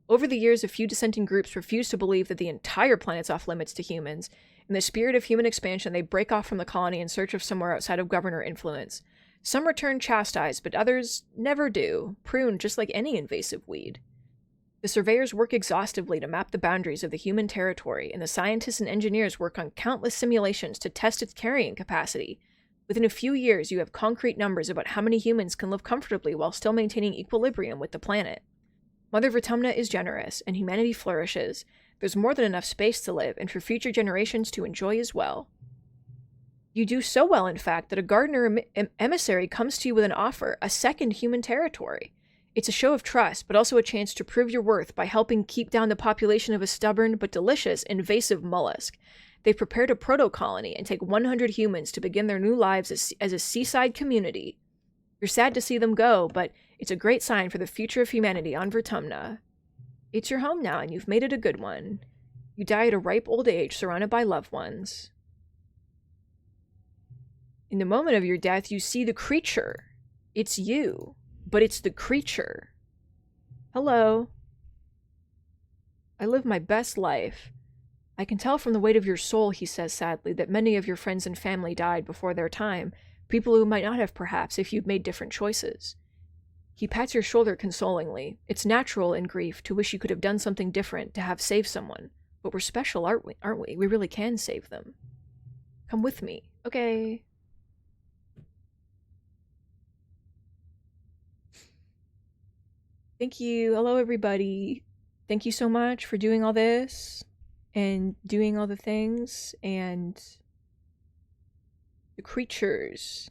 Over the years, a few dissenting groups refuse to believe that the entire planet's off limits to humans. In the spirit of human expansion, they break off from the colony in search of somewhere outside of governor influence. Some return chastised, but others never do, pruned just like any invasive weed. The surveyors work exhaustively to map the boundaries of the human territory, and the scientists and engineers work on countless simulations to test its carrying capacity. Within a few years, you have concrete numbers about how many humans can live comfortably while still maintaining equilibrium with the planet. Mother Vertumna is generous, and humanity flourishes. There's more than enough space to live, and for future generations to enjoy as well. You do so well, in fact, that a gardener emissary comes to you with an offer, a second human territory. It's a show of trust, but also a chance to prove your worth by helping keep down the population of a stubborn but delicious invasive mollusk. They've prepared a proto-colony and take 100 humans to begin their new lives as a seaside community. You're sad to see them go, but it's a great sign for the future of humanity on Vertumna. It's your home now, and you've made it a good one. You die at a ripe old age, surrounded by loved ones. In the moment of your death, you see the creature. It's you, but it's the creature. Hello. I live my best life. I can tell from the weight of your soul, he says sadly, that many of your friends and family died before their time, people who might not have perhaps if you'd made different choices. He pats your shoulder consolingly. It's natural in grief to wish you could have done something different, to have saved someone. But we're special, aren't we? We really can save them. Come with me. Okay. Thank you. Hello, everybody. Thank you so much for doing all this and doing all the things and the creatures.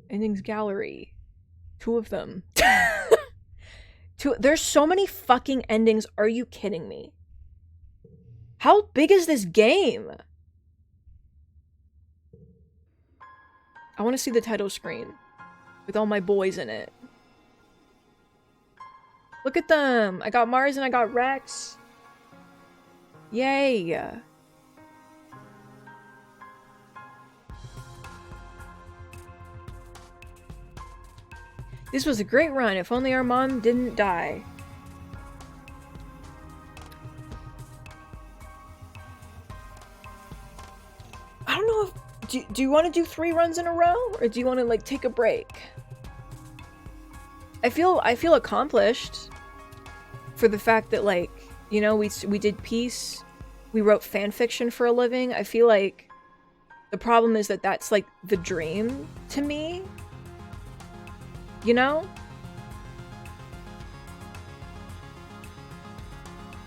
Endings gallery. 2 of them. There's so many fucking endings. Are you kidding me? How big is this game? I want to see the title screen with all my boys in it. Look at them. I got MARZ and I got Rex. Yay. This was a great run. If only our mom didn't die. I don't know if... Do you want to do 3 runs in a row? Or do you want to, like, take a break? I feel accomplished. For the fact that, like, you know, we did Peace. We wrote fan fiction for a living. I feel like the problem is that that's, like, the dream to me. You know?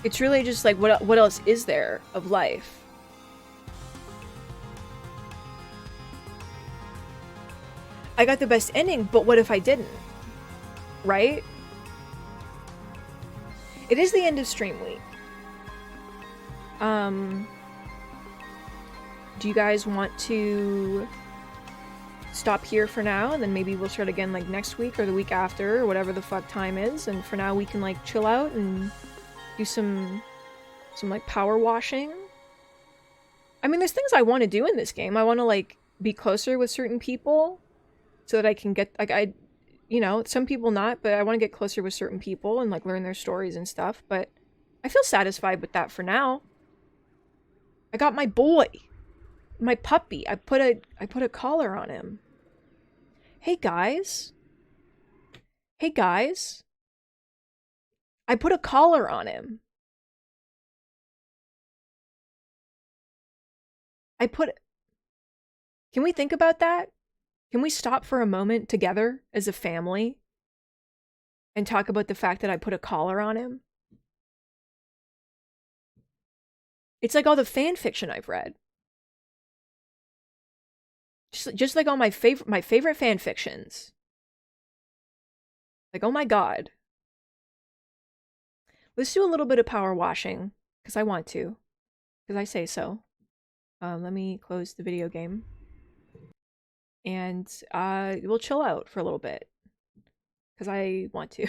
It's really just like, what else is there of life? I got the best ending, but what if I didn't? Right? It is the end of stream week. Do you guys want to stop here for now, and then maybe we'll start again like next week or the week after or whatever the fuck time is, and for now we can like chill out and do some like power washing. I mean, there's things I want to do in this game. I want to like be closer with certain people so that I can get like you know, some people not, but I want to get closer with certain people and like learn their stories and stuff, but I feel satisfied with that for now. I got my boy, my puppy. I put a collar on him. Hey guys. Hey guys. I put a collar on him. Can we think about that? Can we stop for a moment together as a family and talk about the fact that I put a collar on him? It's like all the fan fiction I've read. Just like all my favorite fan fictions. Like, oh my god. Let's do a little bit of power washing, because I want to. Because I say so. Let me close the video game. And we'll chill out for a little bit. Because I want to.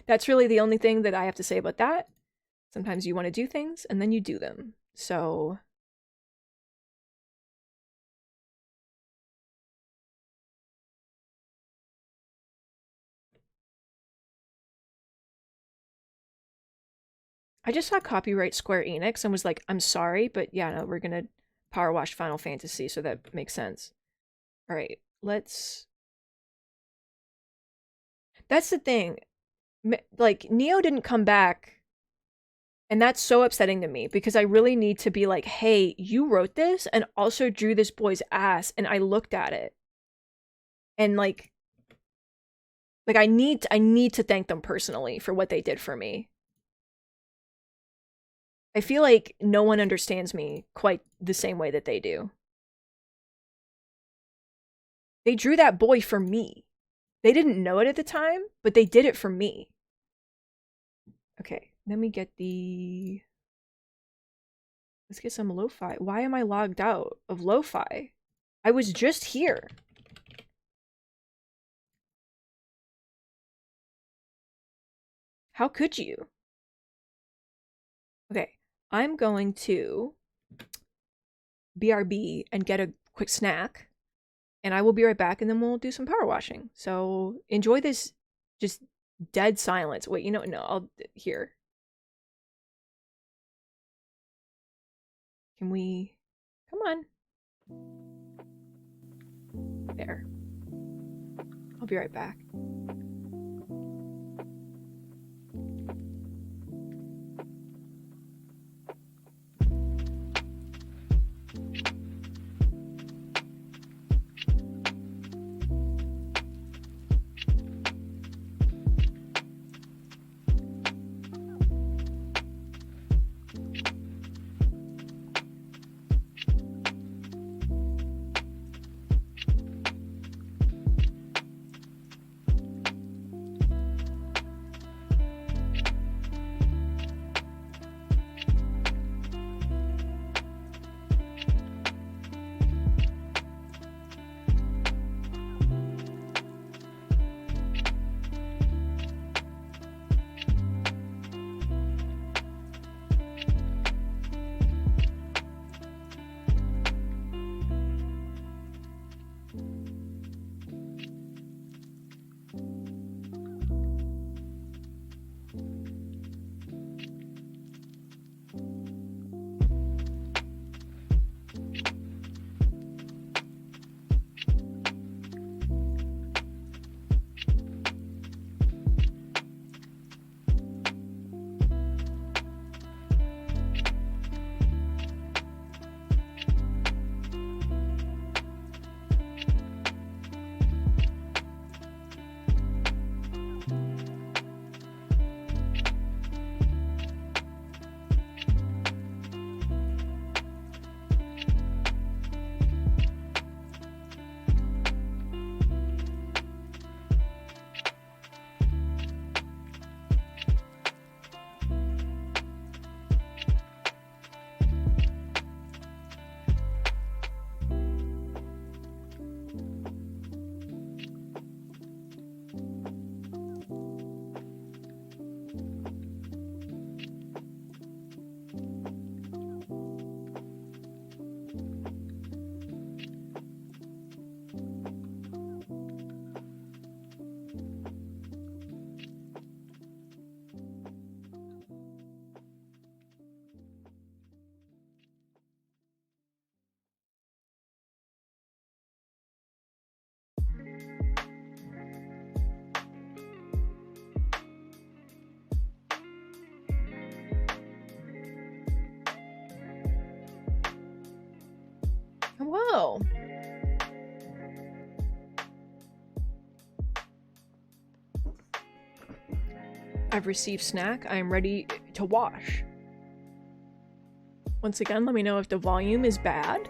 That's really the only thing that I have to say about that. Sometimes you want to do things, and then you do them. So... I just saw copyright Square Enix and was like, I'm sorry, but yeah, no, we're gonna power wash Final Fantasy, so that makes sense. Alright, let's... That's the thing. Like, Neo didn't come back, and that's so upsetting to me, because I really need to be like, hey, you wrote this, and also drew this boy's ass, and I looked at it. And, like I need to thank them personally for what they did for me. I feel like no one understands me quite the same way that they do. They drew that boy for me. They didn't know it at the time, but they did it for me. Okay, let me get the... Let's get some lo-fi. Why am I logged out of lo-fi? I was just here. How could you? Okay, I'm going to BRB and get a quick snack. And I will be right back, and then we'll do some power washing. So enjoy this just dead silence. Wait, you know, no, I'll... Here. Can we... Come on. There. I'll be right back. Whoa. I've received snack. I am ready to wash. Once again, let me know if the volume is bad.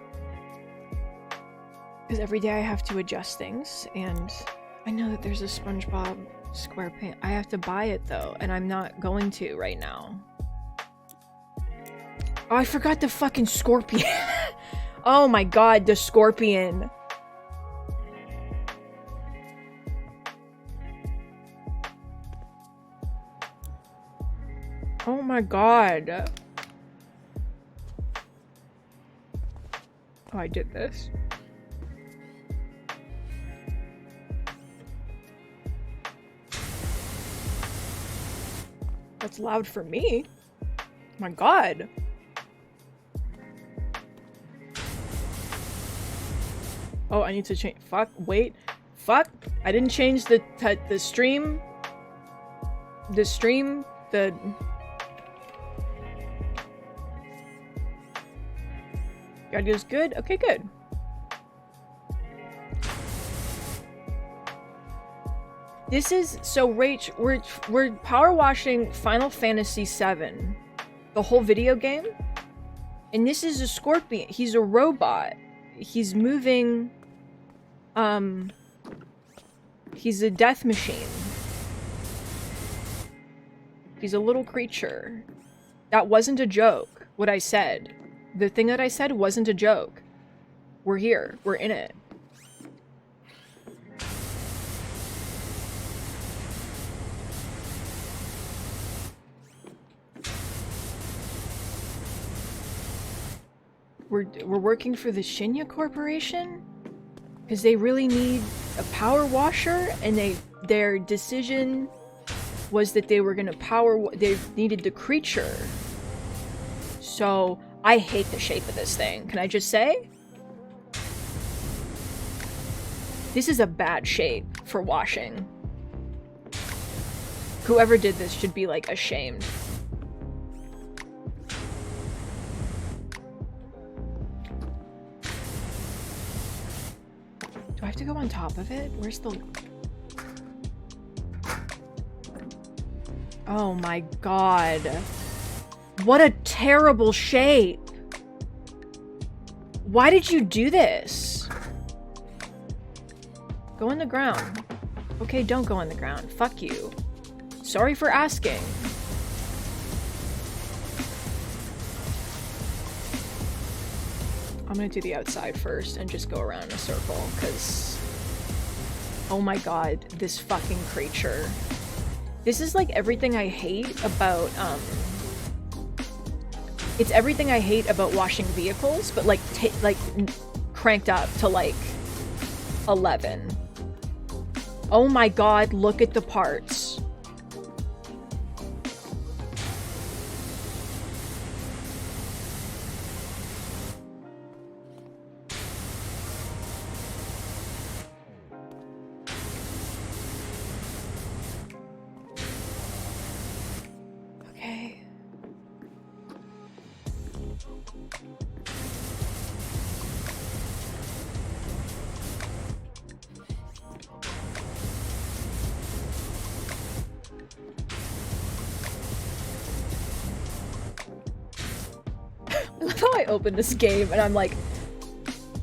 Because every day I have to adjust things, and I know that there's a SpongeBob SquarePants. I have to buy it though, and I'm not going to right now. Oh, I forgot the fucking scorpion. Oh my god, the scorpion. Oh my god. Oh, I did this. That's loud for me. My god. Oh, I need to change. Fuck, wait. Fuck. I didn't change the stream. The stream. The... Audio's good? Okay, good. This is... So, Rach, we're power washing Final Fantasy VII. The whole video game. And this is a scorpion. He's a robot. He's moving... He's a death machine. He's a little creature. That wasn't a joke, what I said. The thing that I said wasn't a joke. We're here. We're in it. We're working for the Shinya Corporation? Because they really need a power washer, and their decision was that they were gonna they needed the creature. So, I hate the shape of this thing. Can I just say? This is a bad shape for washing. Whoever did this should be, like, ashamed. Do I have to go on top of it? Where's the... Oh my god. What a terrible shape. Why did you do this? Go in the ground. Okay, don't go in the ground. Fuck you. Sorry for asking. I'm gonna do the outside first and just go around in a circle, because... Oh my god, this fucking creature. This is like everything I hate about, it's everything I hate about washing vehicles, but like, cranked up to like 11. Oh my god, look at the parts. I open this game and I'm like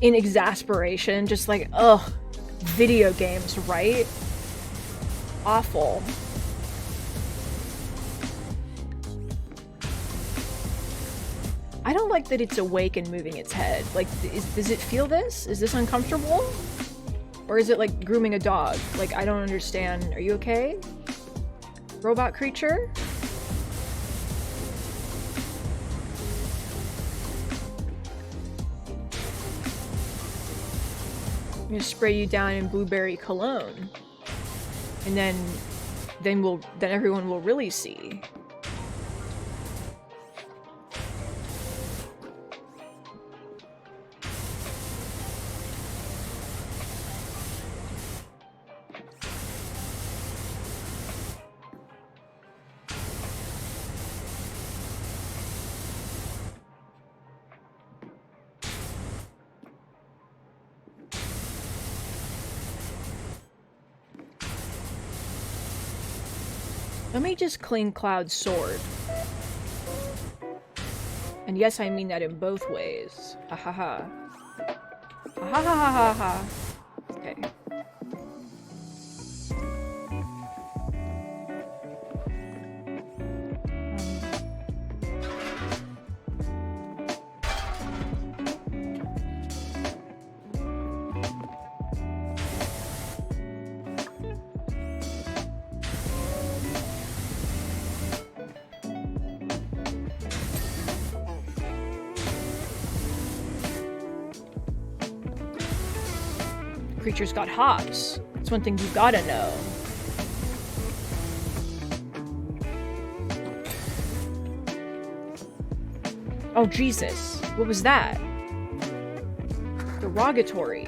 in exasperation, just like, ugh, video games, right? Awful. I don't like that it's awake and moving its head. Like, does it feel this? Is this uncomfortable? Or is it like grooming a dog? Like, I don't understand. Are you okay? Robot creature? I'm gonna spray you down in blueberry cologne, and then everyone will really see. Let me just clean Cloud's sword. And yes, I mean that in both ways. Ha ha ha. Ha ha ha ha ha. Okay. Creature's got hops. That's one thing you gotta know. Oh, Jesus. What was that? Derogatory.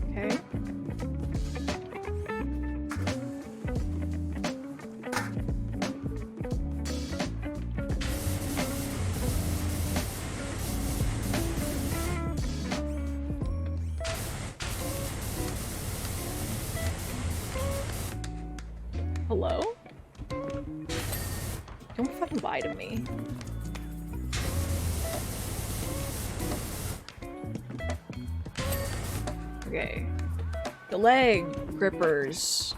Okay. lie to me. Okay. The leg grippers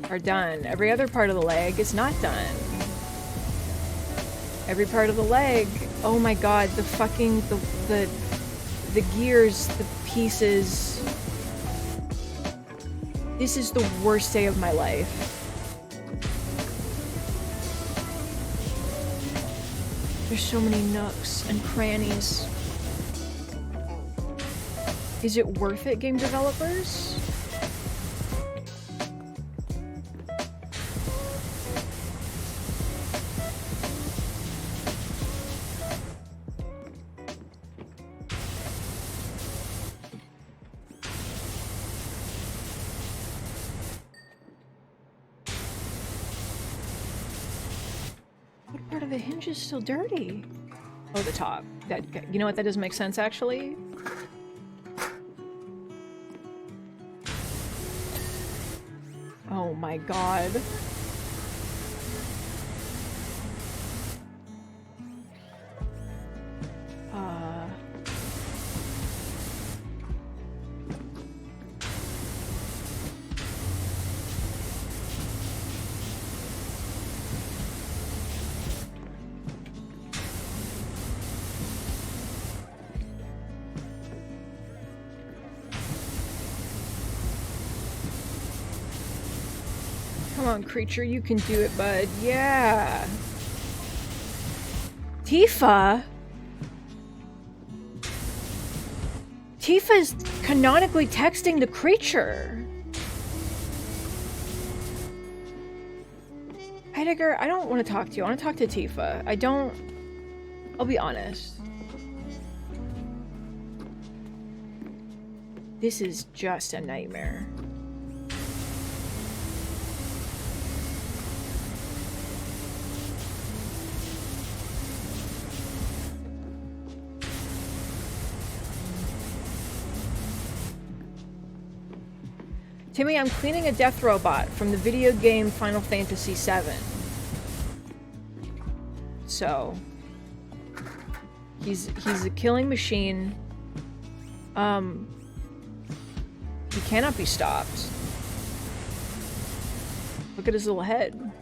are done. Every other part of the leg is not done. Every part of the leg. Oh my god, the fucking the gears, the pieces. This is the worst day of my life. There's so many nooks and crannies. Is it worth it, game developers? What part of the hinge is still dirty? Oh, the top. That, you know what? That doesn't make sense, actually. Oh my god. Come on, creature, you can do it, bud. Yeah. Tifa? Tifa's canonically texting the creature. Heidegger, I don't want to talk to you. I want to talk to Tifa. I don't... I'll be honest. This is just a nightmare. Timmy, I'm cleaning a death robot from the video game Final Fantasy VII. So, he's a killing machine. He cannot be stopped. Look at his little head.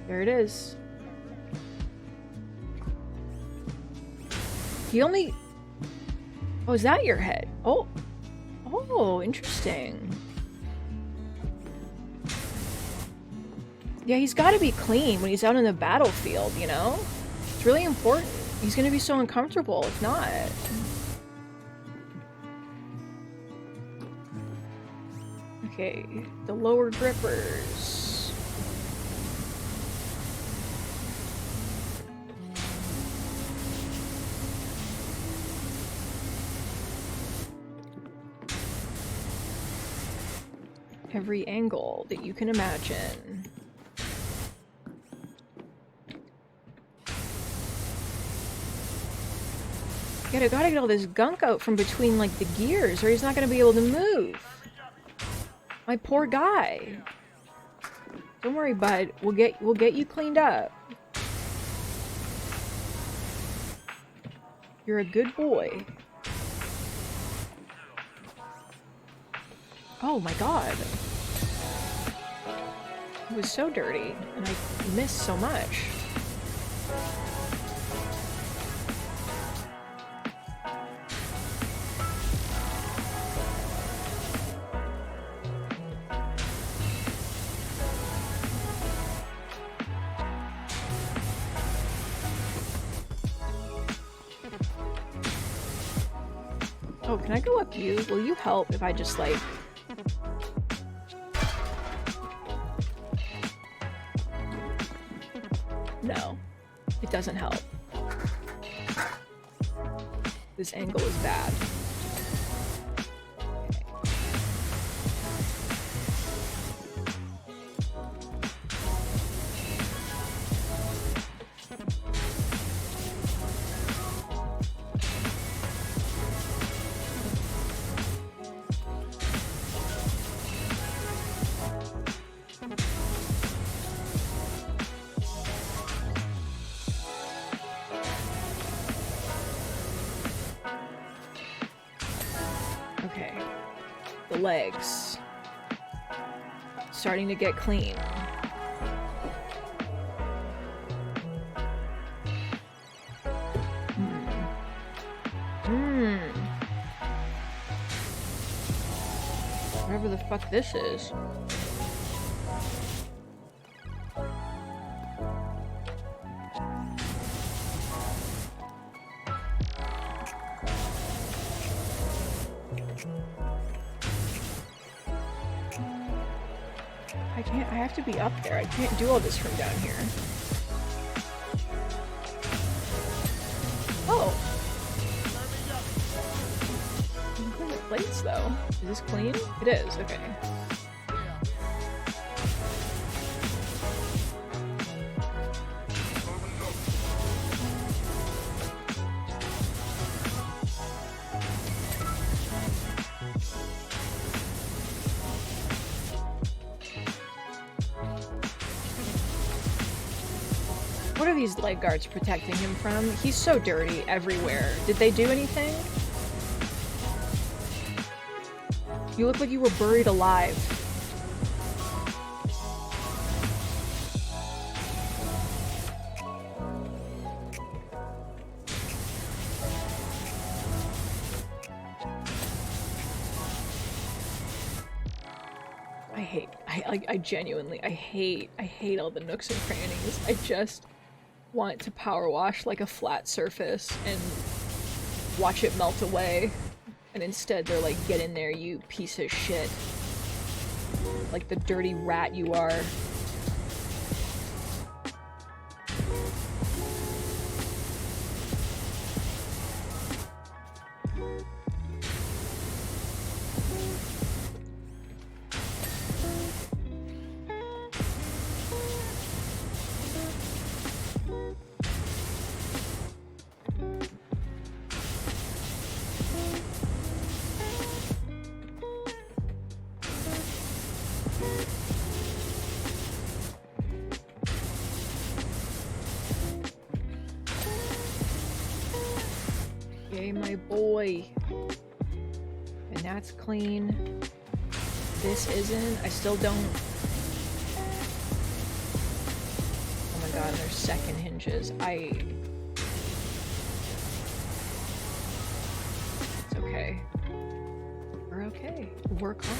There it is. He only... Oh, is that your head? Oh. Oh, interesting. Yeah, he's got to be clean when he's out in the battlefield, you know? It's really important. He's going to be so uncomfortable if not. Okay, the lower grippers. Every angle that you can imagine. I gotta get all this gunk out from between, like, the gears, or he's not gonna be able to move. My poor guy. Don't worry, bud. We'll get you cleaned up. You're a good boy. Oh my god. It was so dirty, and I missed so much. Oh, can I go up you? Will you help if I just, like... No, it doesn't help. This angle is bad. legs. Starting to get clean. Whatever the fuck this is. I have to be up there. I can't do all this from down here. Oh. Clean the plates though. Is this clean? It is, okay. What are these leg guards protecting him from? He's so dirty everywhere. Did they do anything? You look like you were buried alive. I genuinely hate all the nooks and crannies. I just want to power wash like a flat surface and watch it melt away. And instead they're like, get in there, you piece of shit. Like the dirty rat you are. Yay, my boy. And that's clean. This isn't. I still don't. Oh my god, there's second hinges. It's okay. We're okay. We're calm.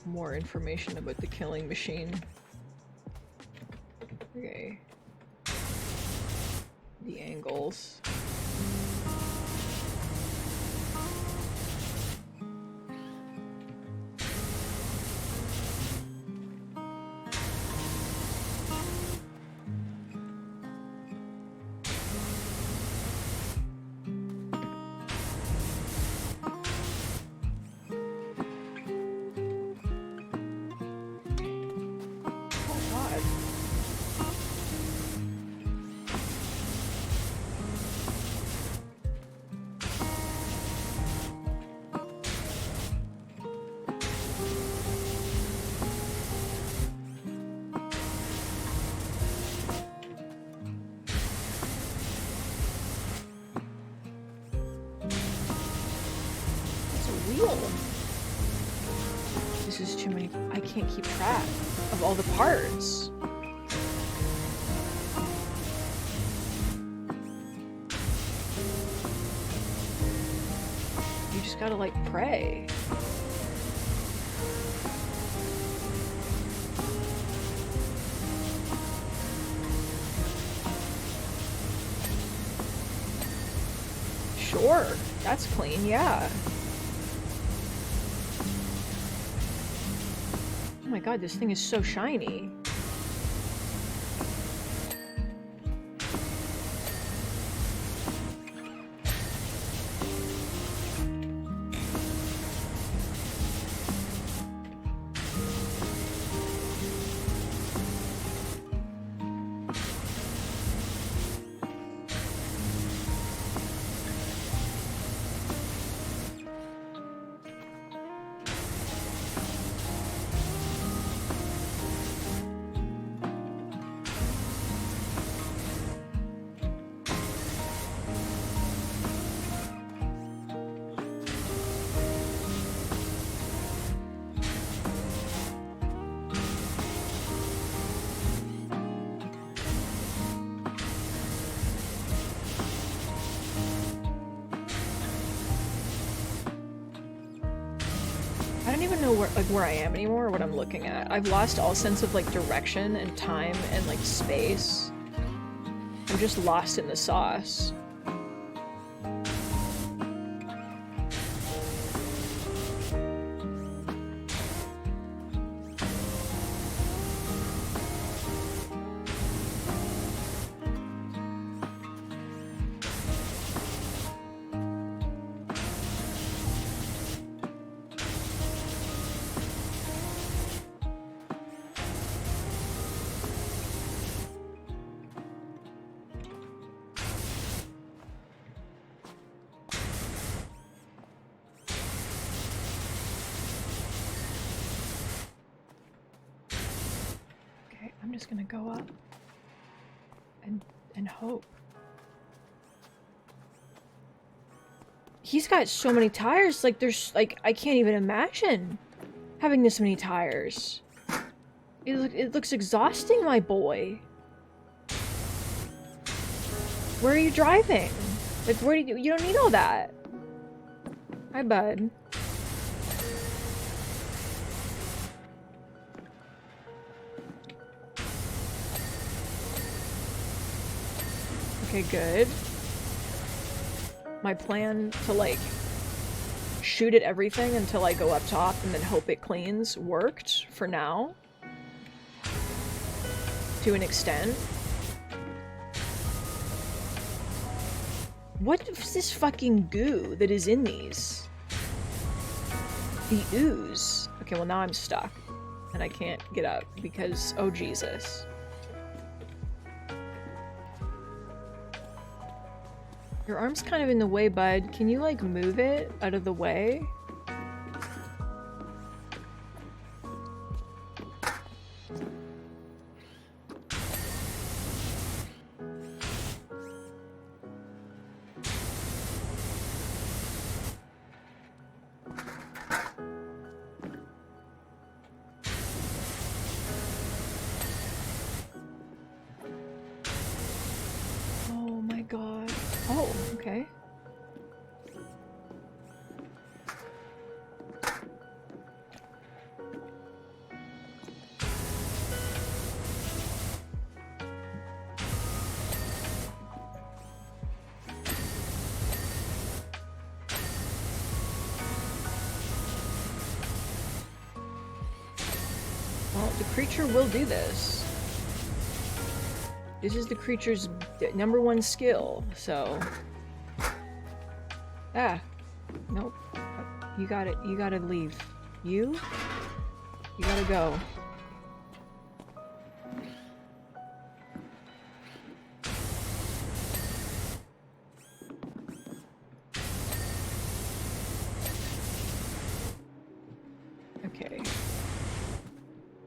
More information about the killing machine. Okay. The angles. This is too many. I can't keep track of all the parts. gotta, like, pray. Sure, that's clean, yeah. Oh my god, this thing is so shiny. I don't even know where I am anymore or what I'm looking at. I've lost all sense of, like, direction and time and, like, space. I'm just lost in the sauce. I'm just gonna go up and hope. He's got so many tires, like there's like I can't even imagine having this many tires. It looks exhausting, my boy. Where are you driving? Like where do you don't need all that. Hi, bud. Okay, good. My plan to, like, shoot at everything until I go up top and then hope it cleans worked for now. To an extent. What is this fucking goo that is in these? The ooze. Okay, well now I'm stuck. And I can't get up because, oh Jesus. Your arm's kind of in the way, bud. Can you, like, move it out of the way? Oh my god. Oh, okay. Well, the creature will do this. This is the creature's #1 skill, so... Ah. Nope. You gotta leave. You gotta go. Okay.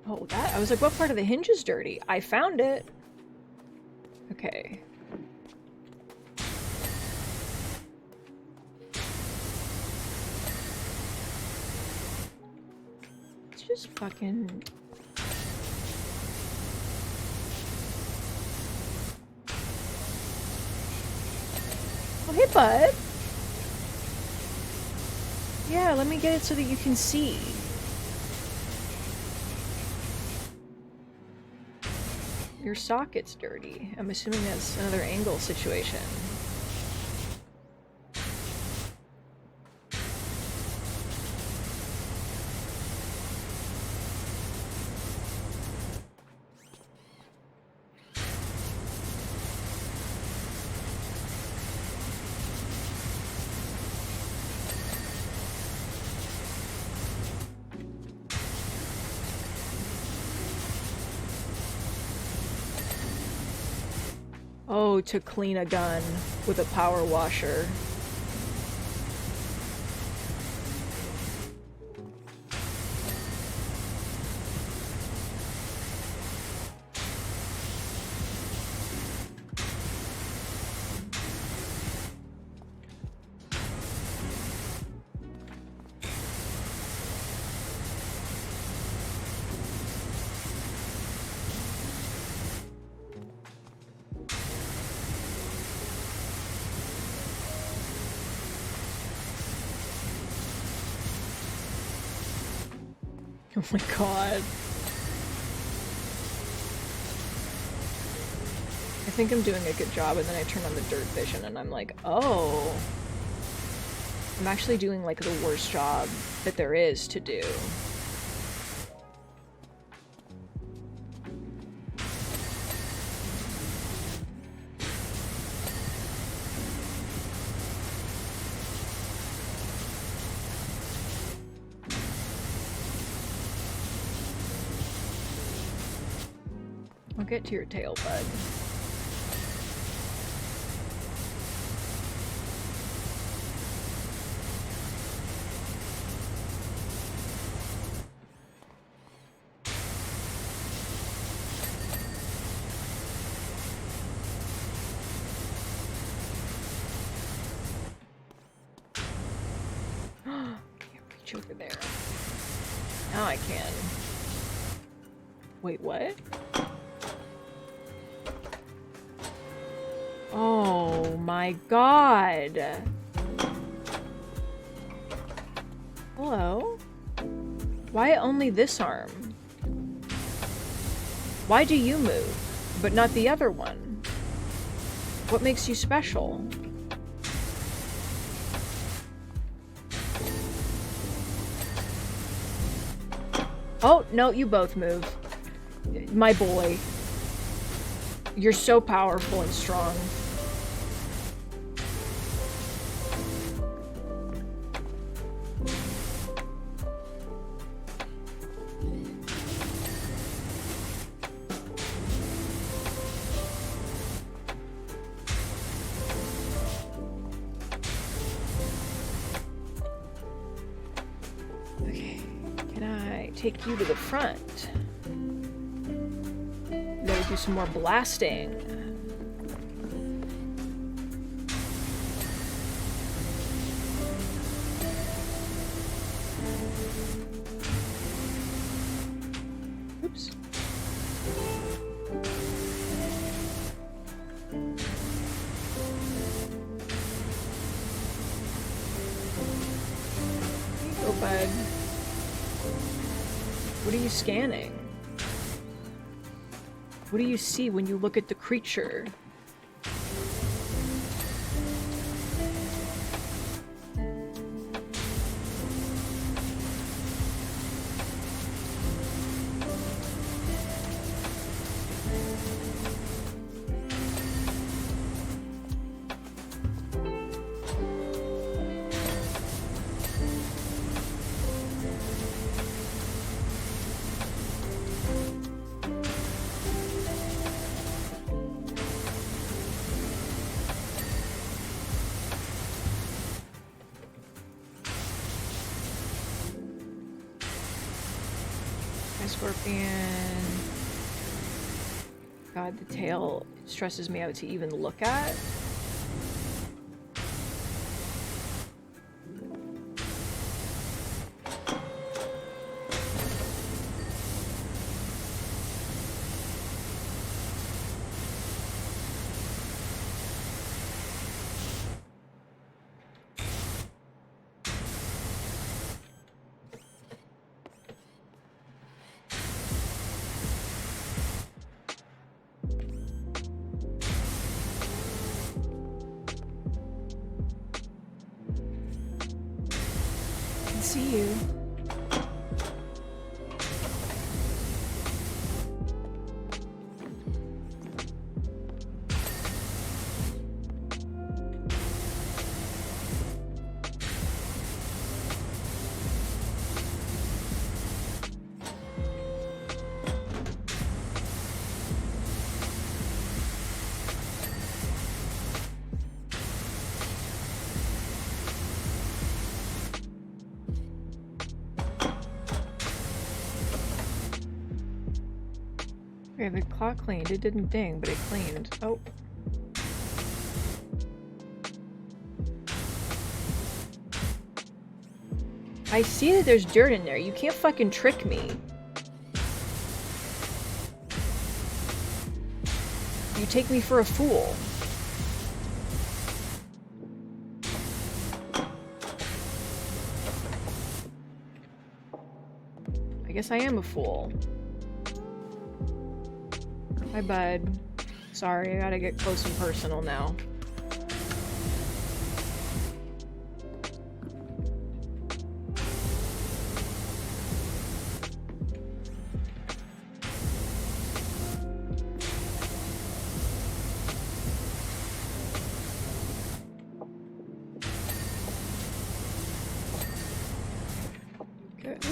Oh, that? I was like, what part of the hinge is dirty? I found it! Okay. It's just fucking... Oh, hey, bud! Yeah, let me get it so that you can see. Your socket's dirty. I'm assuming that's another angle situation. Oh, to clean a gun with a power washer. Oh my god. I think I'm doing a good job, and then I turn on the dirt vision and I'm like, oh. I'm actually doing like the worst job that there is to do. I'll get to your tail, bud. Can't reach over there. Now I can. Wait, what? Oh my god. Hello? Why only this arm? Why do you move, but not the other one? What makes you special? Oh, no, you both move. My boy. You're so powerful and strong. Okay, can I take you to the front? Gotta do some more blasting. Oops. Here you go, bud. What are you scanning? What do you see when you look at the creature? Scorpion. God, the tail stresses me out to even look at. see you. Okay, the clock cleaned. It didn't ding, but it cleaned. Oh. I see that there's dirt in there. You can't fucking trick me. You take me for a fool. I guess I am a fool. Hi, bud. Sorry, I gotta get close and personal now. Good.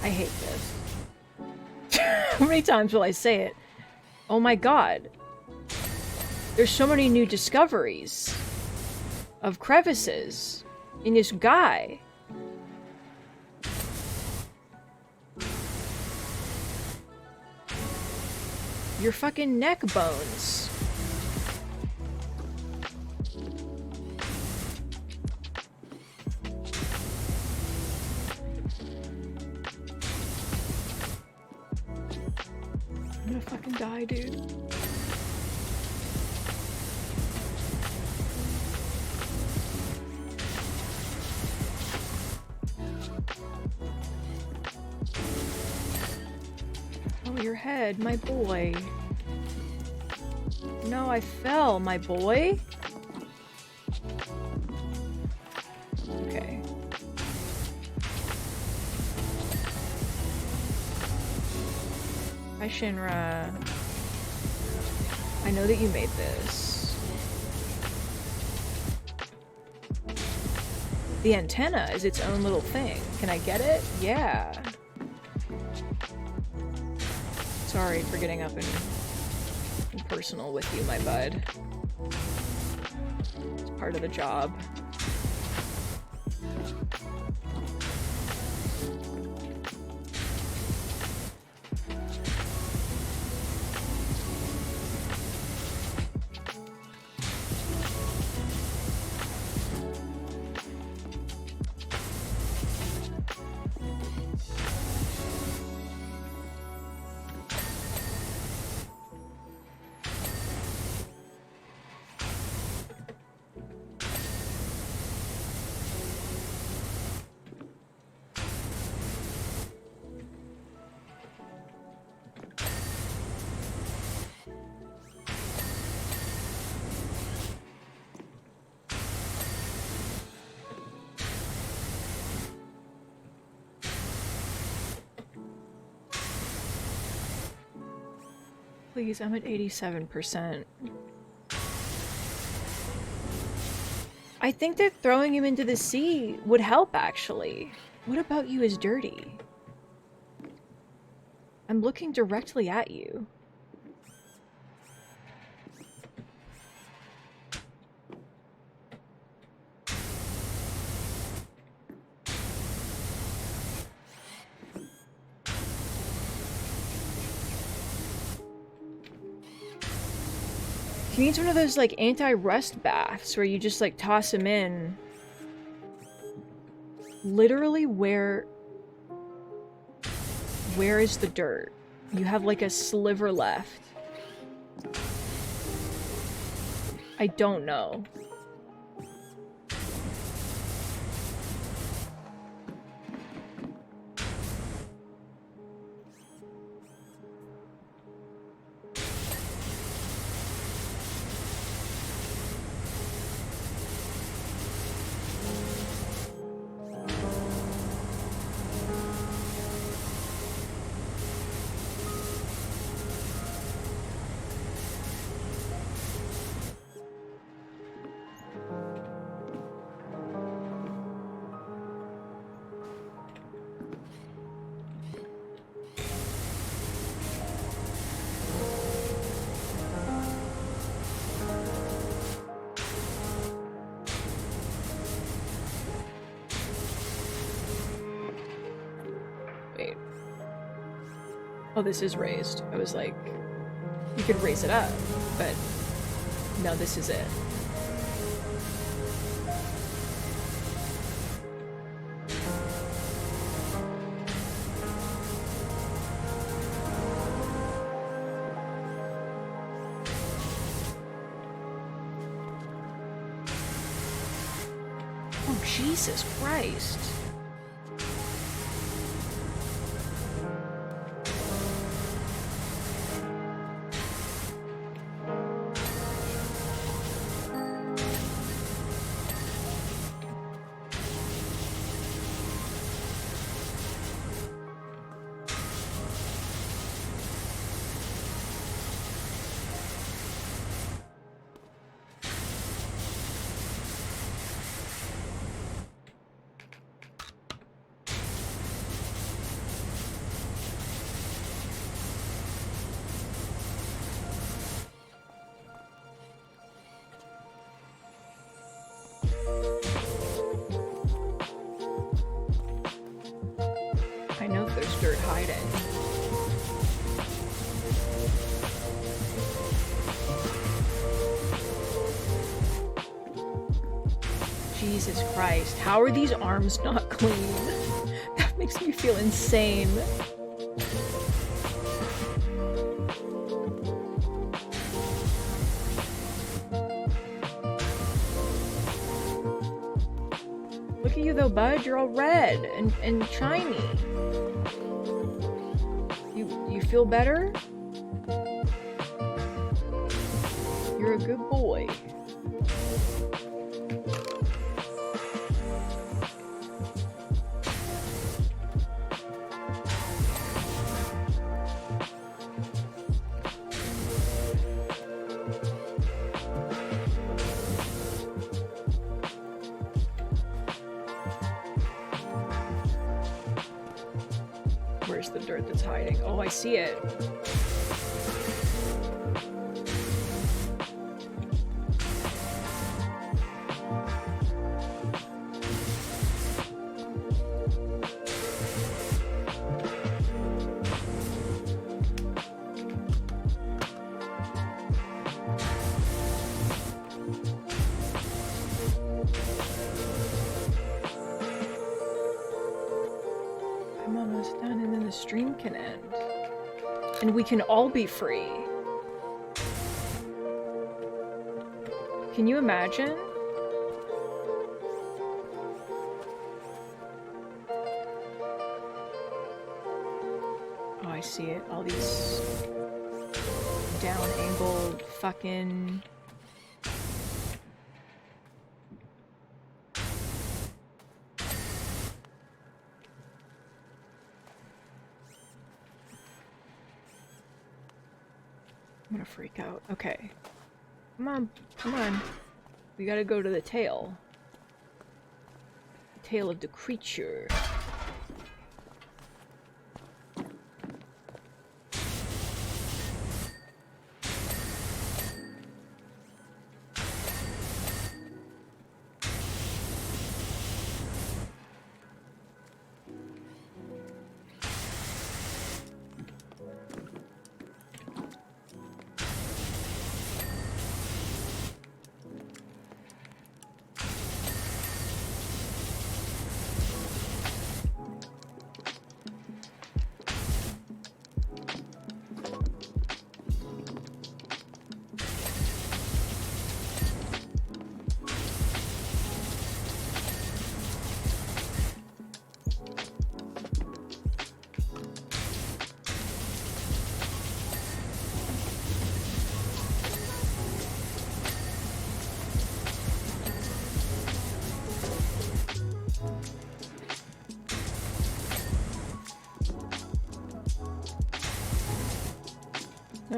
I hate this. How many times will I say it? Oh my god. There's so many new discoveries of crevices in this guy. Your fucking neck bones. I'm gonna fucking die, dude. Oh, your head, my boy. No, I fell, my boy. Okay. Hi, Shinra. I know that you made this. The antenna is its own little thing. Can I get it? Yeah. Sorry for getting up and personal with you, my bud. It's part of the job. Please, I'm at 87%. I think that throwing him into the sea would help, actually. What about you is dirty? I'm looking directly at you. He needs one of those, like, anti-rust baths where you just, like, toss him in. Literally, where is the dirt? You have like a sliver left. I don't know. Wait. Oh, this is raised. I was like, you could raise it up, but no, this is it. Oh, Jesus Christ. I know there's dirt hiding. Jesus Christ, how are these arms not clean? That makes me feel insane. Look at you though, bud, you're all red and shiny. You feel better? You're a good boy. Where's the dirt that's hiding? Oh, I see it. I'm almost done, and then the stream can end. And we can all be free. Can you imagine? Oh, I see it. All these down-angled fucking... I'm gonna freak out. Okay. Come on. Come on. We gotta go to the tail. The tail of the creature.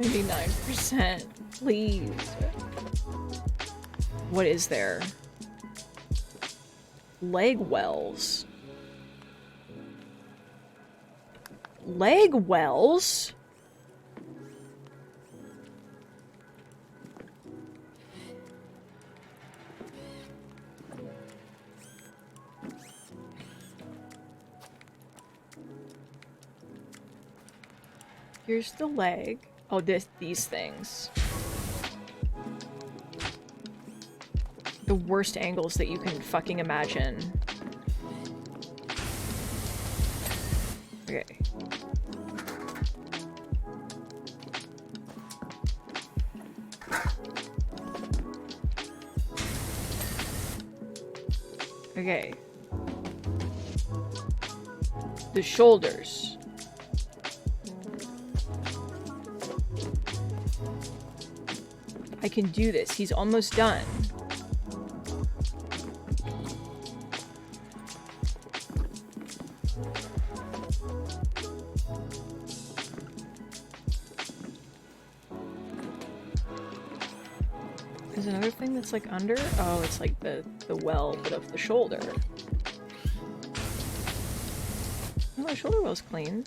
99%. Please. What is there? Leg wells. Leg wells? Here's the leg. Oh, these things. The worst angles that you can fucking imagine. Okay. Okay. The shoulders. I can do this. He's almost done. There's another thing that's like under? Oh, it's like the well, but of the shoulder. Oh, the shoulder well's clean.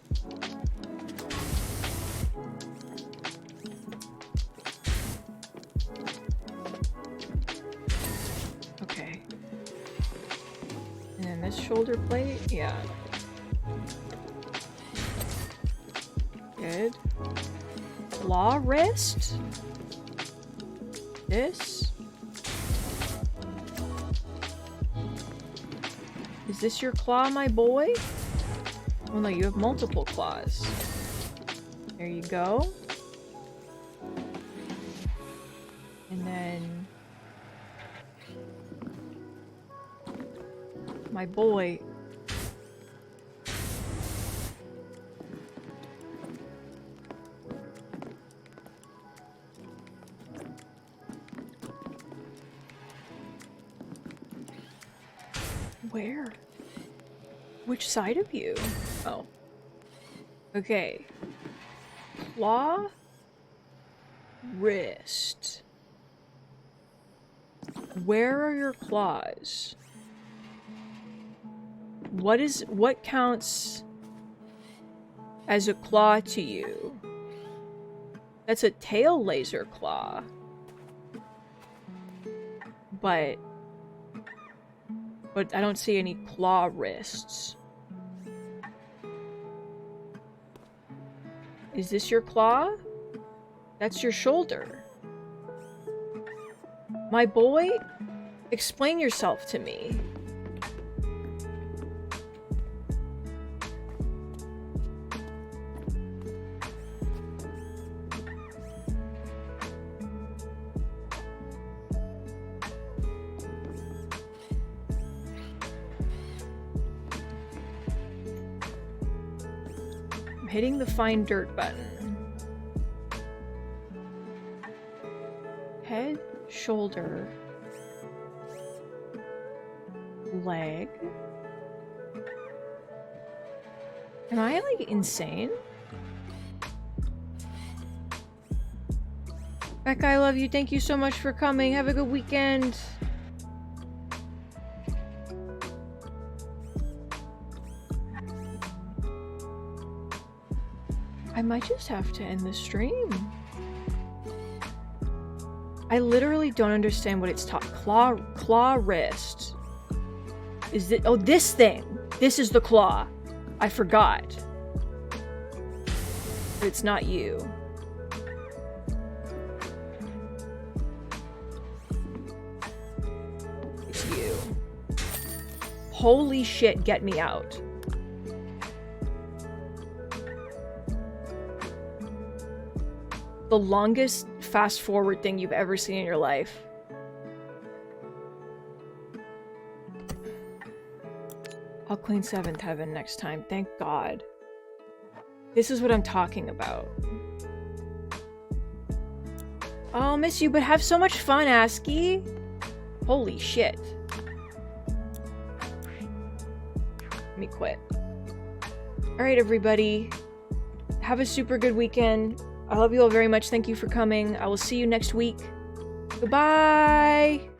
Okay. And then this shoulder plate? Yeah. Good. Claw wrist? This? Is this your claw, my boy? Oh no, you have multiple claws. There you go. And then... my boy. Where? Which side of you? Oh. Okay. Claw. Wrist. Where are your claws? What counts as a claw to you? That's a tail laser claw. But I don't see any claw wrists. Is this your claw? That's your shoulder. My boy, explain yourself to me. Hitting the find dirt button. Head, shoulder, leg. Am I like insane? Becca, I love you. Thank you so much for coming. Have a good weekend. I might just have to end the stream. I literally don't understand what it's taught. Claw wrist. Is it? Oh, this thing. This is the claw. I forgot. But it's not you. It's you. Holy shit, get me out. The longest fast forward thing you've ever seen in your life. I'll clean 7th Heaven next time. Thank God. This is what I'm talking about. I'll miss you, but have so much fun, ASCII. Holy shit. Let me quit. Alright, everybody. Have a super good weekend. I love you all very much. Thank you for coming. I will see you next week. Goodbye!